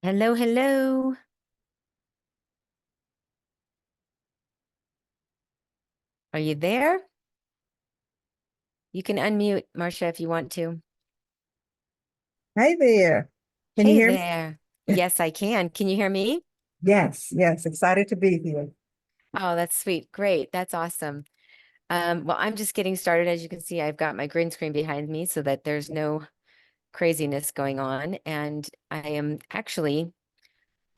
Hello, hello. Are you there? You can unmute, Marcia, if you want to. Hi there. Can you Hey hear me? there. Yes, I can. Can you hear me? Yes, yes. Excited to be here. Oh, that's sweet. Great. That's awesome. Well, I'm just getting started. As you can see, I've got my green screen behind me so that there's no craziness going on. And I am actually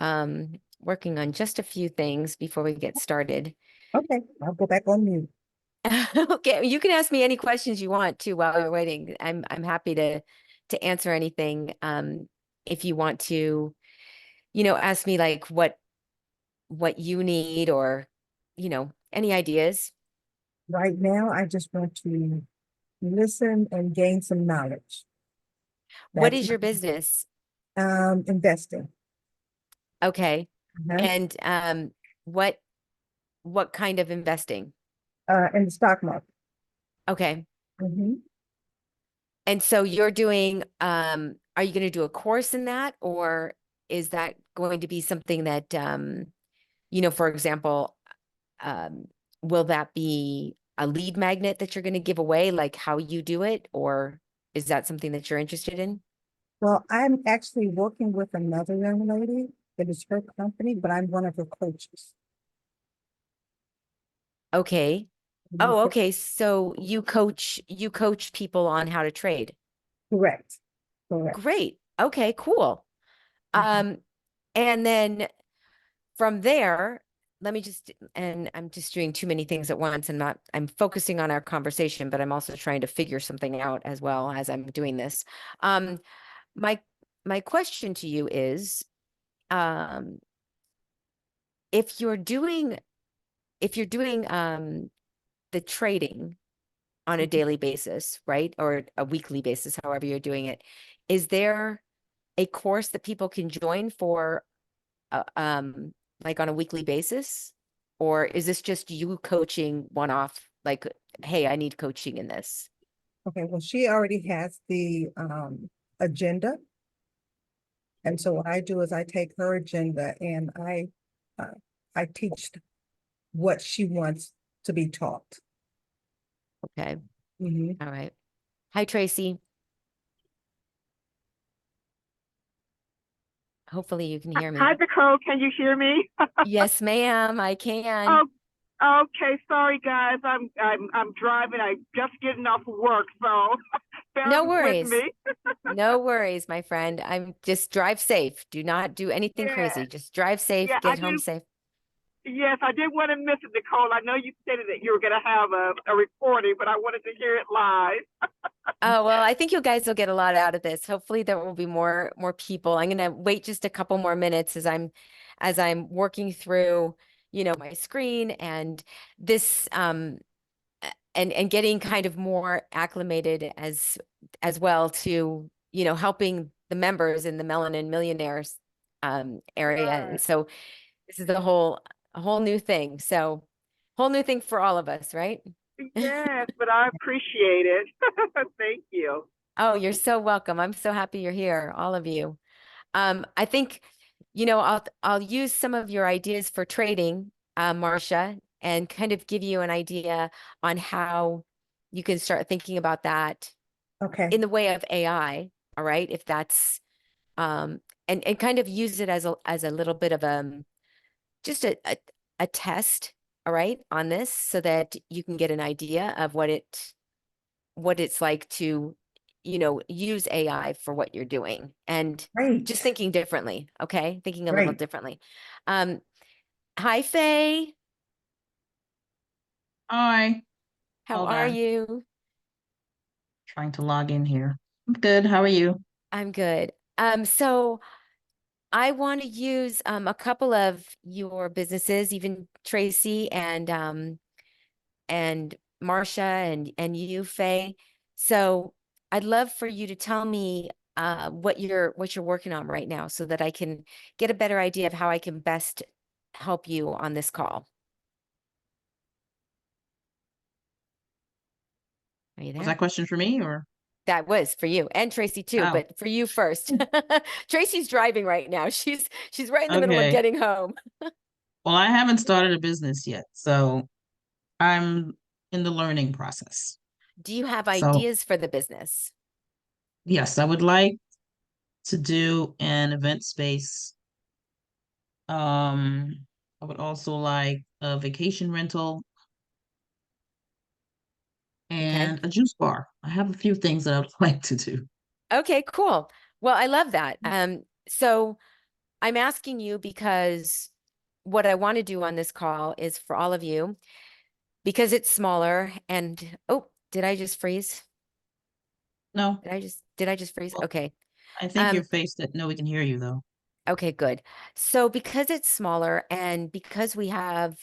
working on just a few things before we get started. Okay, I'll go back on mute. Okay, you can ask me any questions you want to while you're waiting. I'm happy to answer anything. If you want to, ask me like what you need or, any ideas. Right now, I just want to listen and gain some knowledge. What That's is your business? investing. Okay. Uh-huh. And what what kind of investing? In the stock market. Okay. Hmm. And so you're doing are you going to do a course in that, or is that going to be something that for example, um, will that be a lead magnet that you're going to give away, like how you do it, or is that something that you're interested in? Well, I'm actually working with another young lady. It is her company, but I'm one of her coaches. Okay. Mhm. Oh, okay. So you coach people on how to trade. Correct. Correct. Great. Okay, cool. Mhm. Um, and then from there, and I'm just doing too many things at once and I'm focusing on our conversation, but I'm also trying to figure something out as well as I'm doing this. Um, my my question to you is, um, if you're doing the trading on a daily basis, right? Or a weekly basis, however you're doing it, is there a course that people can join for like on a weekly basis? Or is this just you coaching one off, like, hey, I need coaching in this? Okay, well, she already has the agenda. And so what I do is I take her agenda and uh, I teach what she wants to be taught. Okay. Mhm. All right. Hi, Tracy. Hopefully you can hear Hi, me. Nicole. Can you hear me? Yes, ma'am, I can. Oh, okay. Sorry, guys. I'm driving. I just getting off work, so bear No with worries. me. No worries, my friend. I'm just drive safe. Do not do anything Yeah, crazy. Just drive safe, yeah. I get home did. safe. Yes, I didn't want to miss it, Nicole. I know you stated that you were going to have a recording, but I wanted to hear it live. Oh, well, I think you guys will get a lot out of this. Hopefully there will be more people. I'm gonna wait just a couple more minutes as I'm working through, my screen and this and getting kind of more acclimated as well to, helping the members in the Melanin Millionaires area. And Right. so this is a whole new thing. So whole new thing for all of us, right? Yes, but I appreciate it. Thank you. Oh, you're so welcome. I'm so happy you're here, all of you. I think, I'll use some of your ideas for trading, Marcia, and kind of give you an idea on how you can start thinking about that Okay, in the way of AI. All right, if that's and kind of use it as a little bit of just a test, all right, on this, so that you can get an idea of what it's like to, use AI for what you're doing and just great, thinking differently. Okay. Thinking a little great. differently. Um, Hi, Faye. Hi, How hold are on. you? Trying to log in here. I'm good. How are you? I'm good. So I want to use a couple of your businesses, even Tracy and Marcia and you, Faye. So I'd love for you to tell me what you're working on right now so that I can get a better idea of how I can best help you on this call. Are you Was there? that question for me or? That was for you and Tracy too, Oh, but for you first. Tracy's driving right now. She's right in the middle of okay. getting home. Well, I haven't started a business yet, so I'm in the learning process. Do you have So, ideas for the business? yes, I would like to do an event space. I would also like a vacation rental Okay. and a juice bar. I have a few things that I would like to do. Okay, cool. Well, I love that. So I'm asking you because what I want to do on this call is for all of you, because it's smaller and oh, did I just freeze? No, Did I just freeze? well, Okay. I think your Um, face that no, we can hear you though. okay, good. So because it's smaller and because we have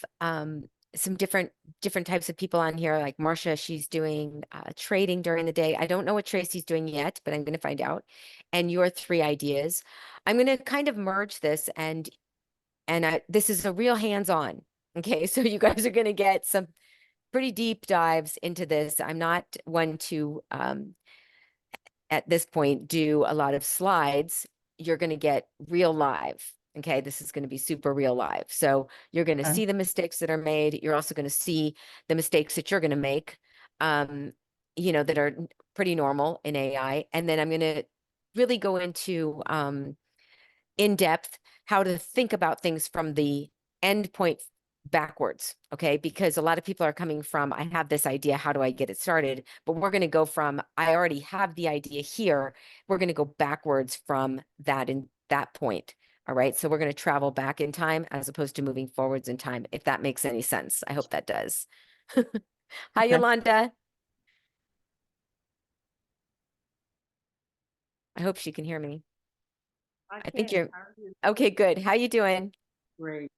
some different types of people on here, like Marcia, she's doing trading during the day. I don't know what Tracy's doing yet, but I'm going to find out. And your three ideas, I'm going to kind of merge this and this is a real hands-on. Okay, so you guys are going to get some pretty deep dives into this. I'm not one to at this point do a lot of slides. You're going to get real live. Okay, this is going to be super real live. So you're going to Okay. see the mistakes that are made. You're also going to see the mistakes that you're going to make, um, that are pretty normal in AI. And then I'm going to really go into in depth how to think about things from the end point backwards. Okay. Because a lot of people are coming from, I have this idea. How do I get it started? But we're going to go from, I already have the idea here. We're going to go backwards from that in that point. All right. So we're going to travel back in time as opposed to moving forwards in time, if that makes any sense. I hope that does. Hi, Okay. Yolanda. I hope she can hear me. I I think can. you're okay. Good. How you doing? Great.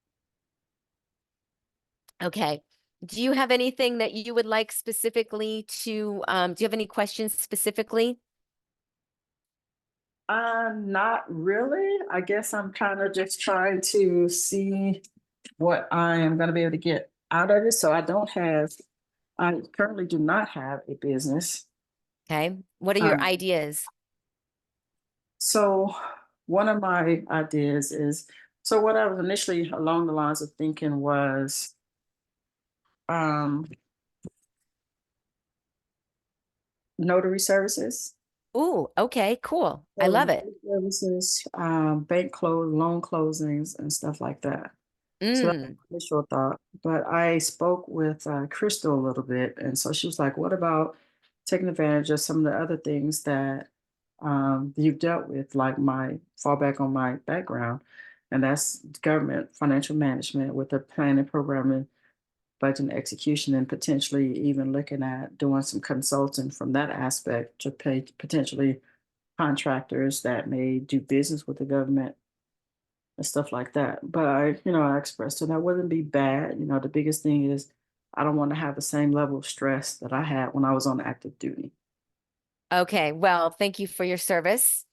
Okay. Do you have anything that you would like specifically to, do you have any questions specifically? Not really. I guess I'm kind of just trying to see what I am going to be able to get out of it. I currently do not have a business. Okay. What are your Um, ideas? so one of my ideas is, so what I was initially along the lines of thinking was, um, notary services. Ooh, okay, cool. I So love it. notary services, loan closings and stuff like that. So that's Mm, my initial thought. But I spoke with Crystal a little bit, and so she was like, "What about taking advantage of some of the other things that you've dealt with, like my fallback on my background, and that's government financial management with the planning, programming, budget, and execution, and potentially even looking at doing some consulting from that aspect to pay potentially contractors that may do business with the government and stuff like that. But I expressed and that wouldn't be bad. The biggest thing is I don't want to have the same level of stress that I had when I was on active duty. okay. Well, thank you for your service.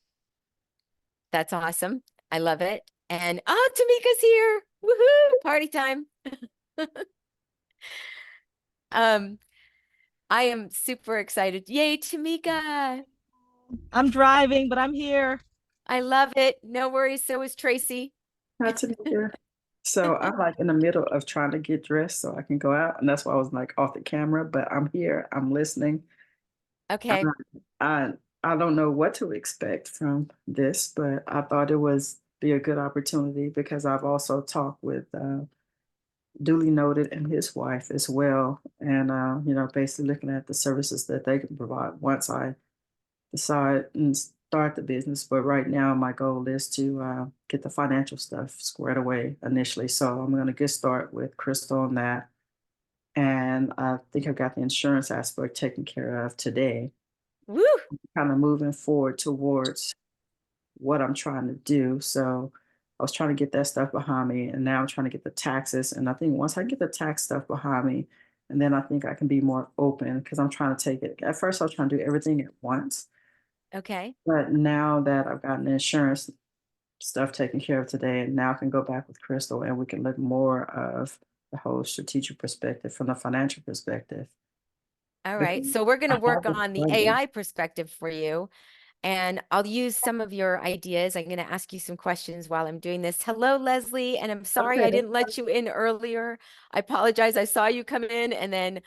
That's awesome. I love it. And oh, Tamika's here. Woohoo! Party time. Um, I am super excited. Yay, Tamika. I'm driving, but I'm here. I love it. No worries. So is Tracy. Not to hear. So I'm like in the middle of trying to get dressed so I can go out. And that's why I was like off the camera, but I'm here, I'm listening. Okay. I I don't know what to expect from this, but I thought it was be a good opportunity because I've also talked with duly noted and his wife as well. And, basically looking at the services that they can provide once I decide and start the business. But right now, my goal is to get the financial stuff squared away initially. So I'm going to get start with Crystal on that. And I think I've got the insurance aspect taken care of today, Woo. kind of moving forward towards what I'm trying to do. So I was trying to get that stuff behind me, and now I'm trying to get the taxes. And I think once I get the tax stuff behind me, and then I think I can be more open because I'm trying to take it. At first, I was trying to do everything at once, Okay. but now that I've gotten the insurance stuff taken care of today, and now I can go back with Crystal, and we can look more of the whole strategic perspective from the financial perspective. All right. So we're going to I work haven't on the done them. AI perspective for you. And I'll use some of your ideas. I'm going to ask you some questions while I'm doing this. Hello, Leslie. And I'm sorry I Okay. didn't let you in earlier. I apologize. I saw you come in and then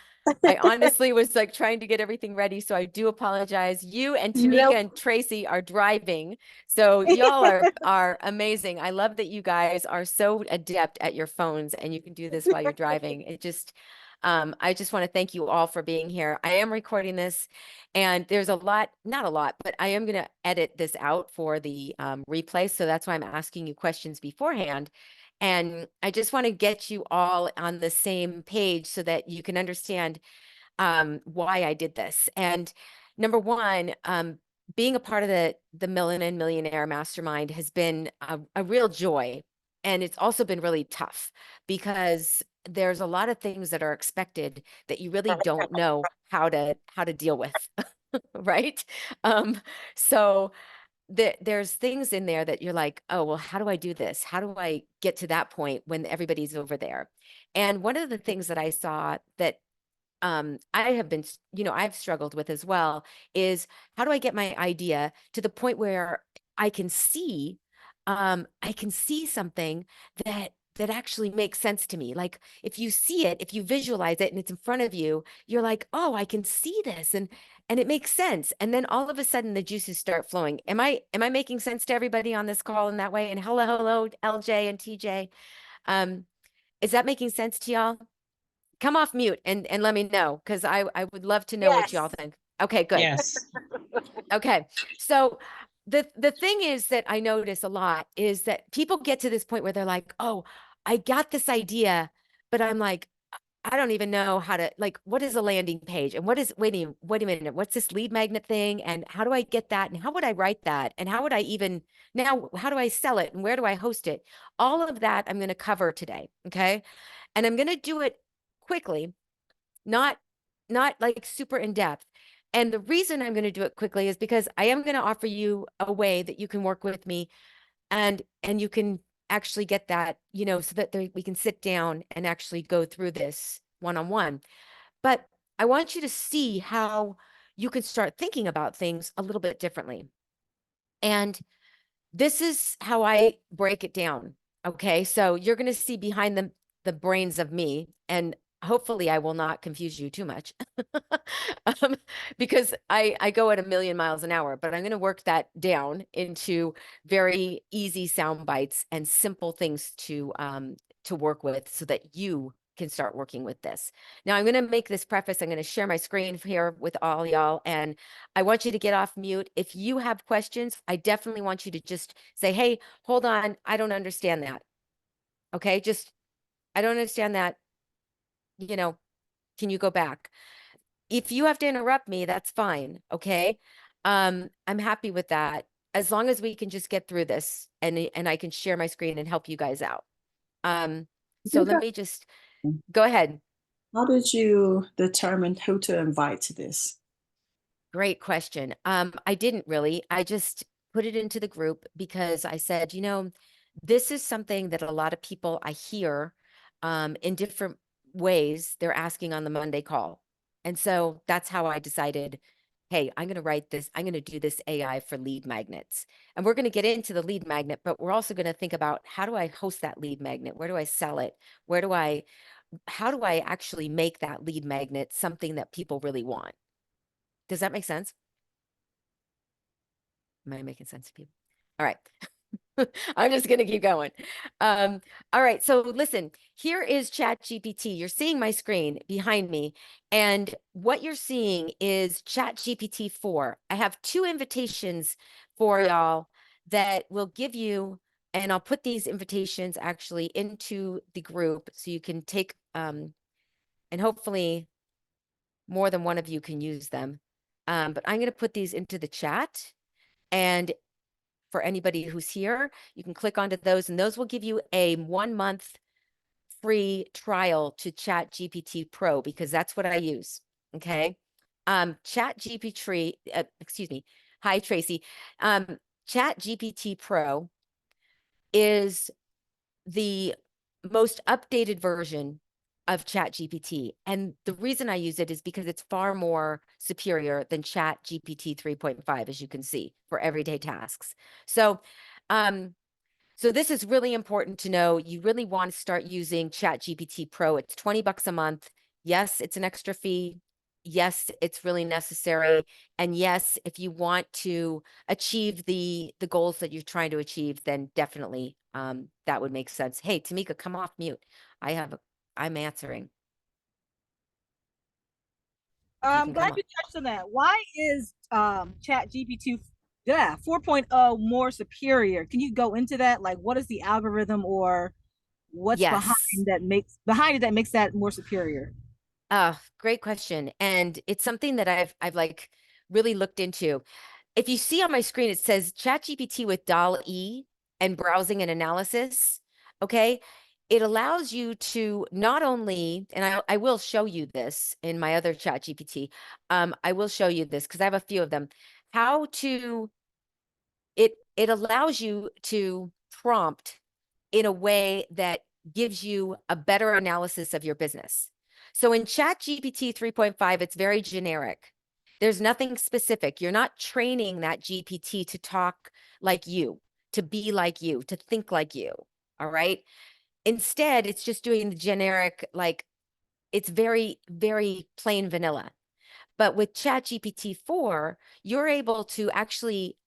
I honestly was like trying to get everything ready. So I do apologize. You and Tamika and Tracy are driving. So y'all are amazing. I love that you guys are so adept at your phones and you can do this while you're driving. It just, I just want to thank you all for being here. I am recording this and there's a lot, not a lot, but I am going to edit this out for the replay. So that's why I'm asking you questions beforehand. And I just want to get you all on the same page so that you can understand why I did this. And number one, being a part of the Million Millionaire Mastermind has been a real joy. And it's also been really tough because there's a lot of things that are expected that you really don't know how to deal with, right? So there's things in there that you're like, oh, well, how do I do this? How do I get to that point when everybody's over there? And one of the things that I saw that I have been, I've struggled with as well is how do I get my idea to the point where I can see something that actually makes sense to me. Like if you see it, if you visualize it and it's in front of you, you're like, oh, I can see this and it makes sense. And then all of a sudden the juices start flowing. Am I making sense to everybody on this call in that way? And hello, LJ and TJ. Um, is that making sense to y'all? Come off mute and let me know because I would love to know what y'all think. Okay, good. Yes. Okay. So the thing is that I notice a lot is that people get to this point where they're like, "Oh, I got this idea," but I'm like, I don't even know how to like what is a landing page and what is wait a minute, what's this lead magnet thing and how do I get that and how would I write that and how would I even now how do I sell it and where do I host it? All of that I'm going to cover today, okay? And I'm going to do it quickly, not like super in depth. And the reason I'm going to do it quickly is because I am going to offer you a way that you can work with me and you can actually get that, so that we can sit down and actually go through this one-on-one. But I want you to see how you can start thinking about things a little bit differently. And this is how I break it down. Okay. So you're going to see behind the brains of me, and hopefully I will not confuse you too much because I go at 1,000,000 miles an hour, but I'm going to work that down into very easy sound bites and simple things to work with so that you can start working with this. Now I'm going to make this preface. I'm going to share my screen here with all y'all, and I want you to get off mute. If you have questions, I definitely want you to just say, hey, hold on, I don't understand that. Okay, just, I don't understand that. Can you go back? If you have to interrupt me, that's fine. Okay. I'm happy with that. As long as we can just get through this and I can share my screen and help you guys out. So let me just go ahead. How did you determine who to invite to this? Great question. I didn't really. I just put it into the group because I said, this is something that a lot of people I hear in different ways they're asking on the Monday call. And so that's how I decided, hey, I'm going to write this. I'm going to do this AI for lead magnets. And we're going to get into the lead magnet, but we're also going to think about how do I host that lead magnet? Where do I sell it? How do I actually make that lead magnet something that people really want? Does that make sense? Am I making sense to people? All right. I'm just going to keep going. All right. So listen, here is ChatGPT. You're seeing my screen behind me. And what you're seeing is ChatGPT 4. I have 2 invitations for y'all that will give you, and I'll put these invitations actually into the group so you can take, and hopefully more than one of you can use them. But I'm going to put these into the chat. And for anybody who's here, you can click onto those, and those will give you a 1-month free trial to ChatGPT Pro because that's what I use. Okay. ChatGPT, excuse me. Hi, Tracy. ChatGPT Pro is the most updated version of ChatGPT. And the reason I use it is because it's far more superior than ChatGPT 3.5, as you can see, for everyday tasks. So, so this is really important to know. You really want to start using ChatGPT Pro. It's $20 a month. Yes, it's an extra fee. Yes, it's really necessary. And yes, if you want to achieve the goals that you're trying to achieve, then definitely that would make sense. Hey, Tamika, come off mute. I'm answering. If you I'm can come glad on. you touched on that. Why is Chat GPT 4.0 more superior? Can you go into that? Like what is the algorithm or what's Yes. behind it that makes that more superior? Great question. And it's something that I've like really looked into. If you see on my screen, it says ChatGPT with DAL-E and browsing and analysis. Okay. It allows you to not only, and I will show you this in my other ChatGPT. I will show you this because I have a few of them. How to, it allows you to prompt in a way that gives you a better analysis of your business. So in ChatGPT 3.5, it's very generic. There's nothing specific. You're not training that GPT to talk like you, to be like you, to think like you. All right. Instead, it's just doing the generic, like it's very, very plain vanilla. But with ChatGPT 4, you're able to actually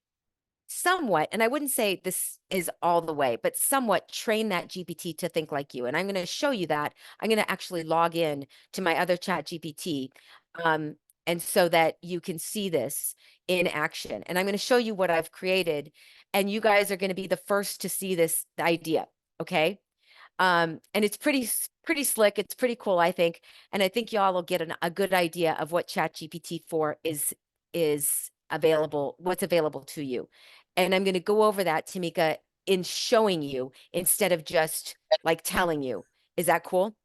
somewhat, and I wouldn't say this is all the way, but somewhat train that GPT to think like you. And I'm going to show you that. I'm going to actually log in to my other chat GPT. And so that you can see this in action. And I'm going to show you what I've created. And you guys are going to be the first to see this idea. Okay. And it's pretty slick. It's pretty cool, I think. And I think y'all will get a good idea of what ChatGPT 4 is available, what's available to you. And I'm going to go over that, Tamika, in showing you instead of just like telling you. Is that cool?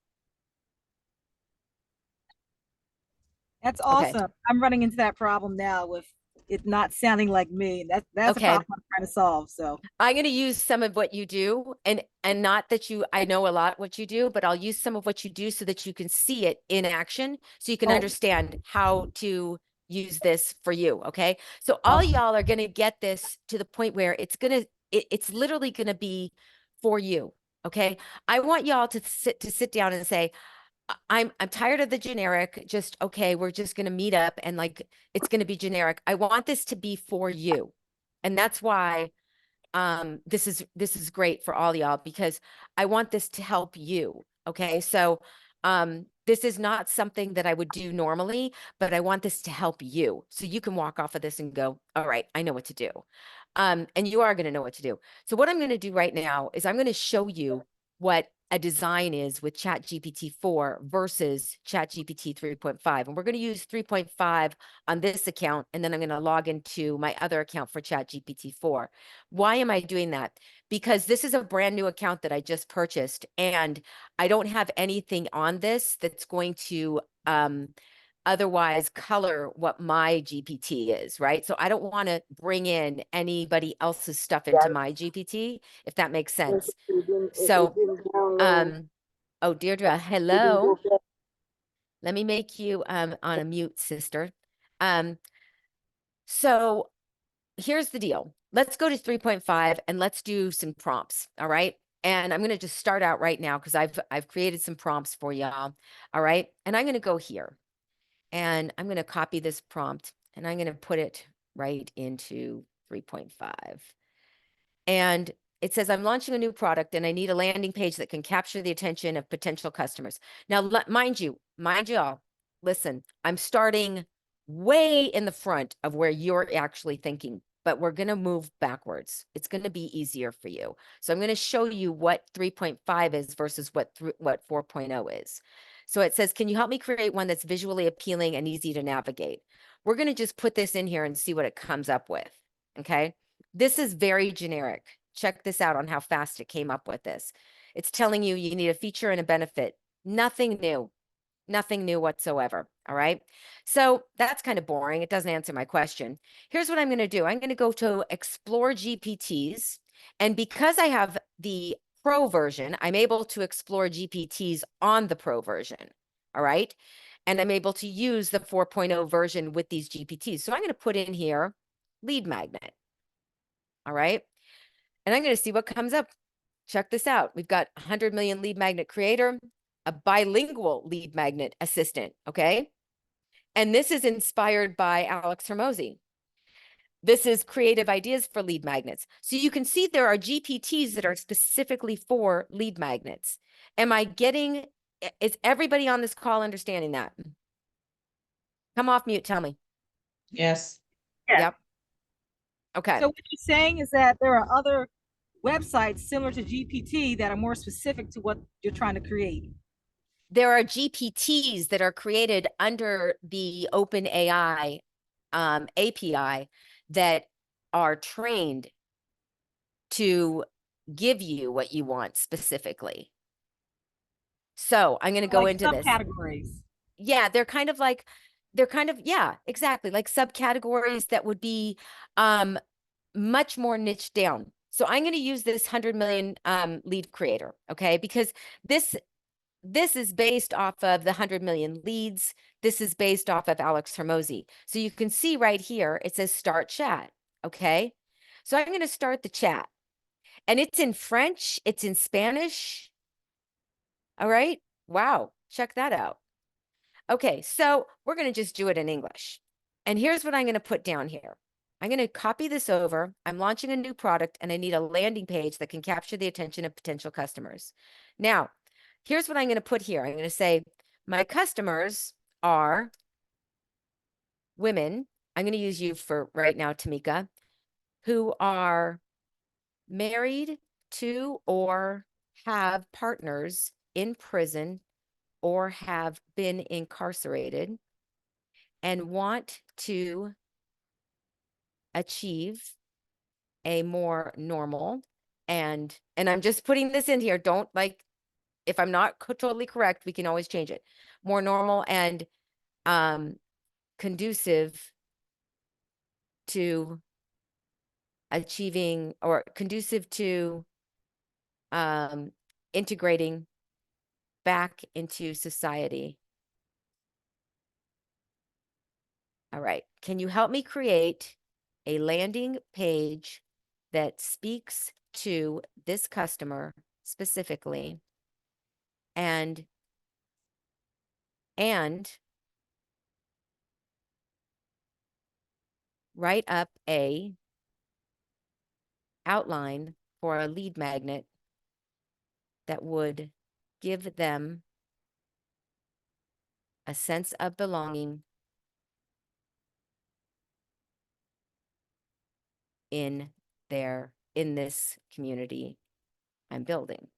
That's Okay. awesome. I'm running into that problem now with it not sounding like me. That's a Okay. problem I'm trying to solve. So I'm going to use some of what you do and not that I know a lot what you do, but I'll use some of what you do so that you can see it in action so you can understand how to use this for you, okay? So all y'all are going to get this to the point where it's literally going to be for you, okay? I want y'all to sit down and say, I'm tired of the generic, just okay, we're just going to meet up and like it's going to be generic. I want this to be for you. And that's why this is great for all y'all because I want this to help you. Okay. So this is not something that I would do normally, but I want this to help you. So you can walk off of this and go, all right, I know what to do. And you are going to know what to do. So what I'm going to do right now is I'm going to show you what a design is with ChatGPT 4 versus ChatGPT 3.5. And we're going to use 3.5 on this account, and then I'm going to log into my other account for ChatGPT 4. Why am I doing that? Because this is a brand new account that I just purchased, and I don't have anything on this that's going to otherwise color what my GPT is, right? So I don't want to bring in anybody else's stuff into my GPT, if that makes sense. So, oh, Deirdre, hello. Let me make you on a mute, sister. So here's the deal. Let's go to 3.5 and let's do some prompts. All right. And I'm going to just start out right now because I've created some prompts for y'all. All right. And I'm going to go here and I'm going to copy this prompt and I'm going to put it right into 3.5. And it says, I'm launching a new product and I need a landing page that can capture the attention of potential customers. Now, mind y'all, listen, I'm starting way in the front of where you're actually thinking, but we're going to move backwards. It's going to be easier for you. So I'm going to show you what 3.5 is versus what 4.0 is. So it says, can you help me create one that's visually appealing and easy to navigate? We're going to just put this in here and see what it comes up with. Okay. This is very generic. Check this out on how fast it came up with this. It's telling you you need a feature and a benefit. Nothing new whatsoever. All right. So that's kind of boring. It doesn't answer my question. Here's what I'm going to do. I'm going to go to Explore GPTs. And because I have the Pro version, I'm able to explore GPTs on the Pro version. All right. And I'm able to use the 4.0 version with these GPTs. So I'm going to put in here lead magnet. All right. And I'm going to see what comes up. Check this out. We've got 100 million lead magnet creator, a bilingual lead magnet assistant. Okay. And this is inspired by Alex Hermosi. This is creative ideas for lead magnets. So you can see there are GPTs that are specifically for lead magnets. Is everybody on this call understanding that? Come off mute, tell me. Yes. Yes. Yep. Okay. So what you're saying is that there are other websites similar to GPT that are more specific to what you're trying to create. There are GPTs that are created under the OpenAI API that are trained to give you what you want specifically. So I'm going to go Like into this. subcategories. Yeah, yeah, exactly. Like subcategories that would be much more niche down. So I'm going to use this 100 million lead creator, okay? Because this is based off of the 100 million leads. This is based off of Alex Hermosi. So you can see right here, it says start chat, okay? So I'm going to start the chat. And it's in French, it's in Spanish. All right? Wow, check that out. Okay, so we're going to just do it in English. And here's what I'm going to put down here. I'm going to copy this over. I'm launching a new product and I need a landing page that can capture the attention of potential customers. Now, here's what I'm going to put here. I'm going to say, my customers are women. I'm going to use you for right now, Tamika, who are married to or have partners in prison or have been incarcerated and want to achieve a more normal and I'm just putting this in here. Don't like, if I'm not totally correct, we can always change it. More normal and conducive to achieving or conducive to integrating back into society. All right. Can you help me create a landing page that speaks to this customer specifically and write up a outline for a lead magnet that would give them a sense of belonging in this community I'm building.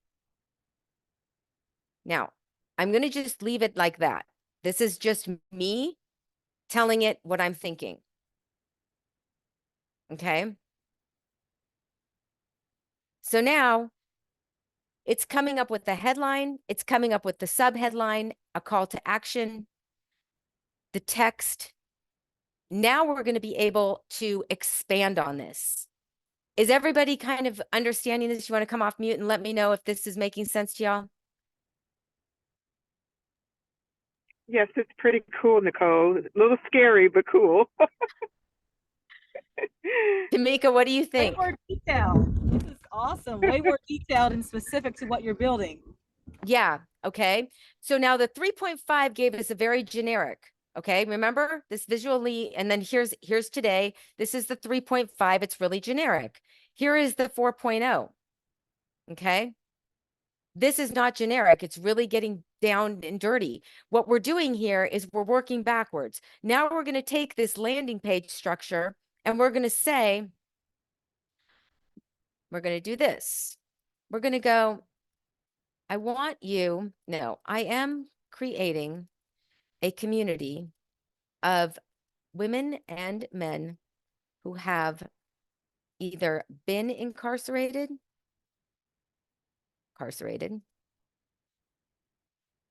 Now, I'm going to just leave it like that. This is just me telling it what I'm thinking. Okay. So now it's coming up with the headline. It's coming up with the subheadline, a call to action, the text. Now we're going to be able to expand on this. Is everybody kind of understanding this? You want to come off mute and let me know if this is making sense to y'all? Yes, it's pretty cool, Nicole. A little scary, but cool. Tamika, what do you Way think? more detailed. This is awesome. Way more detailed and specific to what you're building. Yeah. Okay. So now the 3.5 gave us a very generic. Okay. Remember this visually. And then here's today. This is the 3.5. It's really generic. Here is the 4.0. Okay. This is not generic. It's really getting down and dirty. What we're doing here is we're working backwards. Now we're going to take this landing page structure and we're going to say, we're going to do this. We're going to go, I am creating a community of women and men who have either been incarcerated,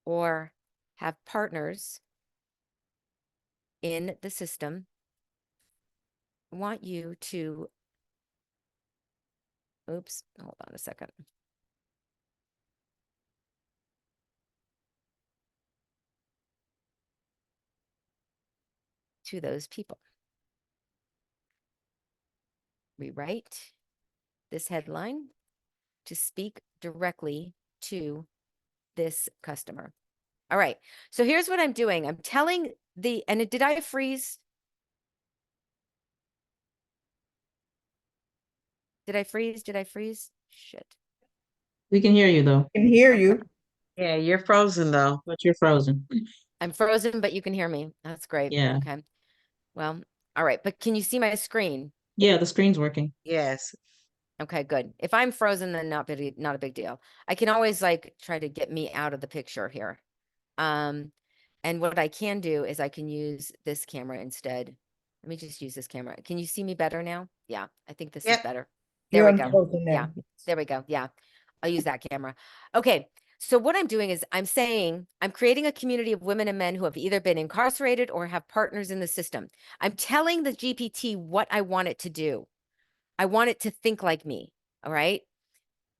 or have partners in the system. I want you to, oops, hold on a second. to those people. Rewrite this headline to speak directly to this customer. All right. So here's what I'm doing. I'm telling did I freeze? Did I freeze? Did I freeze? Shit. We can hear you though, Can hear you. Yeah, you're frozen though. but you're frozen. I'm frozen, but you can hear me. That's great. Yeah. Okay. Well, all right. But can you see my screen? Yeah, the screen's working. Yes. Okay, good. If I'm frozen, then not a big deal. I can always like try to get me out of the picture here. And what I can do is I can use this camera instead. Let me just use this camera. Can you see me better now? Yeah, I think this is Yep. better. There You're we go. unfrozen Yeah, now. there we go. Yeah, I'll use that camera. Okay, so what I'm doing is I'm saying I'm creating a community of women and men who have either been incarcerated or have partners in the system. I'm telling the GPT what I want it to do. I want it to think like me. All right.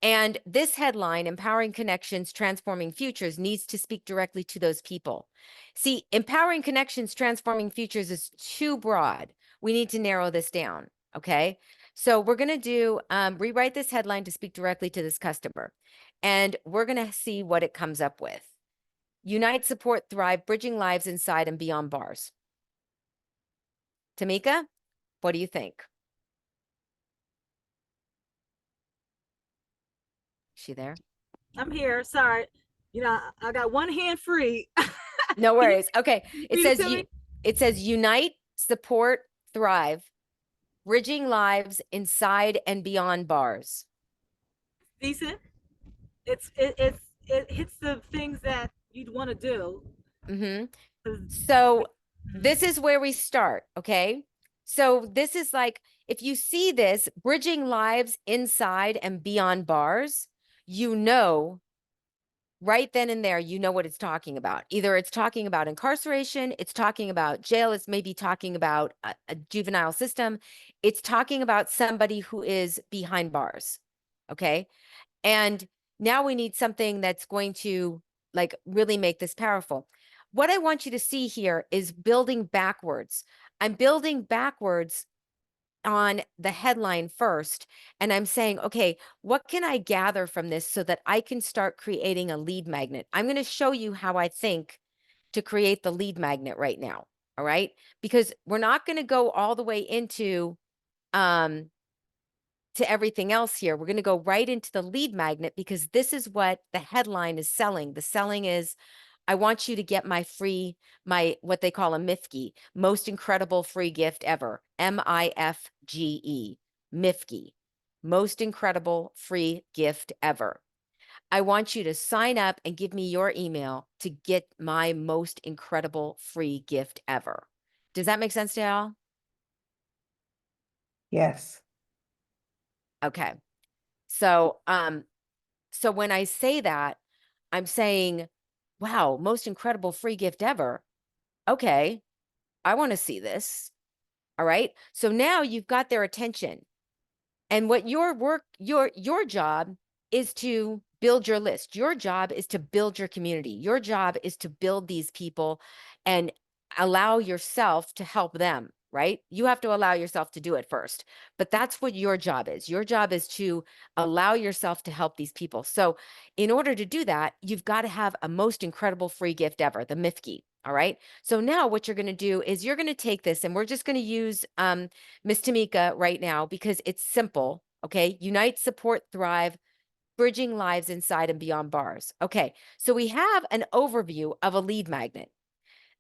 And this headline, Empowering Connections, Transforming Futures, needs to speak directly to those people. See, Empowering Connections, Transforming Futures is too broad. We need to narrow this down, okay? So we're going to do, rewrite this headline to speak directly to this customer. And we're going to see what it comes up with. Unite, Support, Thrive, Bridging Lives Inside and Beyond Bars. Tamika, what do you think? Is she there? I'm here. Sorry. You know, I got one hand free. No Can you worries. Okay. It read it says to me? it says unite, support, thrive, bridging lives inside and beyond bars. Decent. It hits the things that you'd want to do. Mm-hmm. 'Cause- So this is where we start. Okay. So this is like, if you see this, bridging lives inside and beyond bars, you know, right then and there, you know what it's talking about. Either it's talking about incarceration, it's talking about jail, it's maybe talking about a juvenile system, it's talking about somebody who is behind bars. Okay. And now we need something that's going to like really make this powerful. What I want you to see here is building backwards. I'm building backwards on the headline first, and I'm saying, okay, what can I gather from this so that I can start creating a lead magnet? I'm going to show you how I think to create the lead magnet right now. All right. Because we're not going to go all the way into to everything else here. We're going to go right into the lead magnet because this is what the headline is selling. The selling is, I want you to get my free, what they call a MIFGE, most incredible free gift ever. MIFGE, MIFGE, most incredible free gift ever. I want you to sign up and give me your email to get my most incredible free gift ever. Does that make sense to y'all? Yes. Okay. So, so when I say that, I'm saying, wow, most incredible free gift ever. Okay, I want to see this. All right. So now you've got their attention. And what your job is to build your list. Your job is to build your community. Your job is to build these people and allow yourself to help them, right? You have to allow yourself to do it first. But that's what your job is. Your job is to allow yourself to help these people. So in order to do that, you've got to have a most incredible free gift ever, the MIFGE. All right. So now what you're going to do is you're going to take this and we're just going to use Miss Tamika right now because it's simple. Okay. Unite, support, thrive, bridging lives inside and beyond bars. Okay. So we have an overview of a lead magnet.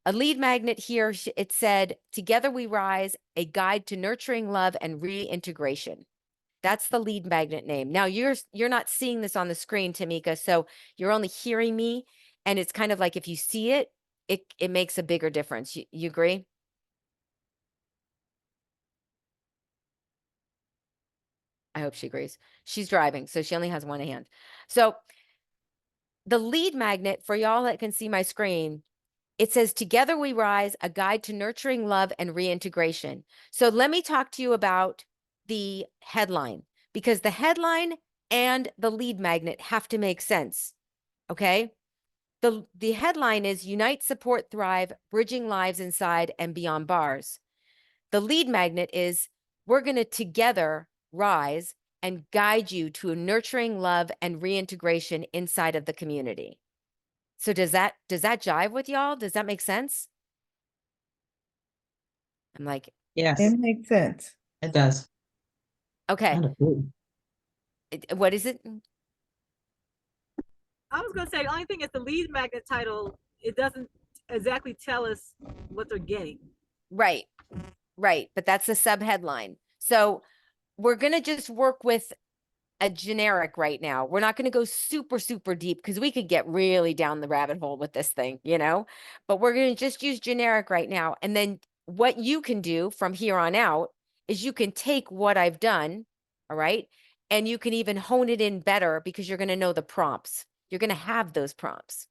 A lead magnet here, it said, Together We Rise, a guide to nurturing love and reintegration. That's the lead magnet name. Now you're not seeing this on the screen, Tamika, so you're only hearing me. And it's kind of like if you see it, it makes a bigger difference. You agree? I hope she agrees. She's driving, so she only has one hand. So the lead magnet, for y'all that can see my screen, it says, Together We Rise, a guide to nurturing love and reintegration. So let me talk to you about the headline, because the headline and the lead magnet have to make sense. Okay. The headline is Unite, Support, Thrive, Bridging Lives Inside and Beyond Bars. The lead magnet is we're going to together rise and guide you to a nurturing love and reintegration inside of the community. So does that jive with y'all? Does that make sense? I'm like, Yes, It makes sense. it does. okay, Wonderful. what is it? I was gonna say the only thing is the lead magnet title. It doesn't exactly tell us what they're getting. Right, right. But that's the sub headline. So we're going to just work with a generic right now. We're not going to go super, super deep because we could get really down the rabbit hole with this thing, but we're going to just use generic right now. And then what you can do from here on out is you can take what I've done, all right, and you can even hone it in better because you're going to know the prompts. You're going to have those prompts.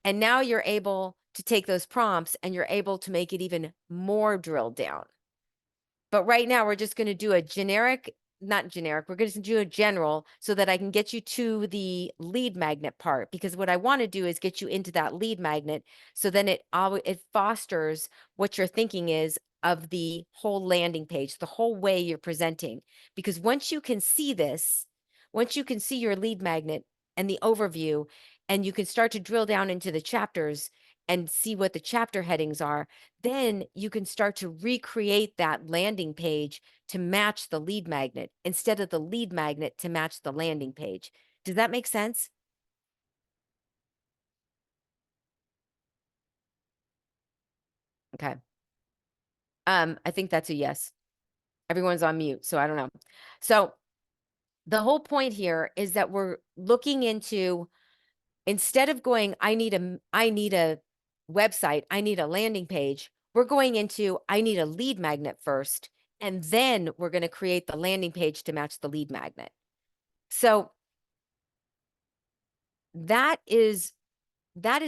And now you're able to take those prompts and you're able to make it even more drilled down. But right now, we're just going to do a generic, not generic, we're going to do a general so that I can get you to the lead magnet part. Because what I want to do is get you into that lead magnet. So then it fosters what your thinking is of the whole landing page, the whole way you're presenting. Because once you can see this, once you can see your lead magnet and the overview, and you can start to drill down into the chapters and see what the chapter headings are, then you can start to recreate that landing page to match the lead magnet instead of the lead magnet to match the landing page. Does that make sense? Okay. I think that's a yes. Everyone's on mute, so I don't know. So the whole point here is that we're looking into, instead of going, I need a website, I need a landing page, we're going into, I need a lead magnet first, and then we're going to create the landing page to match the lead magnet. So that is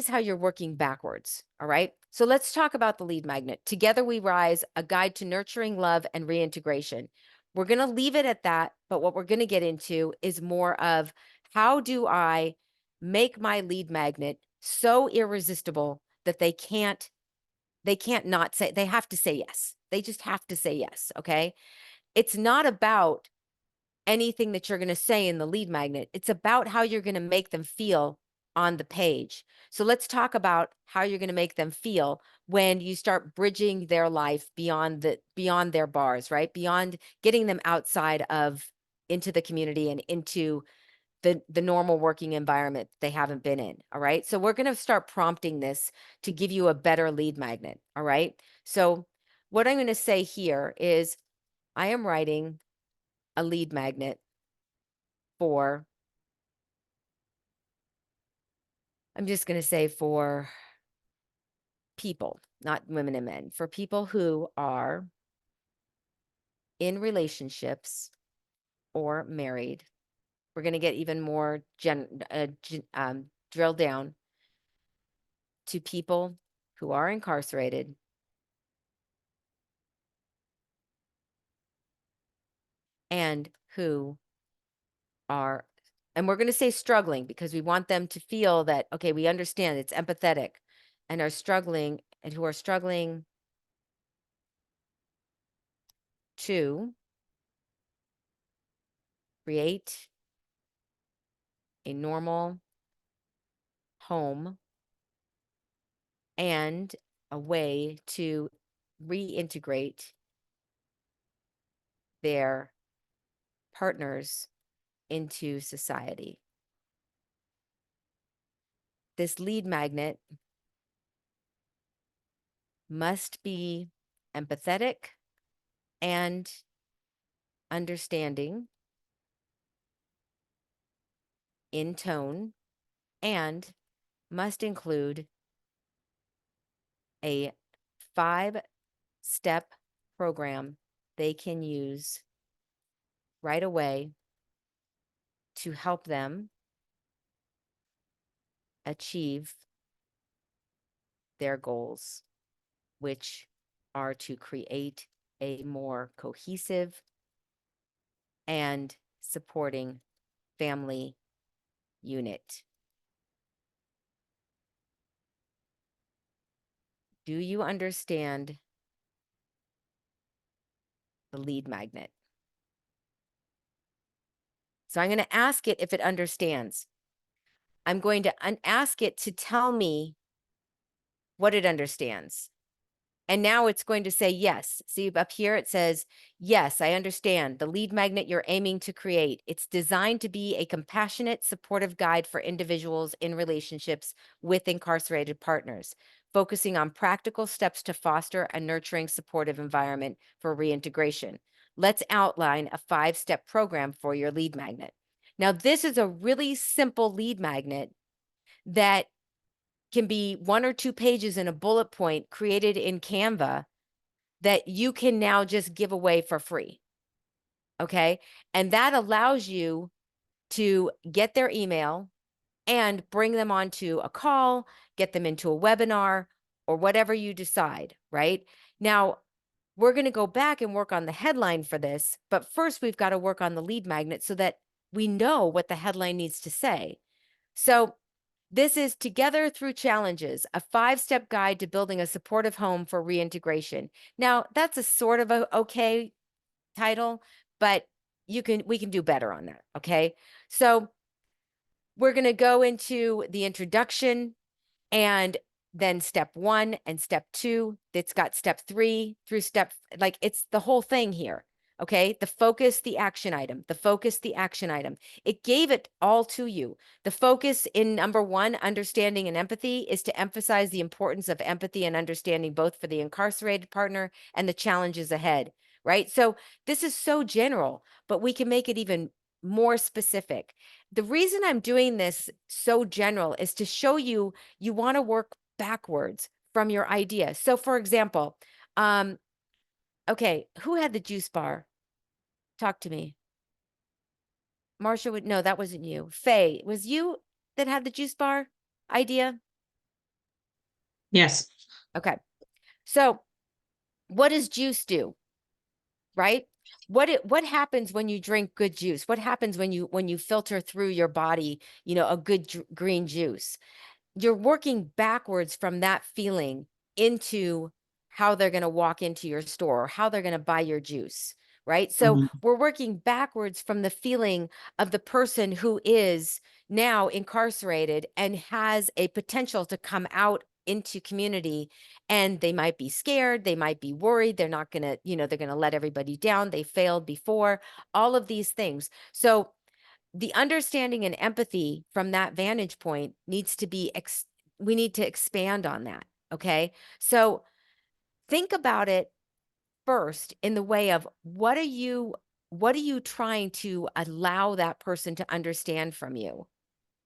how you're working backwards. All right. So let's talk about the lead magnet. Together we rise, a guide to nurturing love and reintegration. We're going to leave it at that. But what we're going to get into is more of, how do I make my lead magnet so irresistible that they can't not say, they have to say yes. They just have to say yes. Okay. It's not about anything that you're going to say in the lead magnet. It's about how you're going to make them feel on the page. So let's talk about how you're going to make them feel when you start bridging their life beyond their bars, right? Beyond getting them outside of, into the community and into the normal working environment they haven't been in. All right. So we're going to start prompting this to give you a better lead magnet. All right. So what I'm going to say here is, I am writing a lead magnet for, I'm just going to say for people, not women and men, for people who are in relationships or married. We're going to get even more drill down to people who are incarcerated and who are, and we're going to say struggling because we want them to feel that, okay, we understand, it's empathetic, and are struggling, and who are struggling to create a normal home and a way to reintegrate their partners into society. This lead magnet must be empathetic and understanding in tone, and must include a 5-step program they can use right away to help them achieve their goals, which are to create a more cohesive and supporting family unit. Do you understand the lead magnet? So I'm going to ask it if it understands. I'm going to ask it to tell me what it understands. And now it's going to say yes. See up here, it says, yes, I understand the lead magnet you're aiming to create. It's designed to be a compassionate, supportive guide for individuals in relationships with incarcerated partners, focusing on practical steps to foster a nurturing, supportive environment for reintegration. Let's outline a 5-step program for your lead magnet. Now, this is a really simple lead magnet that can be 1 or 2 pages in a bullet point created in Canva that you can now just give away for free. Okay. And that allows you to get their email and bring them onto a call, get them into a webinar or whatever you decide. Right now, we're going to go back and work on the headline for this. But first, we've got to work on the lead magnet so that we know what the headline needs to say. So, this is Together Through Challenges, a 5-step guide to building a supportive home for reintegration. Now, that's a sort of a okay title, but we can do better on that, okay? So, we're going to go into the introduction and then step 1 and step 2. It's got step 3 through like it's the whole thing here. Okay. The focus, the action item, the focus, the action item. It gave it all to you. The focus in number 1, understanding and empathy, is to emphasize the importance of empathy and understanding both for the incarcerated partner and the challenges ahead. Right. So this is so general, but we can make it even more specific. The reason I'm doing this so general is to show you want to work backwards from your idea. So for example, okay, who had the juice bar? Talk to me. Marsha would, no, that wasn't you. Faye, was you that had the juice bar idea? Yes. Okay. So what does juice do? Right? What happens when you drink good juice? What happens when you filter through your body, a good green juice? You're working backwards from that feeling into how they're going to walk into your store or how they're going to buy your juice, right? So Mhm. we're working backwards from the feeling of the person who is now incarcerated and has a potential to come out into community, and they might be scared, they might be worried, they're not going to, they're going to let everybody down, they failed before, all of these things. So the understanding and empathy from that vantage point needs to be, we need to expand on that. Okay. So think about it first in the way of what are you trying to allow that person to understand from you,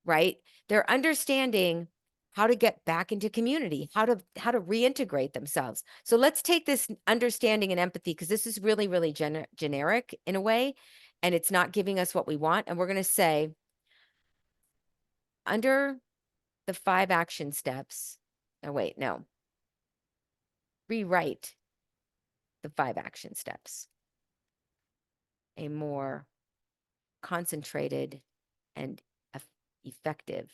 right? They're understanding how to get back into community, how to reintegrate themselves. So let's take this understanding and empathy, because this is really, really generic in a way, and it's not giving us what we want. And we're going to say, under the 5 action steps, oh, wait, no, rewrite the 5 action steps, a more concentrated and effective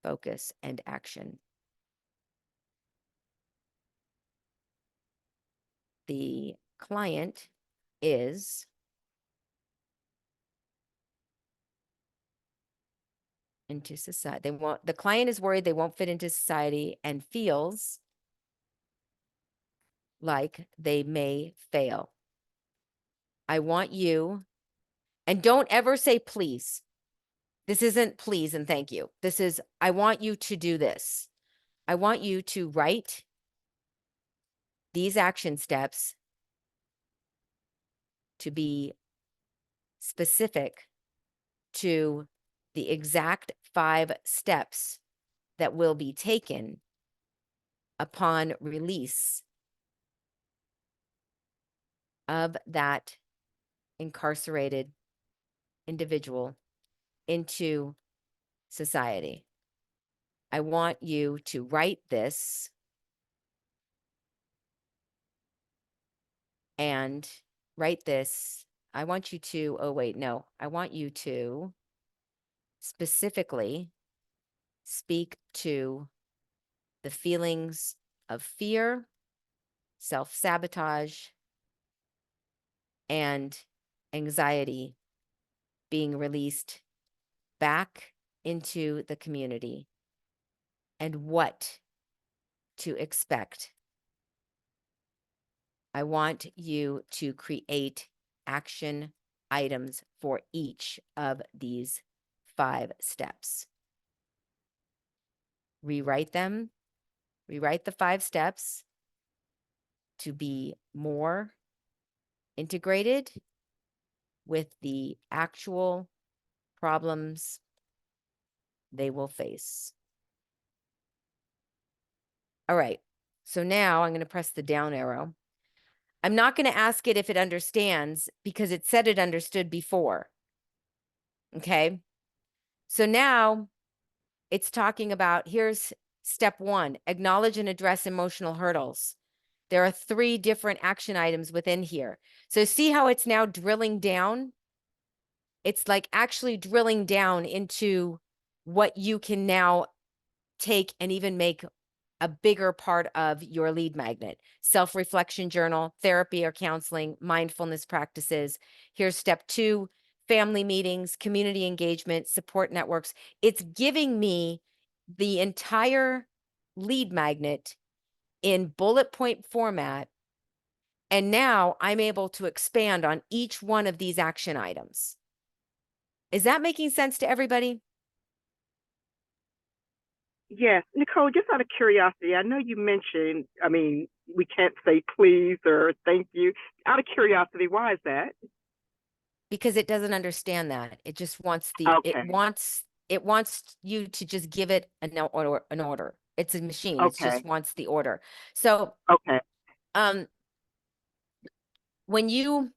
focus and action. The client is into society. The client is worried they won't fit into society and feels like they may fail. I want you, and don't ever say please. This isn't please and thank you. This is, I want you to do this. I want you to write these action steps to be specific to the exact 5 steps that will be taken upon release of that incarcerated individual into society. I want you to write this and write this. I want you to, oh, wait, no, I want you to specifically speak to the feelings of fear, self-sabotage, and anxiety being released back into the community, and what to expect. I want you to create action items for each of these 5 steps. Rewrite them, rewrite the 5 steps to be more integrated with the actual problems they will face. All right, so now I'm going to press the down arrow. I'm not going to ask it if it understands because it said it understood before. Okay, so now it's talking about, here's step 1, acknowledge and address emotional hurdles. There are 3 different action items within here. So see how it's now drilling down? It's like actually drilling down into what you can now take and even make a bigger part of your lead magnet. Self-reflection journal, therapy or counseling, mindfulness practices. Here's step 2, family meetings, community engagement, support networks. It's giving me the entire lead magnet in bullet point format. And now I'm able to expand on each one of these action items. Is that making sense to everybody? Yes, Nicole, just out of curiosity, I know you mentioned, I mean, we can't say please or thank you. Out of curiosity, why is that? Because it doesn't understand that. It just wants the, Okay, it wants you to just give it an order. It's a machine. It just okay, wants the order. So, okay, um, when you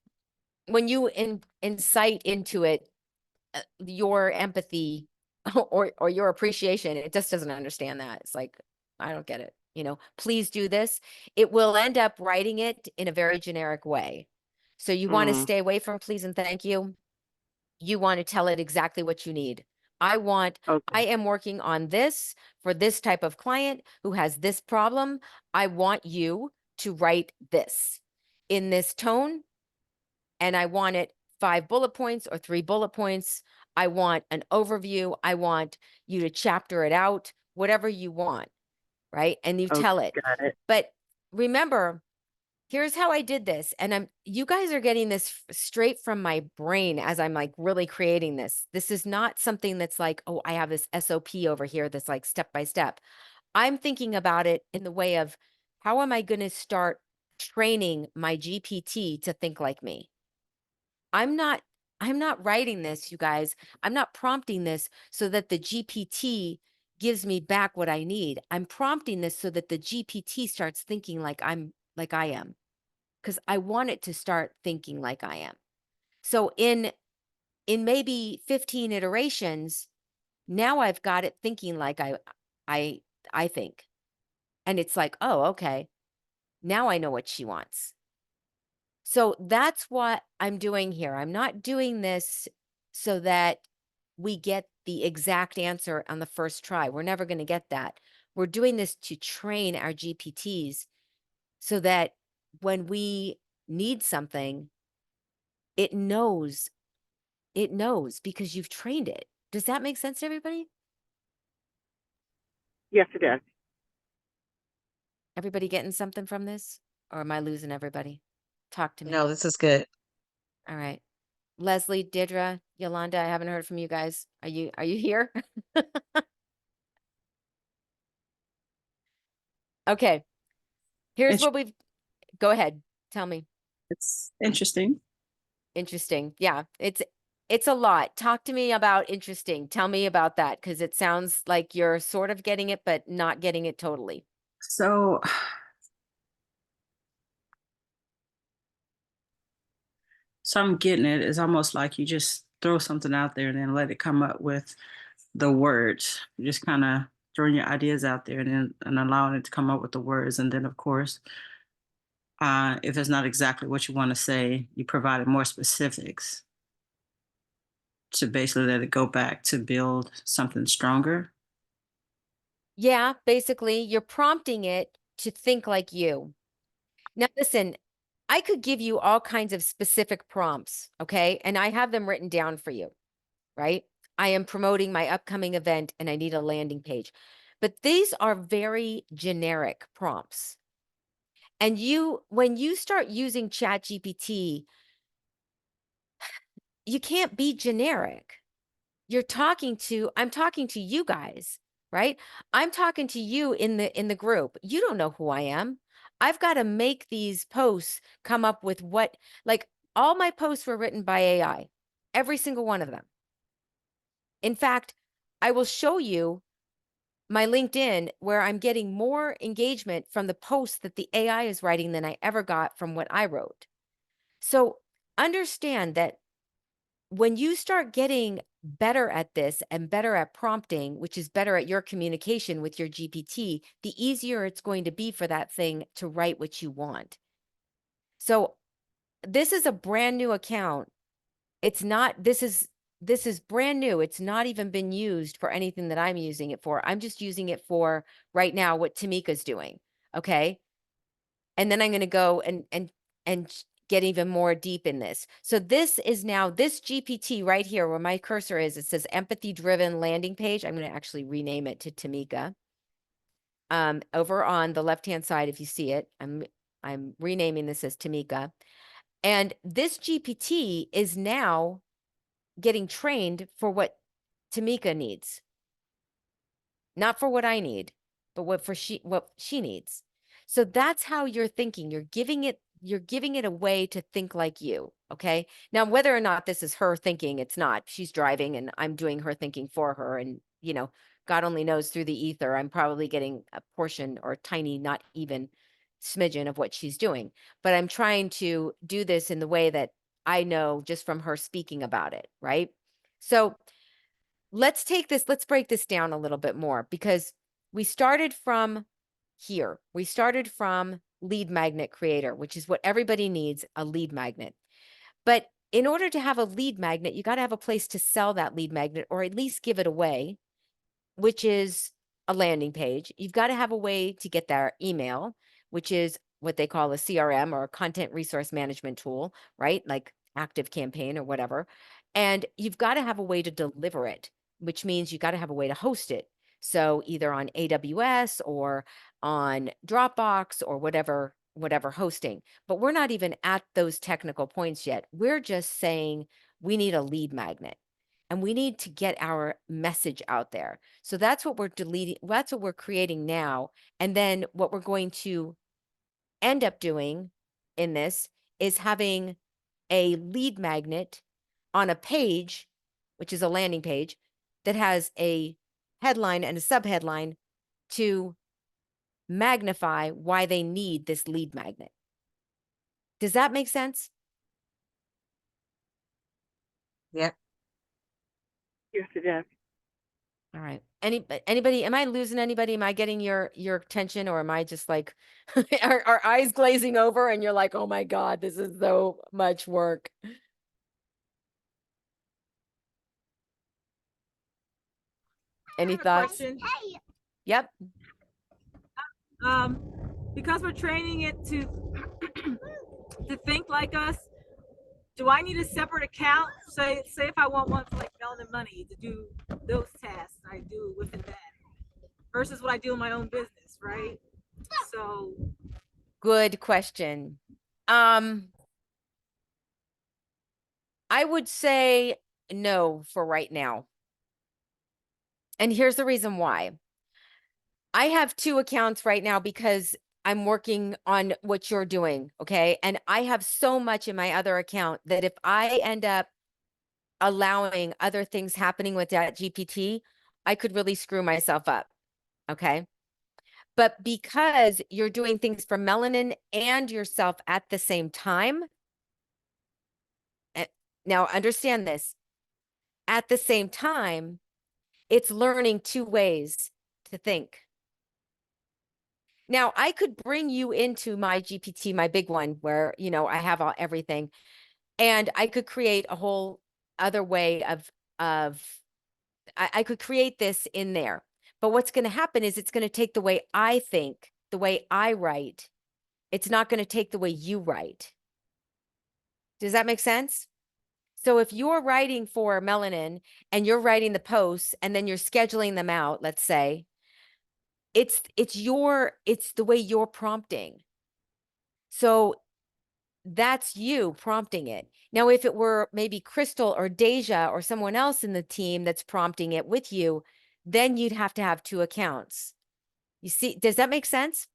incite into it, your empathy or your appreciation, it just doesn't understand that. It's like, I don't get it. Please do this. It will end up writing it in a very generic way. So you want to mm, stay away from please and thank you. You want to tell it exactly what you need. I okay, am working on this for this type of client who has this problem. I want you to write this in this tone, and I want it 5 bullet points or 3 bullet points. I want an overview. I want you to chapter it out, whatever you want, right? And you okay, tell it. got it. But remember, here's how I did this. And you guys are getting this straight from my brain as I'm like really creating this. This is not something that's like, oh, I have this SOP over here that's like step by step. I'm thinking about it in the way of, how am I going to start training my GPT to think like me? I'm not writing this, you guys. I'm not prompting this so that the GPT gives me back what I need. I'm prompting this so that the GPT starts thinking like I am, because I want it to start thinking like I am. So in maybe 15 iterations, now I've got it thinking like I I think. And it's like, "Oh, okay. Now I know what she wants." So that's what I'm doing here. I'm not doing this so that we get the exact answer on the first try. We're never going to get that. We're doing this to train our GPTs so that when we need something, it knows. It knows because you've trained it. Does that make sense to everybody? Yes, it does. Everybody getting something from this? Or am I losing everybody? Talk to me. No, this is good. All right. Leslie, Deirdre, Yolanda, I haven't heard from you guys. Are you here? Okay. Here's what we've, go ahead. Tell me. It's interesting. Interesting. Yeah, it's a lot. Talk to me about interesting. Tell me about that, because it sounds like you're sort of getting it, but not getting it totally. So, so I'm getting it. It's almost like you just throw something out there and then let it come up with the words. You just kind of throwing your ideas out there and allowing it to come up with the words. And then, of course, if it's not exactly what you want to say, you provide more specifics to basically let it go back to build something stronger. Yeah, basically, you're prompting it to think like you. Now, listen, I could give you all kinds of specific prompts, okay? And I have them written down for you, right? I am promoting my upcoming event and I need a landing page. But these are very generic prompts. And when you start using ChatGPT, you can't be generic. I'm talking to you guys, right? I'm talking to you in the group. You don't know who I am. I've got to make these posts come up with like all my posts were written by AI, every single one of them. In fact, I will show you my LinkedIn where I'm getting more engagement from the posts that the AI is writing than I ever got from what I wrote. So understand that when you start getting better at this and better at prompting, which is better at your communication with your GPT, the easier it's going to be for that thing to write what you want. So this is a brand new account. It's not, this is brand new. It's not even been used for anything that I'm using it for. I'm just using it for right now what Tamika's doing. Okay. And then I'm going to go and get even more deep in this. So this is now this GPT right here where my cursor is. It says empathy driven landing page. I'm going to actually rename it to Tamika. Over on the left-hand side, if you see it, I'm renaming this as Tamika. And this GPT is now getting trained for what Tamika needs. Not for what I need, but what she needs. So that's how you're thinking. You're giving it a way to think like you, okay? Now, whether or not this is her thinking, it's not. She's driving and I'm doing her thinking for her. And, God only knows through the ether, I'm probably getting a portion or tiny, not even smidgen of what she's doing. But I'm trying to do this in the way that I know just from her speaking about it, right? So let's break this down a little bit more because we started from here. We started from lead magnet creator, which is what everybody needs, a lead magnet. But in order to have a lead magnet, you got to have a place to sell that lead magnet or at least give it away, which is a landing page. You've got to have a way to get their email, which is what they call a CRM or a content resource management tool, right? Like Active Campaign or whatever. And you've got to have a way to deliver it, which means you got to have a way to host it. So either on AWS or on Dropbox or whatever hosting. But we're not even at those technical points yet. We're just saying we need a lead magnet and we need to get our message out there. So that's what we're deleting. That's what we're creating now. And then what we're going to end up doing in this is having a lead magnet on a page, which is a landing page that has a headline and a subheadline to magnify why they need this lead magnet. Does that make sense? Yep. Yes, it does. All right. Anybody, am I losing anybody? Am I getting your attention or am I just like our eyes glazing over and you're like, oh my God, this is so much work. Any thoughts? Question. Yep. Because we're training it to to think like us, do I need a separate account? Say if I want one for like Melanin Money to do those tasks I do within that versus what I do in my own business, right? So Good question. I would say no for right now. And here's the reason why. I have 2 accounts right now because I'm working on what you're doing, okay? And I have so much in my other account that if I end up allowing other things happening with that GPT, I could really screw myself up, okay? But because you're doing things for Melanin and yourself at the same time, now understand this, at the same time, it's learning 2 ways to think. Now, I could bring you into my GPT, my big one, where, I have everything, and I could create a whole other way of I could create this in there. But what's going to happen is it's going to take the way I think, the way I write. It's not going to take the way you write. Does that make sense? So if you're writing for Melanin and you're writing the posts and then you're scheduling them out, let's say, it's the way you're prompting. So that's you prompting it. Now, if it were maybe Crystal or Deja or someone else in the team that's prompting it with you, then you'd have to have two accounts. You see, does that make sense?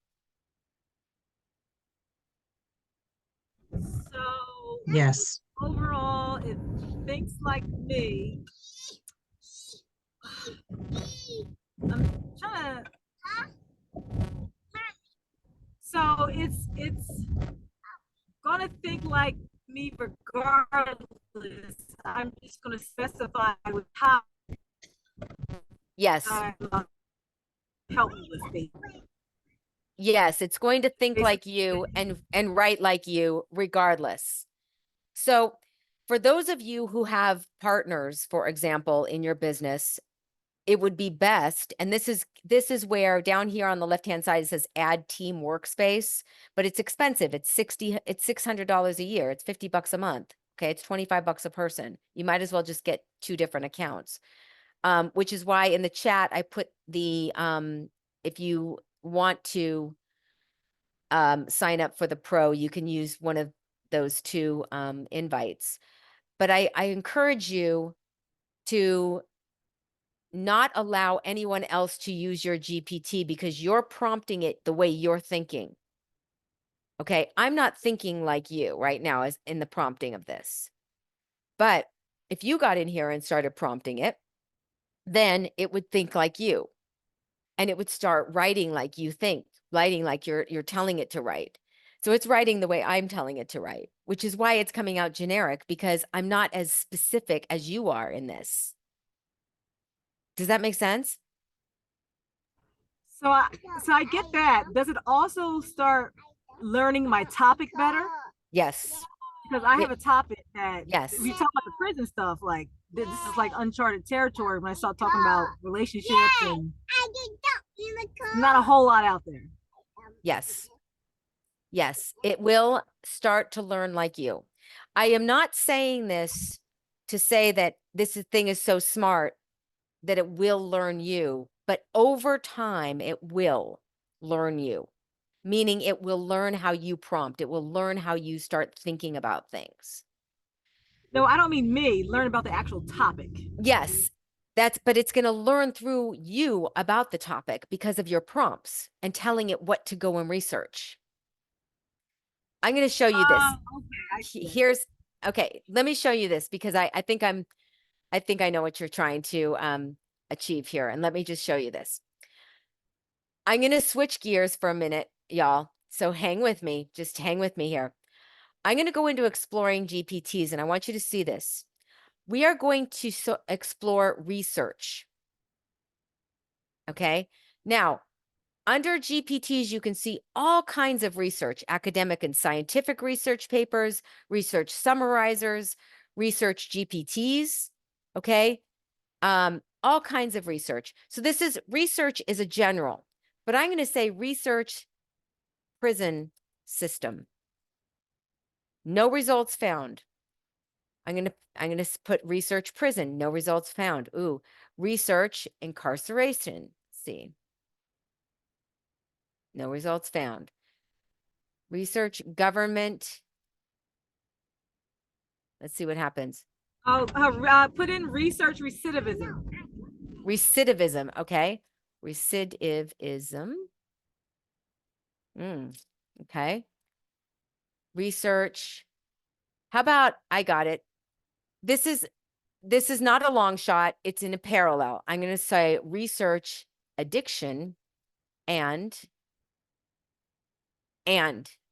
So Yes. overall, it thinks like me. I'm trying to. So it's gonna think like me regardless. I'm just gonna specify with how Yes. help me with basically. Yes, it's going to think like you and write like you regardless. So for those of you who have partners, for example, in your business, it would be best, and this is where down here on the left-hand side it says add team workspace, but it's expensive. It's $600 a year. It's $50 a month. Okay, it's $25 a person. You might as well just get two different accounts. Which is why in the chat I put the if you want to sign up for the pro, you can use one of those two invites. But I encourage you to not allow anyone else to use your GPT because you're prompting it the way you're thinking. Okay, I'm not thinking like you right now as in the prompting of this. But if you got in here and started prompting it, then it would think like you. And it would start writing like you think, writing like you're telling it to write. So it's writing the way I'm telling it to write, which is why it's coming out generic because I'm not as specific as you are in this. Does that make sense? So I get that. Does it also start learning my topic better? Yes. Because I have a topic that Yes. we talk about the prison stuff, like this is like uncharted territory when I start talking about relationships and not a whole lot out there. Yes. Yes, it will start to learn like you. I am not saying this to say that thing is so smart that it will learn you, but over time it will learn you, meaning it will learn how you prompt. It will learn how you start thinking about things. No, I don't mean me, learn about the actual topic. Yes, but it's going to learn through you about the topic because of your prompts and telling it what to go and research. I'm going to show you this. Okay, Okay, let me show you this because I think I know what you're trying to achieve here. And let me just show you this. I'm going to switch gears for a minute, y'all. So hang with me. Just hang with me here. I'm going to go into exploring GPTs and I want you to see this. We are going to explore research. Okay. Now, under GPTs, you can see all kinds of research, academic and scientific research papers, research summarizers, research GPTs, okay? All kinds of research. So research is a general, but I'm going to say research prison system. No results found. I'm going to put research prison, no results found. Ooh, research incarceration. Let's see. No results found. Research government. Let's see what happens. Oh, put in research recidivism. Recidivism, okay. Recidivism. Okay. Research. How about, I got it. This is not a long shot. It's in a parallel. I'm going to say research addiction and,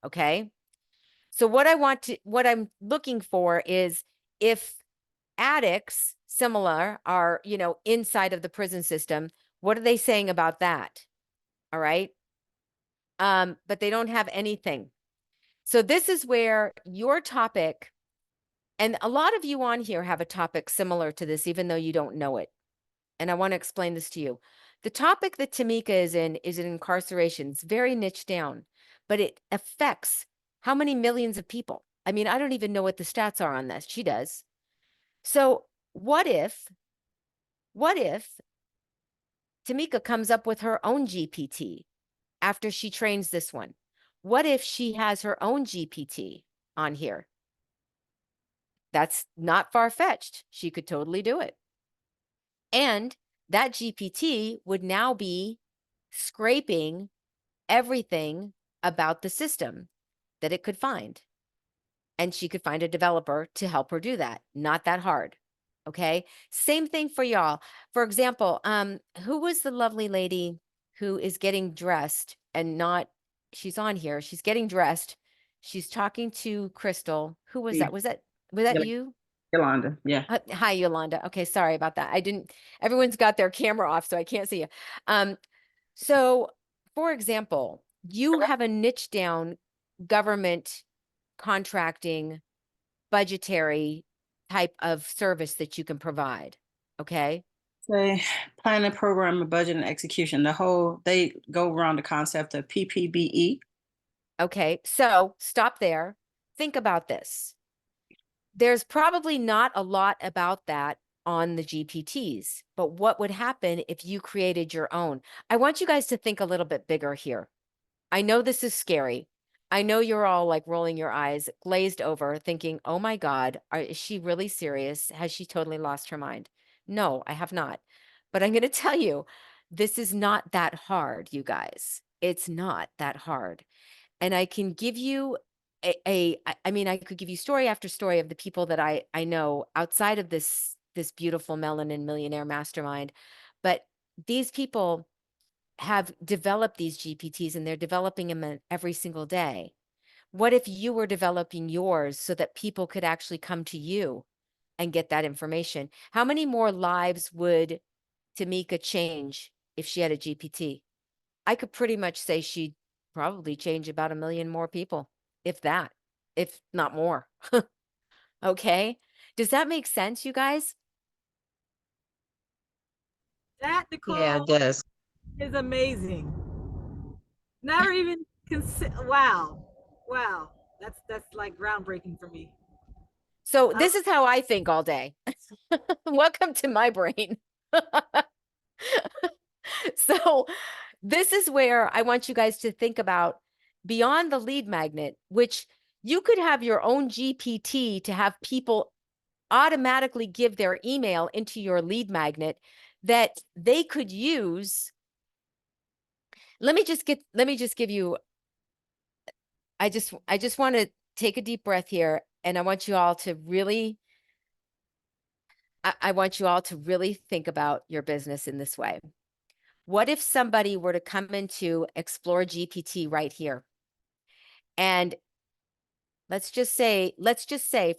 okay. So what I'm looking for is if addicts similar are, inside of the prison system, what are they saying about that? All right. But they don't have anything. So this is where your topic, and a lot of you on here have a topic similar to this, even though you don't know it. and I want to explain this to you. The topic that Tamika is in incarceration. It's very niche down, but it affects how many millions of people? I mean, I don't even know what the stats are on this. She does. So what if Tamika comes up with her own GPT after she trains this one? What if she has her own GPT on here? That's not far-fetched. She could totally do it. And that GPT would now be scraping everything about the system that it could find. And she could find a developer to help her do that. Not that hard. Okay. Same thing for y'all. For example, who was the lovely lady who is getting dressed and not, she's on here, she's getting dressed. She's talking to Crystal. Who was Me. that? Was that you? Yolanda, yeah. Hi, Yolanda. Okay, sorry about that. Everyone's got their camera off, so I can't see you. So for example, you have a niche down government contracting budgetary type of service that you can provide. Okay. Say planning, program, budget, and execution. They go around the concept of PPBE. Okay. So stop there. Think about this. There's probably not a lot about that on the GPTs, but what would happen if you created your own? I want you guys to think a little bit bigger here. I know this is scary. I know you're all like rolling your eyes, glazed over, thinking, oh my God, is she really serious? Has she totally lost her mind? No, I have not. But I'm going to tell you, this is not that hard, you guys. It's not that hard. And I can give you I mean, I could give you story after story of the people that I know outside of this beautiful melanin millionaire mastermind. But these people have developed these GPTs and they're developing them every single day. What if you were developing yours so that people could actually come to you and get that information? How many more lives would Tamika change if she had a GPT? I could pretty much say she'd probably change about 1 million more people, if that, if not more. Okay. Does that make sense, you guys? That, Yeah, it Nicole, does. is amazing. Never even wow. Wow. That's like groundbreaking for me. So this is how I think all day. Welcome to my brain. So this is where I want you guys to think about beyond the lead magnet, which you could have your own GPT to have people automatically give their email into your lead magnet that they could use. Let me just give you, I just want to take a deep breath here, and I want you all to really I want you all to really think about your business in this way. What if somebody were to come into Explore GPT right here? And let's just say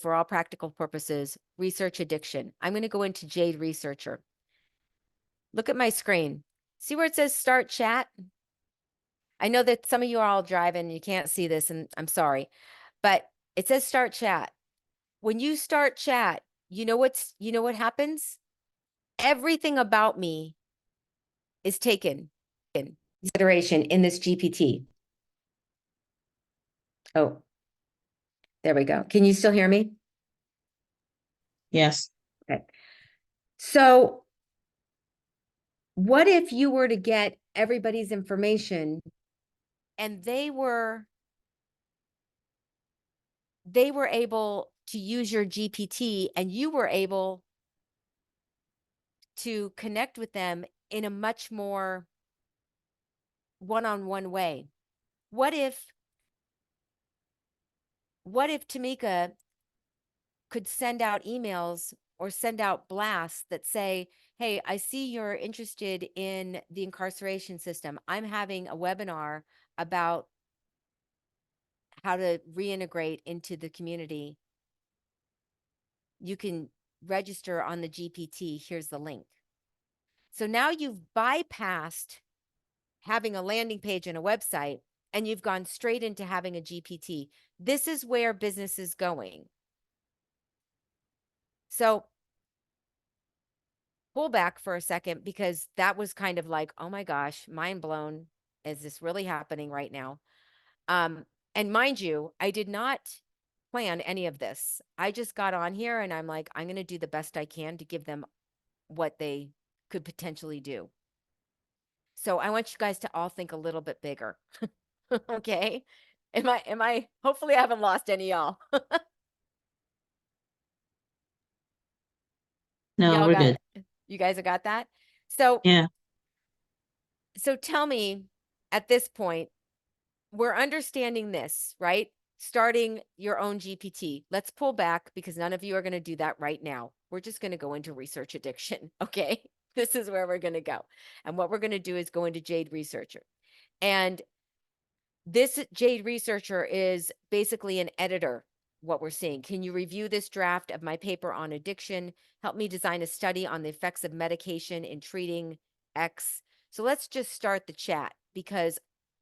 for all practical purposes, research addiction. I'm going to go into Jade Researcher. Look at my screen. See where it says start chat? I know that some of you are all driving and you can't see this, and I'm sorry, but it says start chat. When you start chat, you know what happens? Everything about me is taken in consideration in this GPT. Oh, there we go. Can you still hear me? Yes. Okay. So what if you were to get everybody's information and they were able to use your GPT and you were able to connect with them in a much more one-on-one way? What if Tamika could send out emails or send out blasts that say, hey, I see you're interested in the incarceration system. I'm having a webinar about how to reintegrate into the community. You can register on the GPT. Here's the link. So now you've bypassed having a landing page and a website, and you've gone straight into having a GPT. This is where business is going. So pull back for a second because that was kind of like, oh my gosh, mind blown. Is this really happening right now? And mind you, I did not plan any of this. I just got on here and I'm like, I'm going to do the best I can to give them what they could potentially do. So I want you guys to all think a little bit bigger. Okay? Hopefully I haven't lost any y'all. No, Y'all we're got good. it. You guys have got that? So Yeah. so tell me at this point, we're understanding this, right? Starting your own GPT. Let's pull back because none of you are going to do that right now. We're just going to go into research addiction. Okay. This is where we're going to go. And what we're going to do is go into Jade Researcher. And this Jade Researcher is basically an editor, what we're seeing. Can you review this draft of my paper on addiction? Help me design a study on the effects of medication in treating X. So let's just start the chat because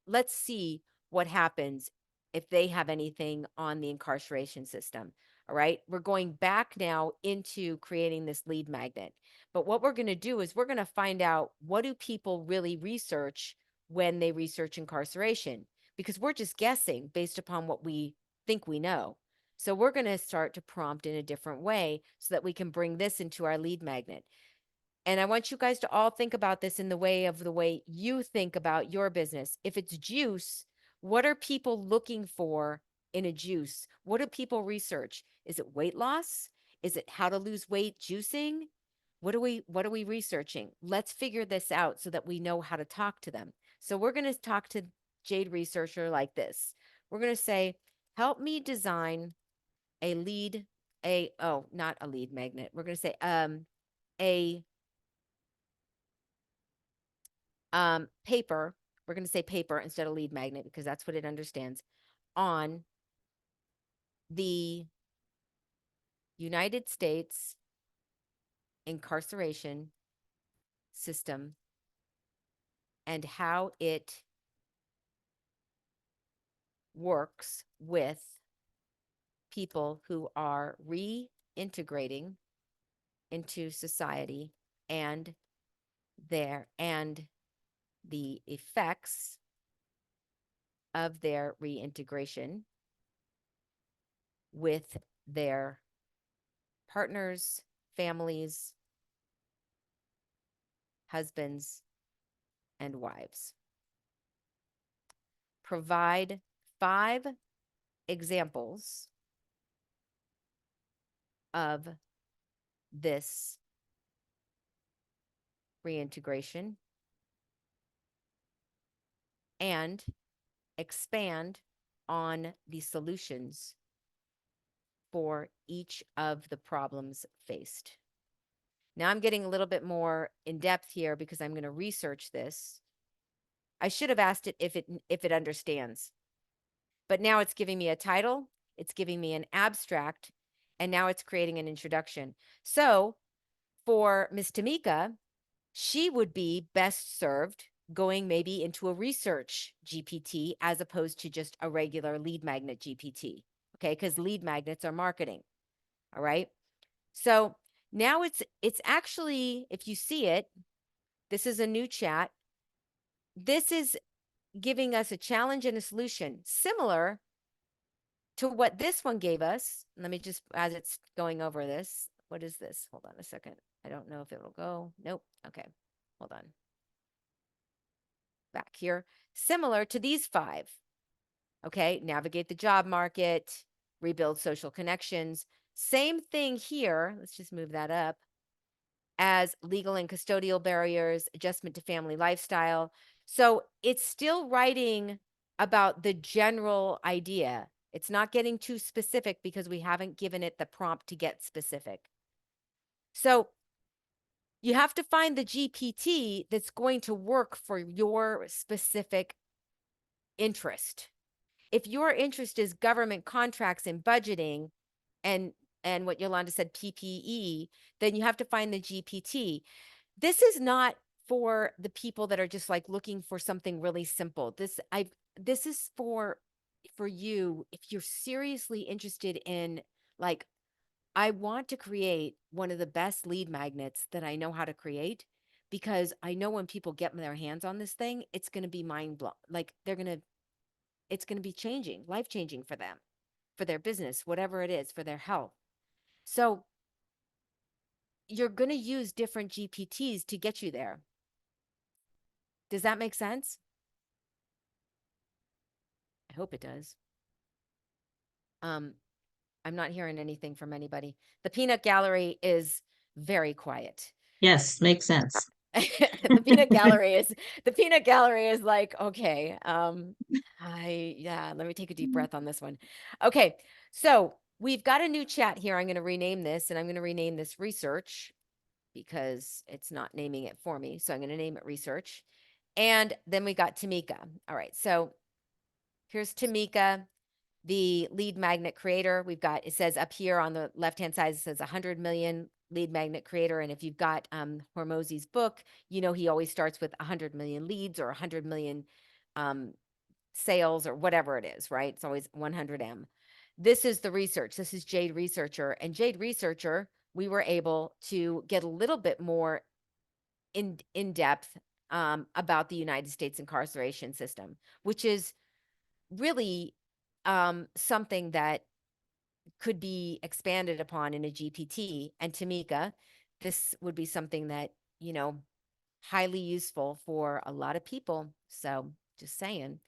let's see what happens if they have anything on the incarceration system. All right. We're going back now into creating this lead magnet. But what we're going to do is we're going to find out, what do people really research when they research incarceration? Because we're just guessing based upon what we think we know. So we're going to start to prompt in a different way so that we can bring this into our lead magnet. And I want you guys to all think about this in the way you think about your business. If it's juice, what are people looking for in a juice? What do people research? Is it weight loss? Is it how to lose weight juicing? What are we researching? Let's figure this out so that we know how to talk to them. So we're going to talk to Jade Researcher like this. We're going to say, help me design a lead, not a lead magnet. We're going to say a paper. We're going to say paper instead of lead magnet because that's what it understands, on the United States incarceration system and how it works with people who are reintegrating into society and the effects of their reintegration with their partners, families, husbands, and wives. Provide 5 examples of this reintegration and expand on the solutions for each of the problems faced. Now I'm getting a little bit more in depth here because I'm going to research this. I should have asked it if it understands. But now it's giving me a title, it's giving me an abstract, and now it's creating an introduction. So for Miss Tamika, she would be best served going maybe into a research GPT as opposed to just a regular lead magnet GPT. Okay, because lead magnets are marketing. All right. So now it's actually, if you see it, this is a new chat. This is giving us a challenge and a solution similar to what this one gave us. Let me just, as it's going over this, what is this? Hold on a second. I don't know if it will go. Nope. Okay. Hold on. Back here. Similar to these 5. Okay. Navigate the job market, rebuild social connections. Same thing here. Let's just move that up. As legal and custodial barriers, adjustment to family lifestyle. So it's still writing about the general idea. It's not getting too specific because we haven't given it the prompt to get specific. So you have to find the GPT that's going to work for your specific interest. If your interest is government contracts and budgeting and what Yolanda said, PPE, then you have to find the GPT. This is not for the people that are just like looking for something really simple. This is for you if you're seriously interested in like I want to create one of the best lead magnets that I know how to create, because I know when people get their hands on this thing, it's going to be mind blown. Like it's going to be changing, life changing for them, for their business, whatever it is, for their health. So you're going to use different GPTs to get you there. Does that make sense? I hope it does. I'm not hearing anything from anybody. The peanut gallery is very quiet. Yes, makes sense. The peanut gallery is like, okay, let me take a deep breath on this one. Okay, so we've got a new chat here. I'm going to rename this, and I'm going to rename this research because it's not naming it for me. So I'm going to name it research. And then we got Tamika. All right, so here's Tamika, the lead magnet creator. We've got, it says up here on the left-hand side, it says 100 million lead magnet creator. And if you've got Hormozi's book, you know, he always starts with 100 million leads or 100 million sales or whatever it is, right? It's always 100M. This is the research. This is Jade Researcher. And Jade Researcher, we were able to get a little bit more in depth about the United States incarceration system, which is really something that could be expanded upon in a GPT. And Tamika, this would be something that, you know, highly useful for a lot of people. So just saying.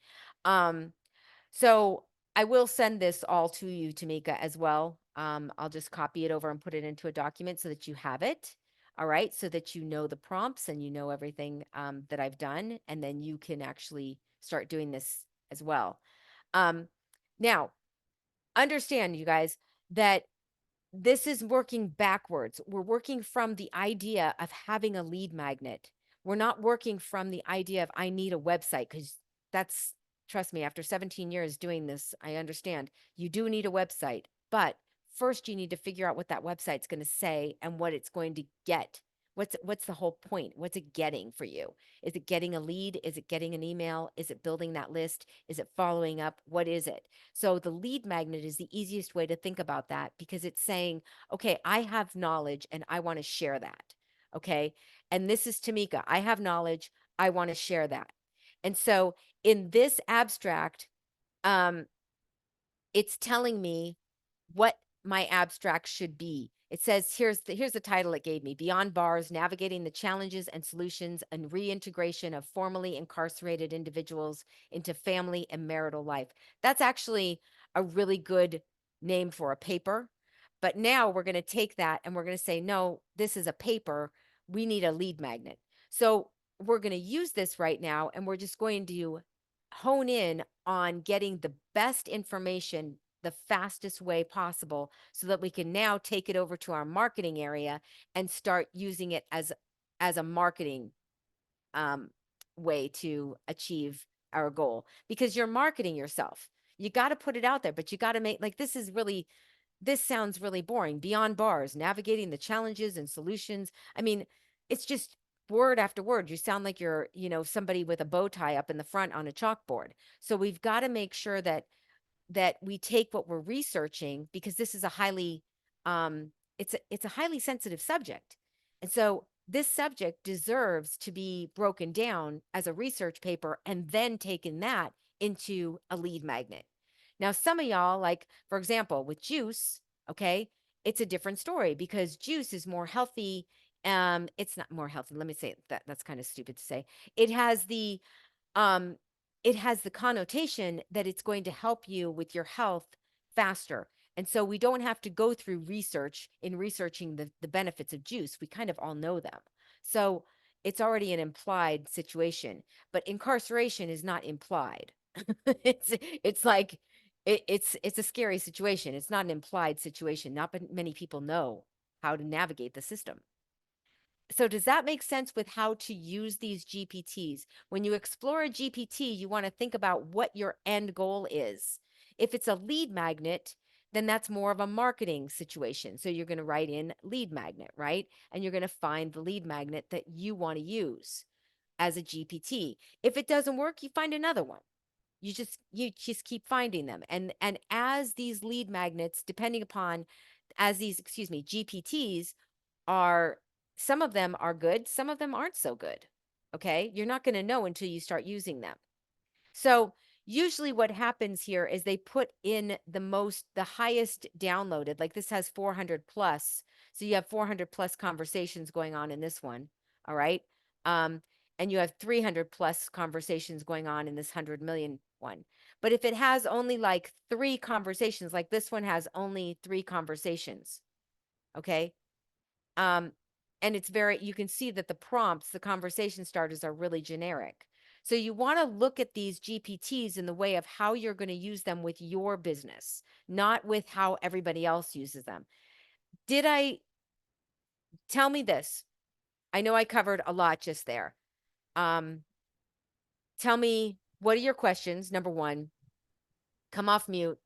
So I will send this all to you, Tamika, as well. I'll just copy it over and put it into a document so that you have it. All right. So that you know the prompts and you know everything that I've done. And then you can actually start doing this as well. Now, understand, you guys, that this is working backwards. We're working from the idea of having a lead magnet. We're not working from the idea of I need a website, because that's, trust me, after 17 years doing this, I understand you do need a website. But first, you need to figure out what that website's going to say and what it's going to get. What's the whole point? What's it getting for you? Is it getting a lead? Is it getting an email? Is it building that list? Is it following up? What is it? So the lead magnet is the easiest way to think about that, because it's saying, okay, I have knowledge and I want to share that. Okay. And this is Tamika. I have knowledge. I want to share that. And so in this abstract, it's telling me what my abstract should be. It says, here's the title it gave me: Beyond Bars, Navigating the Challenges and Solutions and Reintegration of Formerly Incarcerated Individuals into Family and Marital Life. That's actually a really good name for a paper. But now we're going to take that and we're going to say, no, this is a paper. We need a lead magnet. So we're going to use this right now, and we're just going to hone in on getting the best information the fastest way possible, so that we can now take it over to our marketing area and start using it as a marketing way to achieve our goal. Because you're marketing yourself. You got to put it out there, but you got to make, like, this sounds really boring. Beyond Bars, Navigating the Challenges and Solutions. I mean, it's just word after word. You sound like you're, somebody with a bow tie up in the front on a chalkboard. So we've got to make sure that we take what we're researching, because this is a highly it's a highly sensitive subject. And so this subject deserves to be broken down as a research paper and then taken that into a lead magnet. Now, some of y'all, like, for example, with juice, okay, it's a different story, because juice is more healthy. It's not more healthy. Let me say that. That's kind of stupid to say. It has the um, it has the connotation that it's going to help you with your health faster. And so we don't have to go through research in researching the benefits of juice. We kind of all know them. So it's already an implied situation, but incarceration is not implied. it's like it's a scary situation. It's not an implied situation. Not many people know how to navigate the system. So does that make sense with how to use these GPTs? When you explore a GPT, you want to think about what your end goal is. If it's a lead magnet, then that's more of a marketing situation. So you're going to write in lead magnet, right? And you're going to find the lead magnet that you want to use as a GPT. If it doesn't work, you find another one. You just keep finding them. And as these lead magnets, depending upon as these, excuse me, GPTs are, some of them are good, some of them aren't so good. Okay. You're not going to know until you start using them. So usually what happens here is they put in the highest downloaded, like this has 400 plus. So you have 400 plus conversations going on in this one. All right. Um, and you have 300 plus conversations going on in this 100 million one. But if it has only like 3 conversations, like this one has only 3 conversations. Okay. Um, and it's you can see that the prompts, the conversation starters are really generic. So you want to look at these GPTs in the way of how you're going to use them with your business, not with how everybody else uses them. Tell me this? I know I covered a lot just there. Tell me, what are your questions? Number 1, come off mute.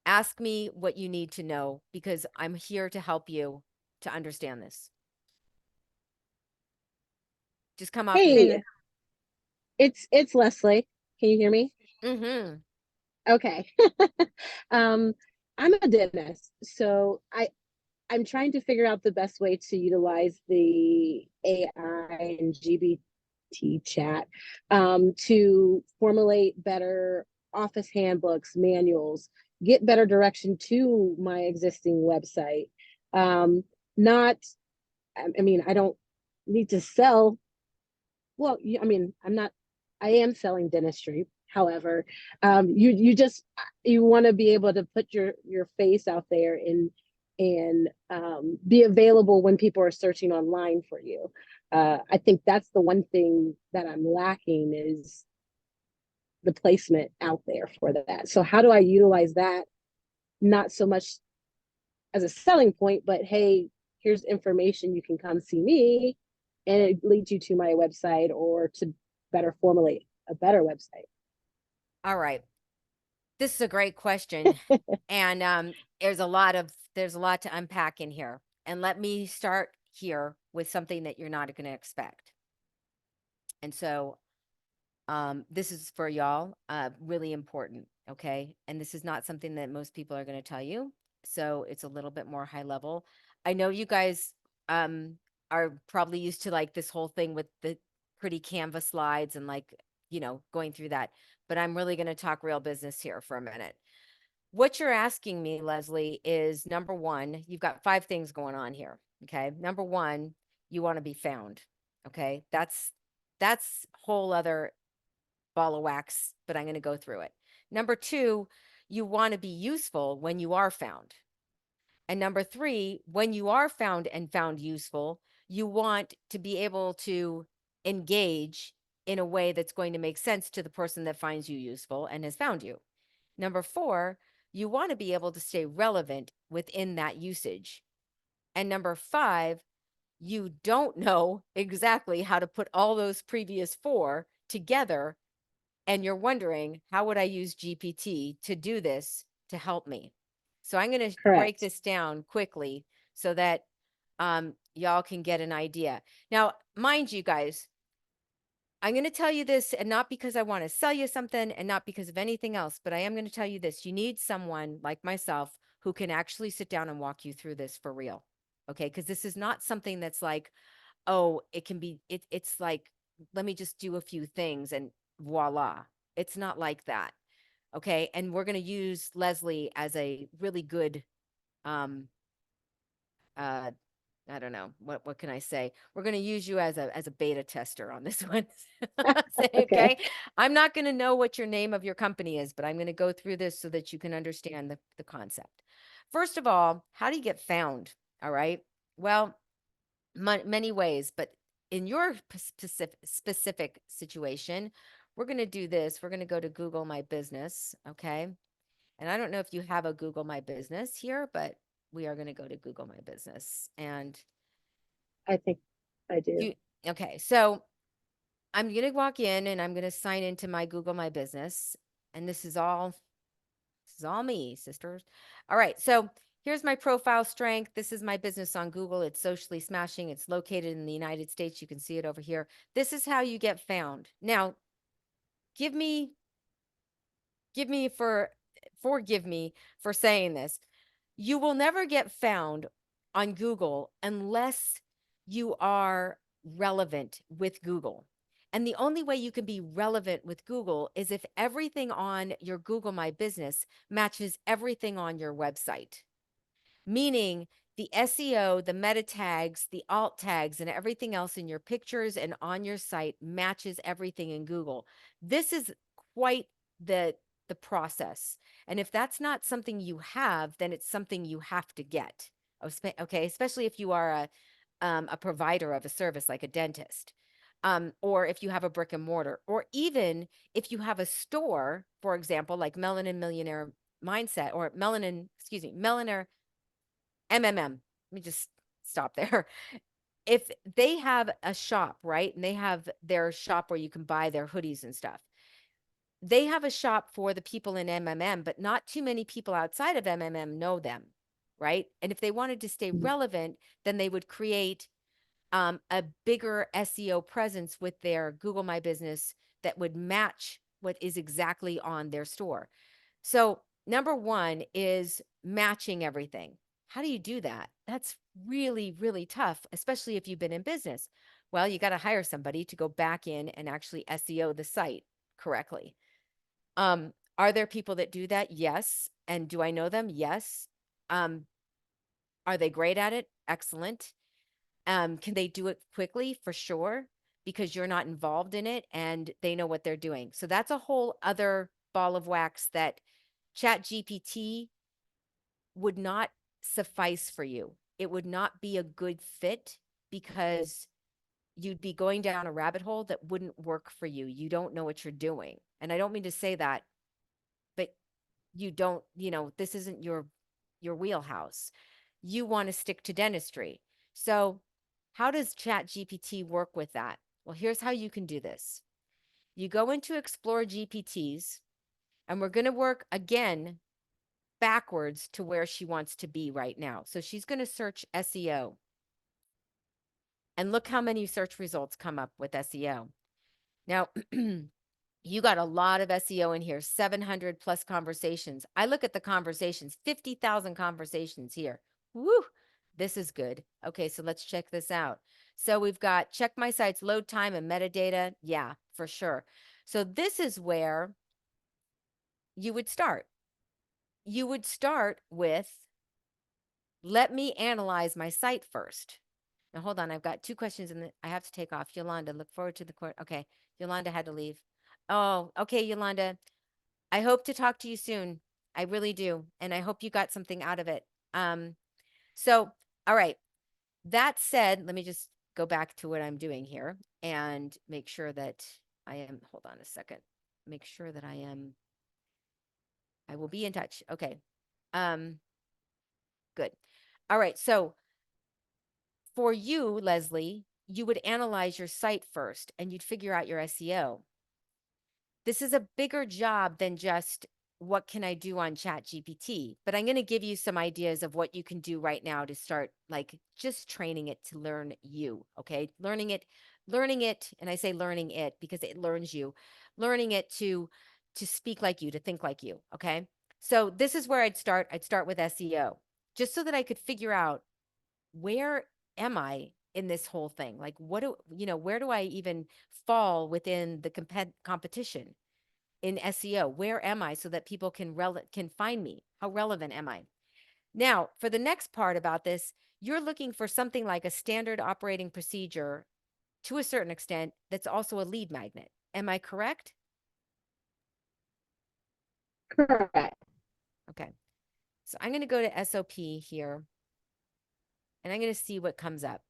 Ask me what you need to know because I'm here to help you to understand this. Just come off mute. Hey, it's Leslie. Can you hear me? Mm-hmm. Okay. Um, I'm a dentist, so I'm trying to figure out the best way to utilize the AI and GBT chat to formulate better office handbooks, manuals, get better direction to my existing website. Not, I mean, I don't need to sell. Well, I mean, I am selling dentistry. However, you just, you want to be able to put your face out there and be available when people are searching online for you. I think that's the one thing that I'm lacking is the placement out there for that. So how do I utilize that? Not so much as a selling point, but hey, here's information, you can come see me, and it leads you to my website or to better formulate a better website. All right. This is a great question. And there's a lot to unpack in here. And let me start here with something that you're not going to expect. And so this is for y'all, really important, okay? And this is not something that most people are going to tell you. So it's a little bit more high level. I know you guys are probably used to like this whole thing with the pretty Canva slides and like, going through that. But I'm really going to talk real business here for a minute. What you're asking me, Leslie, is number 1, you've got 5 things going on here. Okay. Number 1, you want to be found. Okay. That's whole other ball of wax, but I'm going to go through it. Number 2, you want to be useful when you are found. And number 3, when you are found and found useful, you want to be able to engage in a way that's going to make sense to the person that finds you useful and has found you. Number 4, you want to be able to stay relevant within that usage. And number 5, you don't know exactly how to put all those previous 4 together. And you're wondering, how would I use GPT to do this to help me? So I'm going to break Correct. this down quickly so that y'all can get an idea. Now, mind you guys, I'm going to tell you this, and not because I want to sell you something and not because of anything else, but I am going to tell you this. You need someone like myself who can actually sit down and walk you through this for real. Okay. Because this is not something that's like, oh, it's like, let me just do a few things and voila. It's not like that. Okay. And we're going to use Leslie as a really good, uh, I don't know. What can I say? We're going to use you as a beta tester on this one. Okay. I'm not going to know what your name of your company is, but I'm going to go through this so that you can understand the concept. First of all, how do you get found? All right. Well, many ways, but in your specific situation, we're going to do this. We're going to go to Google My Business. Okay. And I don't know if you have a Google My Business here, but we are going to go to Google My Business. And I think I do. okay. So I'm going to walk in and I'm going to sign into my Google My Business. And this is all me, sisters. All right. So here's my profile strength. This is my business on Google. It's socially smashing. It's located in the United States. You can see it over here. This is how you get found. Now, forgive me for saying this. You will never get found on Google unless you are relevant with Google. And the only way you can be relevant with Google is if everything on your Google My Business matches everything on your website, meaning the SEO, the meta tags, the alt tags, and everything else in your pictures and on your site matches everything in Google. This is quite the process. And if that's not something you have, then it's something you have to get. Okay, especially if you are a provider of a service like a dentist, or if you have a brick and mortar, or even if you have a store, for example, like Melanin Millionaire Mindset or Melanin MMM. Let me just stop there. If they have a shop, right, and they have their shop where you can buy their hoodies and stuff, they have a shop for the people in MMM, but not too many people outside of MMM know them, right? And if they wanted to stay relevant, then they would create a bigger SEO presence with their Google My Business that would match what is exactly on their store. So number one is matching everything. How do you do that? That's really, really tough, especially if you've been in business. Well, you got to hire somebody to go back in and actually SEO the site correctly. Are there people that do that? Yes. And do I know them? Yes. Are they great at it? Excellent. Can they do it quickly? For sure, because you're not involved in it and they know what they're doing. So that's a whole other ball of wax that ChatGPT would not suffice for you. It would not be a good fit because you'd be going down a rabbit hole that wouldn't work for you. You don't know what you're doing. And I don't mean to say that, but you don't, this isn't your wheelhouse. You want to stick to dentistry. So how does ChatGPT work with that? Well, here's how you can do this. You go into Explore GPTs, and we're going to work again backwards to where she wants to be right now. So she's going to search SEO. And look how many search results come up with SEO. Now, you got a lot of SEO in here, 700 plus conversations. I look at the conversations, 50,000 conversations here. Woo, this is good. Okay, so let's check this out. So we've got check my site's load time and metadata. Yeah, for sure. So this is where you would start. You would start with, let me analyze my site first. Now, hold on. I've got two questions and I have to take off. Yolanda, look forward to the court. Okay. Yolanda had to leave. Oh, okay, Yolanda. I hope to talk to you soon. I really do. And I hope you got something out of it. So, all right. That said, let me just go back to what I'm doing here and make sure that I am, hold on a second. Make sure that I will be in touch. Okay. Good. All right. So for you, Leslie, you would analyze your site first and you'd figure out your SEO. This is a bigger job than just what can I do on ChatGPT, but I'm going to give you some ideas of what you can do right now to start like just training it to learn you. Okay. Learning it, and I say learning it because it learns you, learning it to speak like you, to think like you. Okay. So this is where I'd start. I'd start with SEO just so that I could figure out where am I in this whole thing? Like, where do I even fall within the competition in SEO? Where am I so that people can find me? How relevant am I? Now, for the next part about this, you're looking for something like a standard operating procedure to a certain extent that's also a lead magnet. Am I correct? Correct. Okay. So I'm going to go to SOP here and I'm going to see what comes up.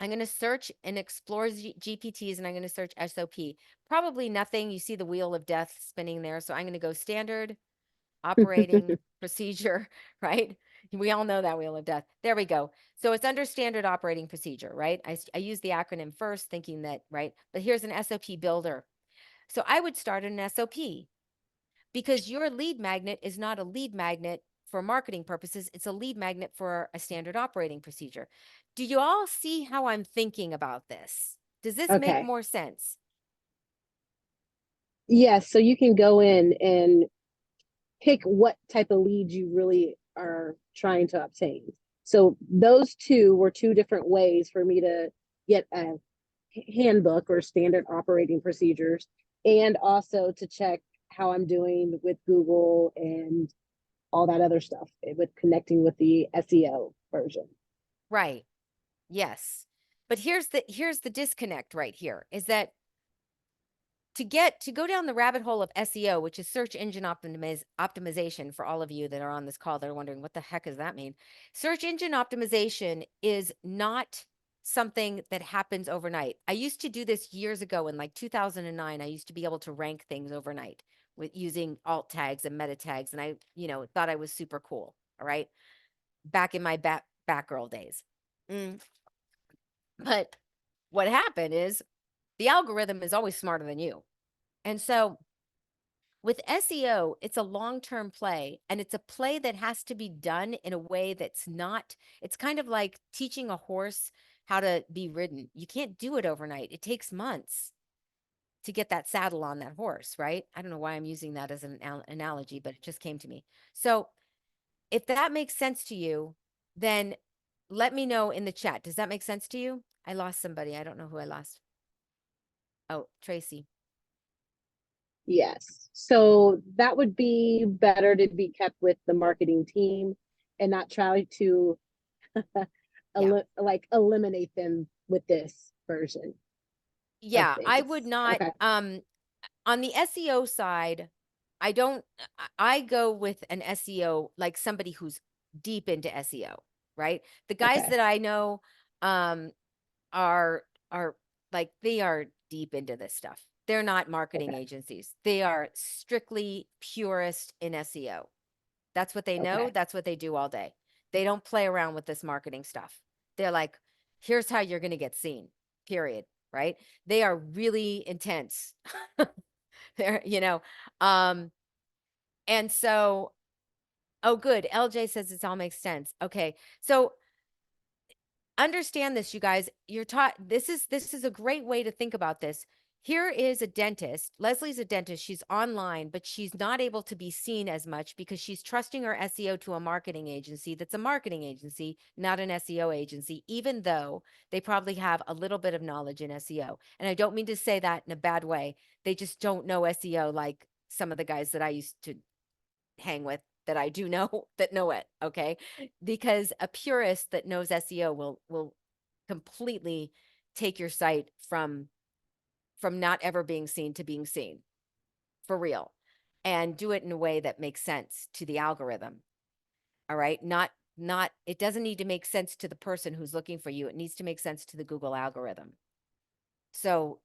I'm going to search and explore GPTs and I'm going to search SOP. Probably nothing. You see the wheel of death spinning there. So I'm going to go standard operating procedure, right? We all know that wheel of death. There we go. So it's under standard operating procedure, right? I use the acronym first thinking that, right? But here's an SOP builder. So I would start an SOP because your lead magnet is not a lead magnet for marketing purposes. It's a lead magnet for a standard operating procedure. Do you all see how I'm thinking about this? Does this make Okay. more sense? Yes, so you can go in and pick what type of lead you really are trying to obtain. So those two were two different ways for me to get a handbook or standard operating procedures, and also to check how I'm doing with Google and all that other stuff with connecting with the SEO version. Right. Yes. But here's the disconnect right here is that to go down the rabbit hole of SEO, which is search engine optimization, for all of you that are on this call that are wondering what the heck does that mean? Search engine optimization is not something that happens overnight. I used to do this years ago in like 2009. I used to be able to rank things overnight with using alt tags and meta tags, and I, thought I was super cool. All right, back in my back girl days. But what happened is the algorithm is always smarter than you. And so with SEO, it's a long-term play, and it's a play that has to be done in a way that's not, it's kind of like teaching a horse how to be ridden. You can't do it overnight. It takes months to get that saddle on that horse, right? I don't know why I'm using that as an analogy, but it just came to me. So if that makes sense to you, then let me know in the chat. Does that make sense to you? I lost somebody. I don't know who I lost. Oh, Tracy. Yes. So that would be better to be kept with the marketing team and not try to eliminate them with this version of Yeah, I things. would not. Okay. On the SEO side, I go with an SEO, like somebody who's deep into SEO, right? The guys Okay. that I know are like, they are deep into this stuff. They're not marketing Okay. agencies. They are strictly purist in SEO. That's what they know. Okay. That's what they do all day. They don't play around with this marketing stuff. They're like, here's how you're going to get seen, period. Right? They are really intense. They're, and so, oh, good. LJ says it all makes sense. Okay. So understand this, you guys. You're taught, this is a great way to think about this. Here is a dentist. Leslie's a dentist. She's online, but she's not able to be seen as much because she's trusting her SEO to a marketing agency that's a marketing agency, not an SEO agency, even though they probably have a little bit of knowledge in SEO. And I don't mean to say that in a bad way. They just don't know SEO like some of the guys that I used to hang with that I do know that know it. Okay. Because a purist that knows SEO will completely take your site from not ever being seen to being seen for real, and do it in a way that makes sense to the algorithm. All right. Not, it doesn't need to make sense to the person who's looking for you. It needs to make sense to the Google algorithm. So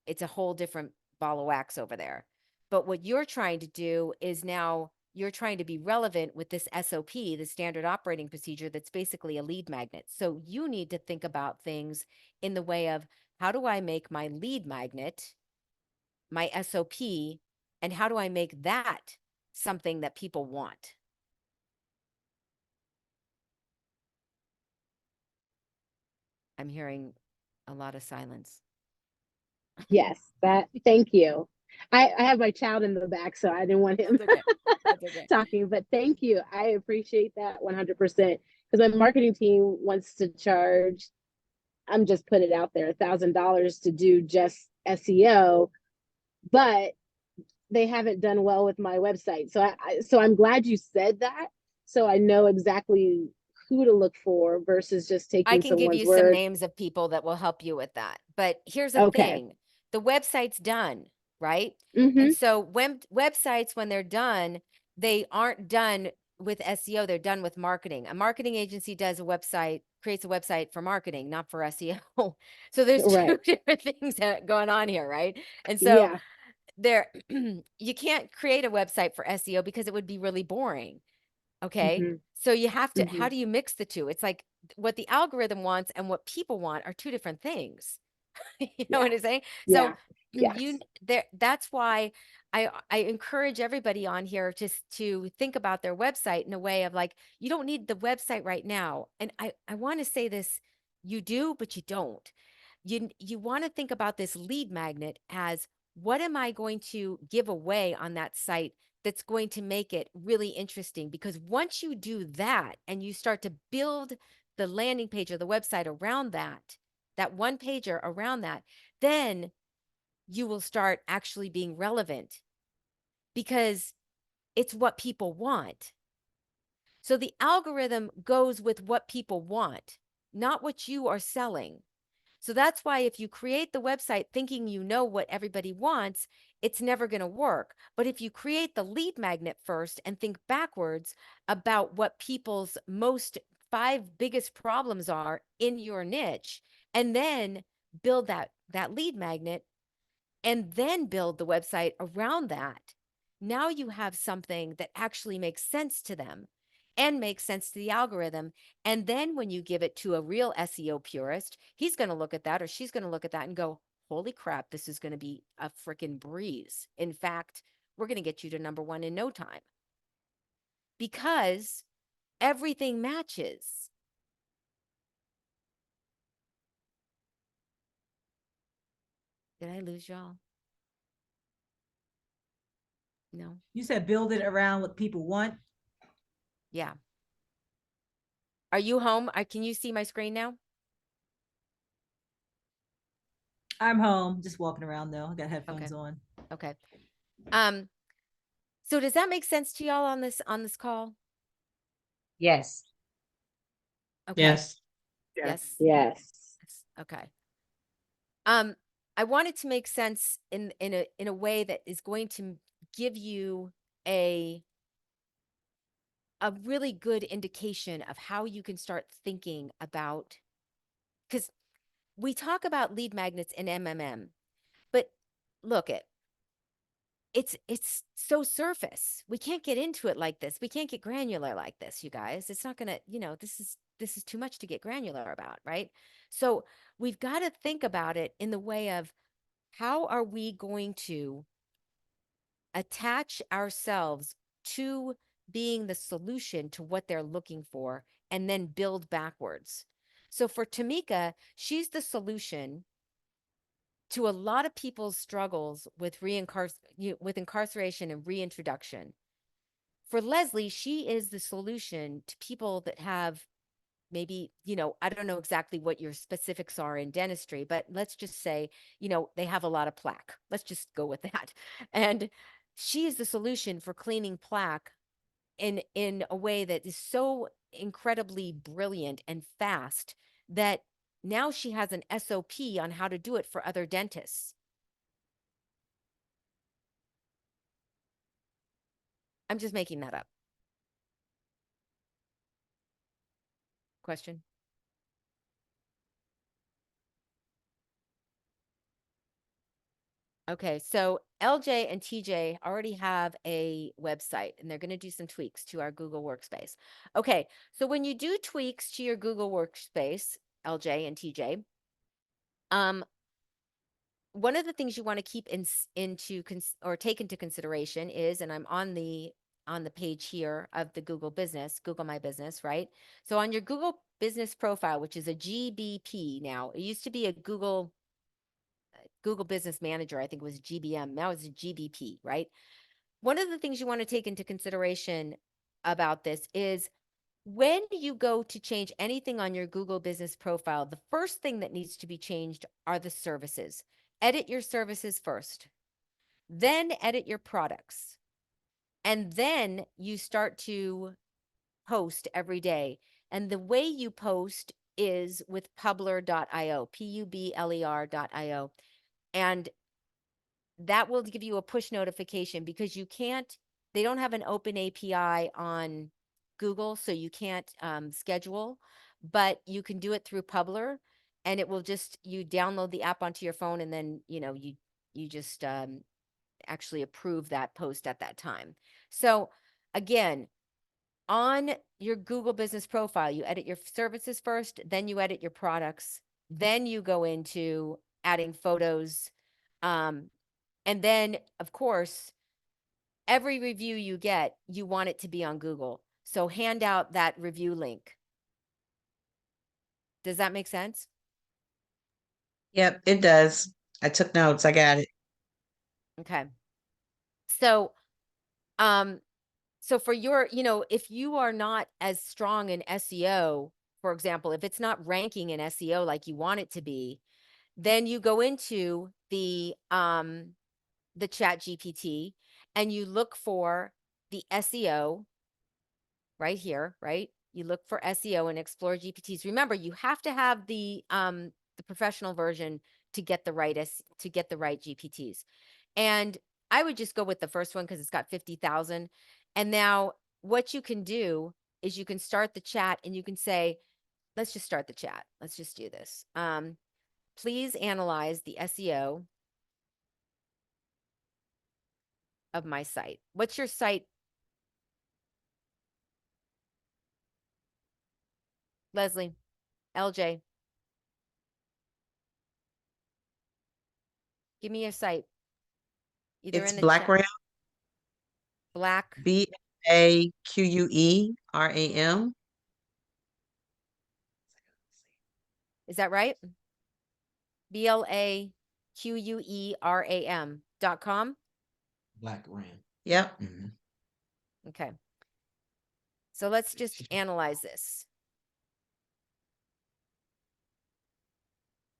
it's a whole different ball of wax over there. But what you're trying to do is now you're trying to be relevant with this SOP, the standard operating procedure, that's basically a lead magnet. So you need to think about things in the way of, how do I make my lead magnet, my SOP, and how do I make that something that people want? I'm hearing a lot of silence. Yes, thank you. I have my child in the back, so I didn't want him That's okay. That's okay. talking, but thank you. I appreciate that 100%, because my marketing team wants to charge, I'm just put it out there, $1,000 to do just SEO, but they haven't done well with my website. So I'm glad you said that, so I know exactly who to look for versus just I taking can give someone's you some word. names of people that will help you with that. But here's the Okay. thing. The website's done, right? Mm-hmm. And so websites, when they're done, they aren't done with SEO. They're done with marketing. A marketing agency does a website, creates a website for marketing, not for SEO. So there's two Right. different things going on here, right? And so Yeah. there, you can't create a website for SEO because it would be really boring. Okay. Mm-hmm. So you have to, Mm-hmm. how do you mix the two? It's like what the algorithm wants and what people want are two different things. You know Yeah. what I'm saying? Yeah. So Yes. that's why I encourage everybody on here to think about their website in a way of like, you don't need the website right now. And I want to say this, you do, but you don't. You want to think about this lead magnet as, what am I going to give away on that site that's going to make it really interesting. Because once you do that and you start to build the landing page or the website around that, that one pager around that, then you will start actually being relevant because it's what people want. So the algorithm goes with what people want, not what you are selling. So that's why if you create the website thinking you know what everybody wants, it's never going to work. But if you create the lead magnet first and think backwards about what people's most 5 biggest problems are in your niche, and then build that lead magnet, and then build the website around that, now you have something that actually makes sense to them and makes sense to the algorithm. And then when you give it to a real SEO purist, he's going to look at that, or she's going to look at that and go, holy crap, this is going to be a freaking breeze. In fact, we're going to get you to #1 in no time because everything matches. Did I lose y'all? No. You said build it around what people want. Yeah. Are you home? Can you see my screen now? I'm home, just walking around though. I got Okay. headphones on. Okay. So does that make sense to y'all on this call? Yes. Okay. Yes. Yes. Yes. Yes. Okay. I want it to make sense in a way that is going to give you a really good indication of how you can start thinking about, because we talk about lead magnets and MMM, but look it's so surface. We can't get into it like this. We can't get granular like this, you guys. It's not gonna, this is too much to get granular about, right? So we've got to think about it in the way of how are we going to attach ourselves to being the solution to what they're looking for and then build backwards. So for Tamika, she's the solution to a lot of people's struggles with with incarceration and reintroduction. For Leslie, she is the solution to people that have maybe, I don't know exactly what your specifics are in dentistry, but let's just say, they have a lot of plaque. Let's just go with that. And she is the solution for cleaning plaque in a way that is so incredibly brilliant and fast that now she has an SOP on how to do it for other dentists. I'm just making that up. Question? Okay, so LJ and TJ already have a website and they're going to do some tweaks to our Google Workspace. Okay, so when you do tweaks to your Google Workspace, LJ and TJ, one of the things you want to keep or take into consideration is, and I'm on the page here of the Google My Business, right? So on your Google Business profile, which is a GBP now, it used to be a Google Business Manager, I think it was GBM. Now it's a GBP, right? One of the things you want to take into consideration about this is when you go to change anything on your Google Business profile, the first thing that needs to be changed are the services. Edit your services first, then edit your products. And then you start to post every day. And the way you post is with publer.io, publer.io. And that will give you a push notification because they don't have an open API on Google, so you can't schedule, but you can do it through Publer, and it will you download the app onto your phone, and then, you just actually approve that post at that time. So again, on your Google Business profile, you edit your services first, then you edit your products, then you go into adding photos, and then, of course, every review you get, you want it to be on Google. So hand out that review link. Does that make sense? Yep, it does. I took notes. I got it. Okay. So So for your, if you are not as strong in SEO, for example, if it's not ranking in SEO like you want it to be, then you go into the Chat GPT and you look for the SEO right here, right? You look for SEO and explore GPTs. Remember, you have to have the professional version to get the right GPTs. And I would just go with the first one because it's got 50,000. And now what you can do is you can start the chat and you can say, let's just start the chat. Let's just do this. Please analyze the SEO of my site. What's your site, Leslie? LJ, give me your site. Either It's in the chat. Blackram, Black. BAQUERAM. Is that right? BLAQUERAM.com. Black Ram. Yep. Mhm. Okay. So let's just analyze this.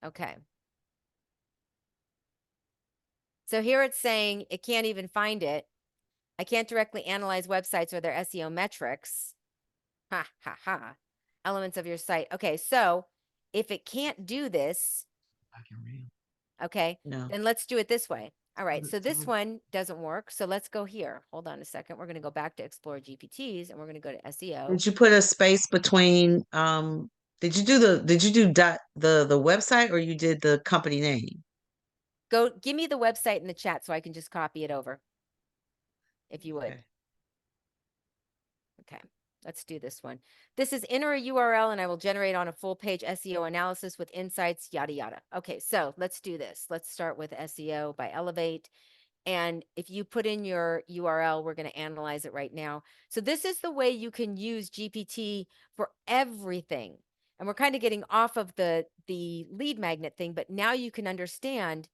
Okay. So here it's saying it can't even find it. I can't directly analyze websites or their SEO metrics. Ha ha ha. Elements of your site. Okay, so if it can't do this, Black and Ram. okay, No. then let's do it this way. All right, Tell so it- this tell it- one doesn't work. So let's go here. Hold on a second. We're going to go back to Explore GPTs and we're going to go to SEO. Did you put a space between did you do the website or you did the company name? Go give me the website in the chat so I can just copy it over. If you would. Okay. Okay, let's do this one. This is enter a URL and I will generate on a full page SEO analysis with insights, yada, yada. Okay, so let's do this. Let's start with SEO by Elevate. And if you put in your URL, we're going to analyze it right now. So this is the way you can use GPT for everything. And we're kind of getting off of the lead magnet thing, but now you can understand,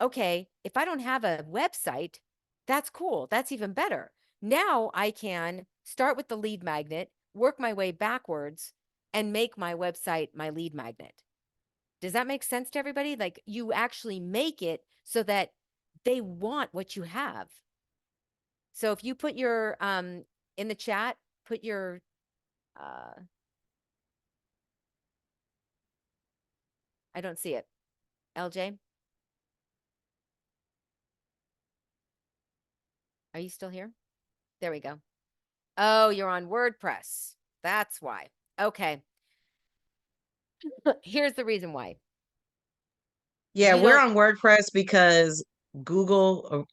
okay, if I don't have a website, that's cool. That's even better. Now I can start with the lead magnet, work my way backwards, and make my website my lead magnet. Does that make sense to everybody? Like you actually make it so that they want what you have. So if you put your in the chat, put your I don't see it. LJ, are you still here? There we go. Oh, you're on WordPress. That's why. Okay. Here's the reason why. Yeah, You we're don't on WordPress because Google,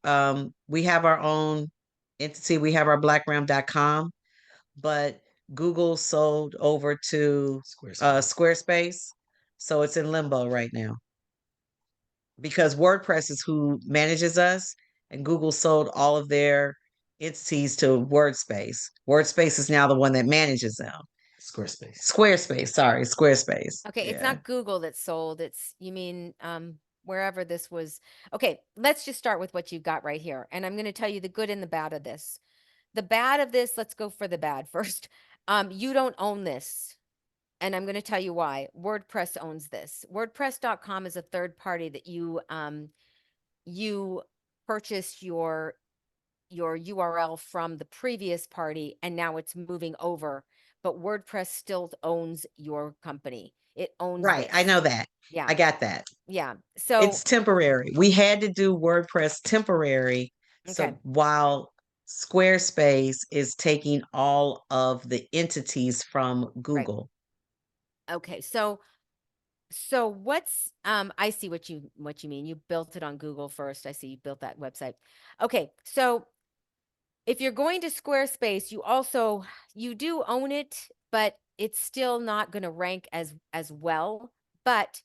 we have our own entity. We have our blackram.com, but Google sold over to Squarespace. So it's in limbo right now because WordPress is who manages us, and Google sold all of their entities to Wordspace. Wordspace is now the one that manages them. Squarespace. Squarespace, sorry, Squarespace. Okay, it's Yeah. not Google that's sold. It's you mean wherever this was. Okay, let's just start with what you've got right here. And I'm going to tell you the good and the bad of this. The bad of this, let's go for the bad first. You don't own this. And I'm going to tell you why. WordPress owns this. WordPress.com is a third party that you purchased your URL from the previous party and now it's moving over, but WordPress still owns your company. It owns Right, I this. know that. Yeah. I got that. Yeah. So It's temporary. We had to do WordPress temporary. So okay. while Squarespace is taking all of the entities from Right. Google. Okay. So what's I see what you mean. You built it on Google first. I see you built that website. Okay. So if you're going to Squarespace, you do own it, but it's still not going to rank as well, but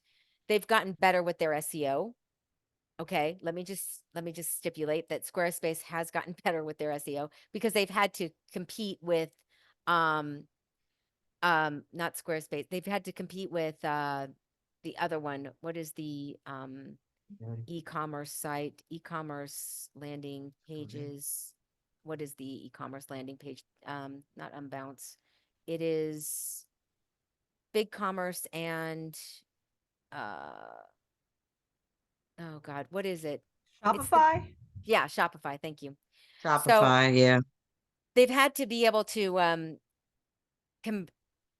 they've gotten better with their SEO. Okay, let me just stipulate that Squarespace has gotten better with their SEO because they've had to compete with um not Squarespace. They've had to compete with the other one. What is the e-commerce site, e-commerce landing pages? what is the e-commerce landing page? Not Unbounce. It is BigCommerce and oh God, what is it? It's the Shopify? yeah, Shopify. Thank you. So Shopify, yeah. they've had to be able to com